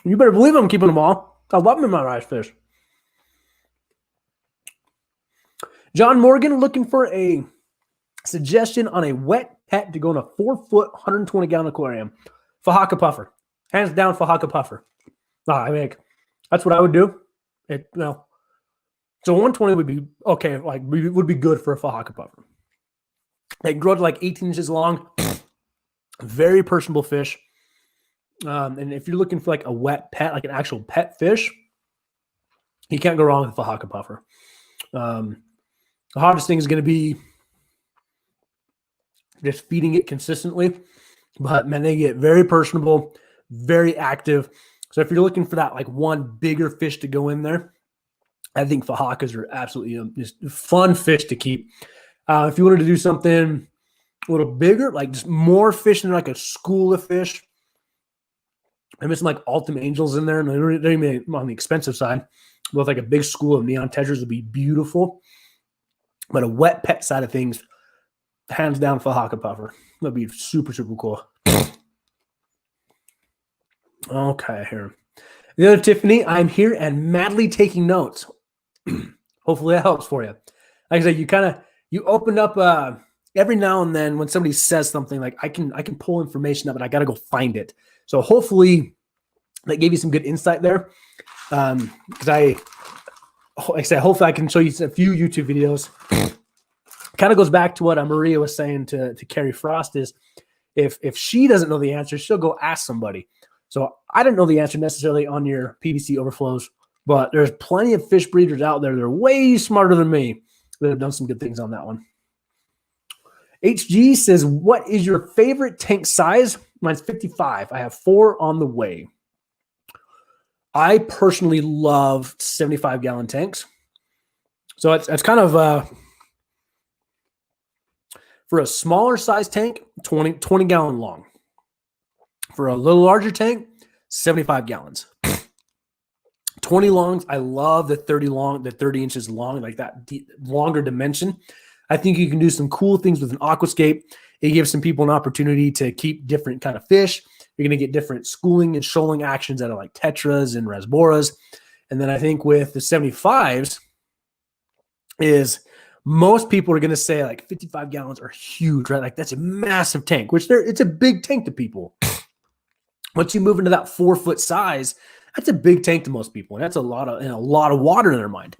You better believe I'm keeping them all. I love me my rice fish. John Morgan looking for a suggestion on a wet pet to go in a 4-foot, 120-gallon aquarium. Fahaka puffer. Hands down, Fahaka puffer. I mean, that's what I would do. So 120 would be okay. Like would be good for a Fahaka puffer. They can grow to like 18 inches long. Very personable fish. And if you're looking for like a wet pet, like an actual pet fish, you can't go wrong with a Fahaka puffer. The hardest thing is going to be just feeding it consistently. But man, they get very personable, very active. So if you're looking for that like one bigger fish to go in there, I think fahakas are absolutely just fun fish to keep. If you wanted to do something a little bigger, like just more fish than like a school of fish, I miss some like Ultimate Angels in there, and they're even on the expensive side. With like a big school of neon tetras would be beautiful. But a wet pet side of things, hands down, fahaka puffer. That'd be super, super cool. Okay, here. The other Tiffany, I'm here and madly taking notes. Hopefully that helps for you. Like I said, you opened up every now and then when somebody says something, like I can pull information up, but I got to go find it. So hopefully that gave you some good insight there. Because like I said, hopefully I can show you a few YouTube videos. Kind of goes back to what Maria was saying to Carrie Frost is if she doesn't know the answer, she'll go ask somebody. So I didn't know the answer necessarily on your PVC overflows, but there's plenty of fish breeders out there that are way smarter than me that have done some good things on that one. HG says, what is your favorite tank size? Mine's 55. I have 4 on the way. I personally love 75-gallon tanks. So it's kind of for a smaller size tank, 20-gallon long. For a little larger tank, 75 gallons. 20 longs. I love the 30 inches long, like that longer dimension. I think you can do some cool things with an aquascape. It gives some people an opportunity to keep different kind of fish. You're going to get different schooling and shoaling actions out of like tetras and rasboras. And then I think with the 75s is most people are going to say like 55 gallons are huge, right? Like that's a massive tank, which it's a big tank to people. Once you move into that 4-foot size, that's a big tank to most people. And that's a lot of water in their mind.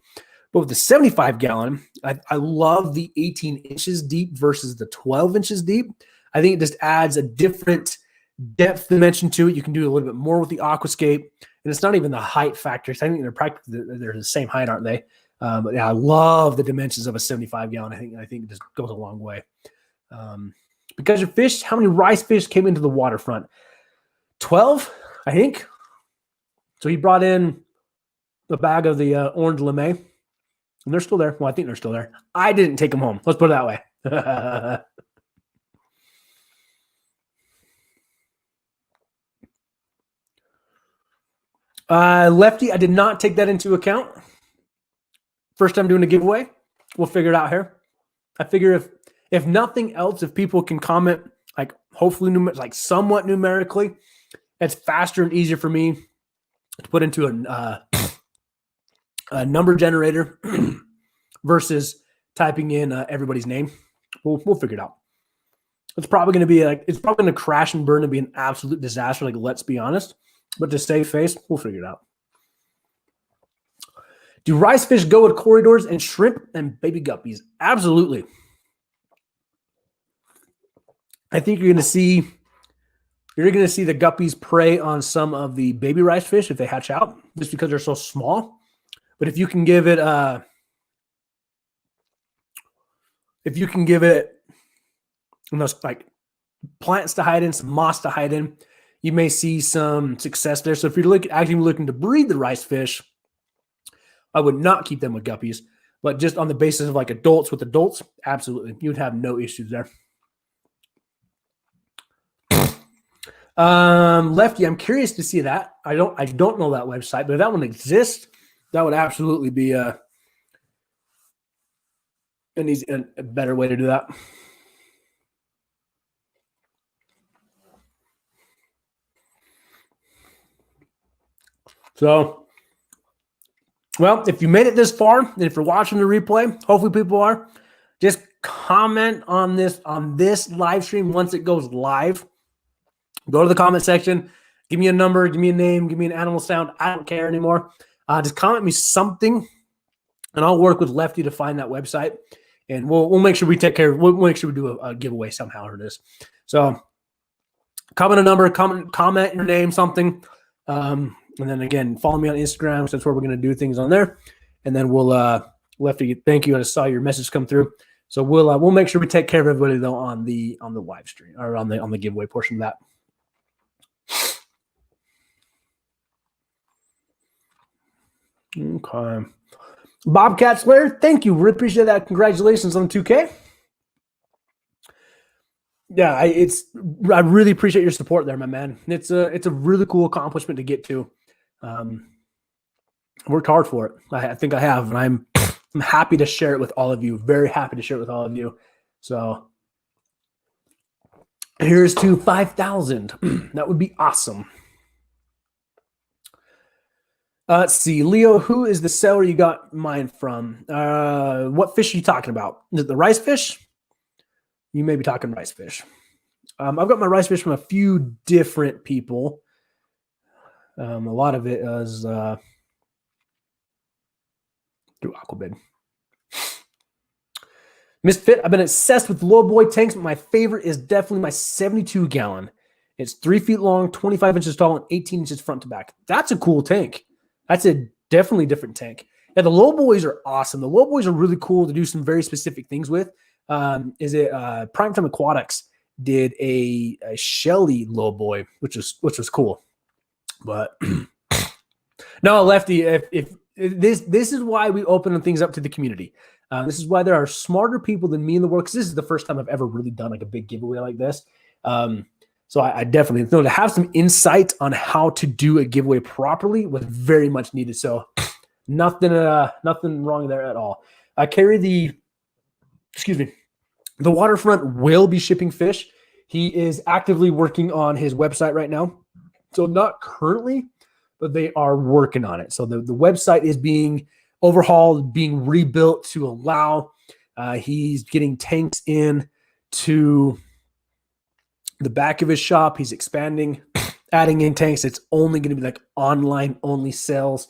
But with the 75-gallon, I love the 18 inches deep versus the 12 inches deep. I think it just adds a different depth dimension to it. You can do a little bit more with the aquascape. And it's not even the height factor. I think they're the same height, aren't they? But yeah, I love the dimensions of a 75-gallon. I think it just goes a long way. Because your fish, how many rice fish came into the waterfront? 12, I think. So he brought in the bag of the orange lemay, and they're still there. Well, I think they're still there. I didn't take them home. Let's put it that way. Lefty, I did not take that into account. First time doing a giveaway. We'll figure it out here. I figure if nothing else, if people can comment, like hopefully like somewhat numerically, it's faster and easier for me to put into a number generator versus typing in everybody's name. We'll figure it out. It's probably going to crash and burn and be an absolute disaster. Like, let's be honest. But to save face, we'll figure it out. Do rice fish go with corridors and shrimp and baby guppies? Absolutely. I think you're going to see the guppies prey on some of the baby rice fish if they hatch out, just because they're so small. But if you can give it enough like plants to hide in, some moss to hide in, you may see some success there. So if you're actually looking to breed the rice fish, I would not keep them with guppies, but just on the basis of like adults with adults, absolutely. You would have no issues there. Lefty, I'm curious to see that. I don't know that website, but if that one exists, that would absolutely be a better way to do that. So, well, if you made it this far, and if you're watching the replay, hopefully people are, just comment on this live stream once it goes live. Go to the comment section, give me a number, give me a name, give me an animal sound. I don't care anymore. Just comment me something, and I'll work with Lefty to find that website, and we'll make sure we take care. We'll make sure we do a giveaway somehow for this. So, comment a number, comment your name, something, and then again, follow me on Instagram, because that's where we're going to do things on there, and then we'll Lefty. Thank you. I saw your message come through. So we'll make sure we take care of everybody though on the live stream or on the giveaway portion of that. Okay. Bobcat Slayer, thank you. Really appreciate that. Congratulations on 2K. Yeah, I really appreciate your support there, my man. It's a really cool accomplishment to get to. Worked hard for it. I think I have, and I'm happy to share it with all of you. Very happy to share it with all of you. So here's to 5,000. That would be awesome. Let's see, Leo, who is the seller you got mine from? What fish are you talking about? Is it the rice fish? You may be talking rice fish. I've got my rice fish from a few different people. A lot of it is through Aquabid. Misfit, I've been obsessed with low boy tanks, but my favorite is definitely my 72 gallon. It's 3 feet long, 25 inches tall, and 18 inches front to back. That's a cool tank. That's a definitely different tank. Yeah, the low boys are awesome. The low boys are really cool to do some very specific things with. Primetime Aquatics did a Shelly low boy, which was cool. But no, Lefty, if this is why we open things up to the community. This is why there are smarter people than me in the world, because this is the first time I've ever really done like a big giveaway like this. So I definitely know to have some insight on how to do a giveaway properly was very much needed. So nothing wrong there at all. I carry the Waterfront will be shipping fish. He is actively working on his website right now. So not currently, but they are working on it. So the website is being overhauled, being rebuilt to allow. He's getting tanks in to the back of his shop. He's expanding, adding in tanks. It's only going to be like online only sales.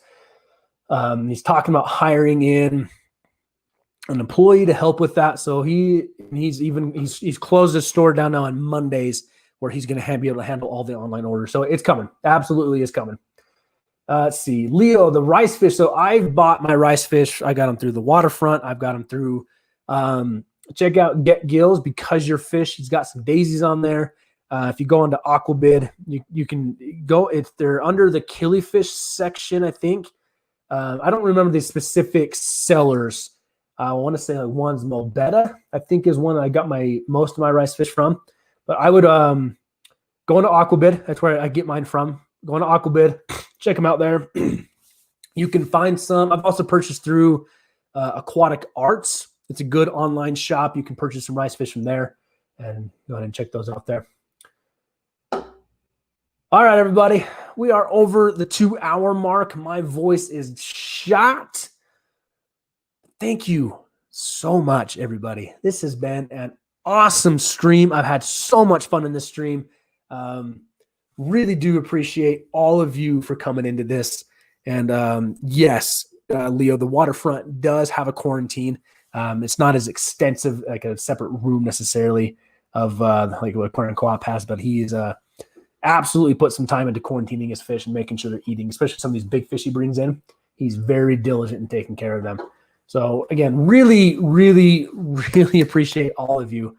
He's talking about hiring in an employee to help with that. So he's closed his store down now on Mondays, where he's going to be able to handle all the online orders. So it's coming. Absolutely is coming. Let's see. Leo, the rice fish. So I've bought my rice fish. I got them through the Waterfront. I've got them through check out Get Gills, Because Your Fish. He's got some daisies on there. If you go into Aquabid, you can go. If they're under the killifish section, I think. I don't remember the specific sellers. I want to say like one's Mobetta, I think, is one that I got most of my rice fish from. But I would go into Aquabid. That's where I get mine from. Go into Aquabid, check them out there. You can find some. I've also purchased through Aquatic Arts. It's a good online shop. You can purchase some rice fish from there, and go ahead and check those out there. All right, everybody. We are over the 2-hour mark. My voice is shot. Thank you so much, everybody. This has been an awesome stream. I've had so much fun in this stream. Really do appreciate all of you for coming into this. And yes, Leo, the Waterfront does have a quarantine. It's not as extensive, like a separate room necessarily of like what Aquarium Co-op has, but he is absolutely put some time into quarantining his fish and making sure they're eating, especially some of these big fish he brings in. He's very diligent in taking care of them. So again, really, really, really appreciate all of you.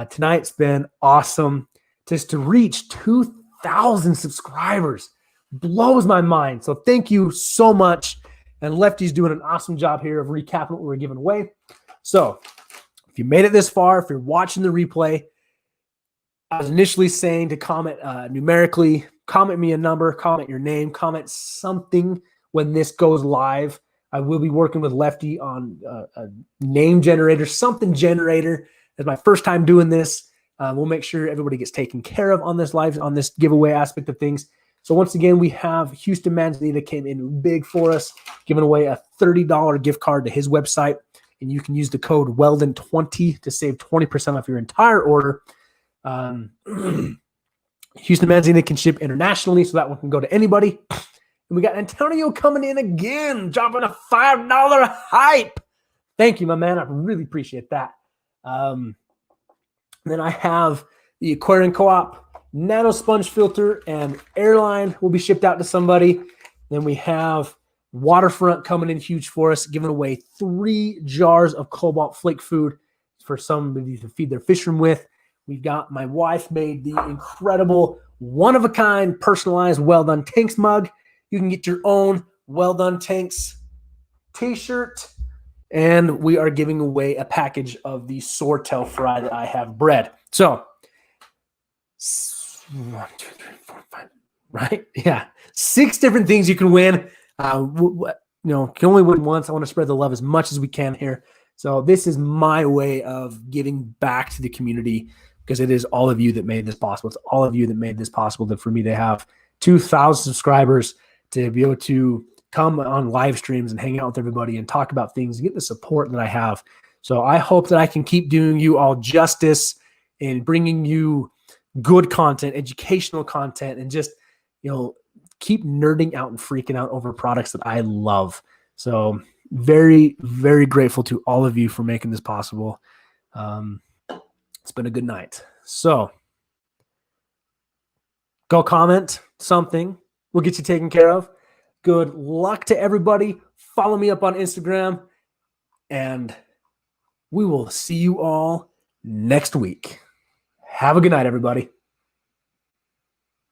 Tonight's been awesome. Just to reach 2,000 subscribers blows my mind. So thank you so much. And Lefty's doing an awesome job here of recapping what we're giving away. So if you made it this far, if you're watching the replay, I was initially saying to comment numerically, comment me a number, comment your name, comment something when this goes live. I will be working with Lefty on a name generator, something generator. It's my first time doing this. We'll make sure everybody gets taken care of on this live, on this giveaway aspect of things. So once again, we have Houston Manzanita came in big for us, giving away a $30 gift card to his website. And you can use the code Wel-Don20 to save 20% off your entire order. Houston Manzanita can ship internationally, so that one can go to anybody. And we got Antonio coming in again, dropping a $5 hype. Thank you, my man. I really appreciate that. Then I have the Aquarium Co-op Nano Sponge Filter and Airline will be shipped out to somebody. Then we have Waterfront coming in huge for us, giving away 3 jars of Cobalt Flake food for somebody to feed their fish room with. We've got my wife made the incredible one-of-a-kind personalized Well-Done Tanks mug. You can get your own Well-Done Tanks t-shirt, and we are giving away a package of the swordtail fry that I have bred. So 1, 2, 3, 4, 5, right? Yeah, 6 different things you can win. Can only win once. I want to spread the love as much as we can here. So this is my way of giving back to the community, because it is all of you that made this possible. It's all of you that made this possible, that for me to have 2,000 subscribers, to be able to come on live streams and hang out with everybody and talk about things and get the support that I have. So I hope that I can keep doing you all justice and bringing you good content, educational content, and just, keep nerding out and freaking out over products that I love. So very, very grateful to all of you for making this possible. It's been a good night. So go comment something. We'll get you taken care of. Good luck to everybody. Follow me up on Instagram, and we will see you all next week. Have a good night, everybody.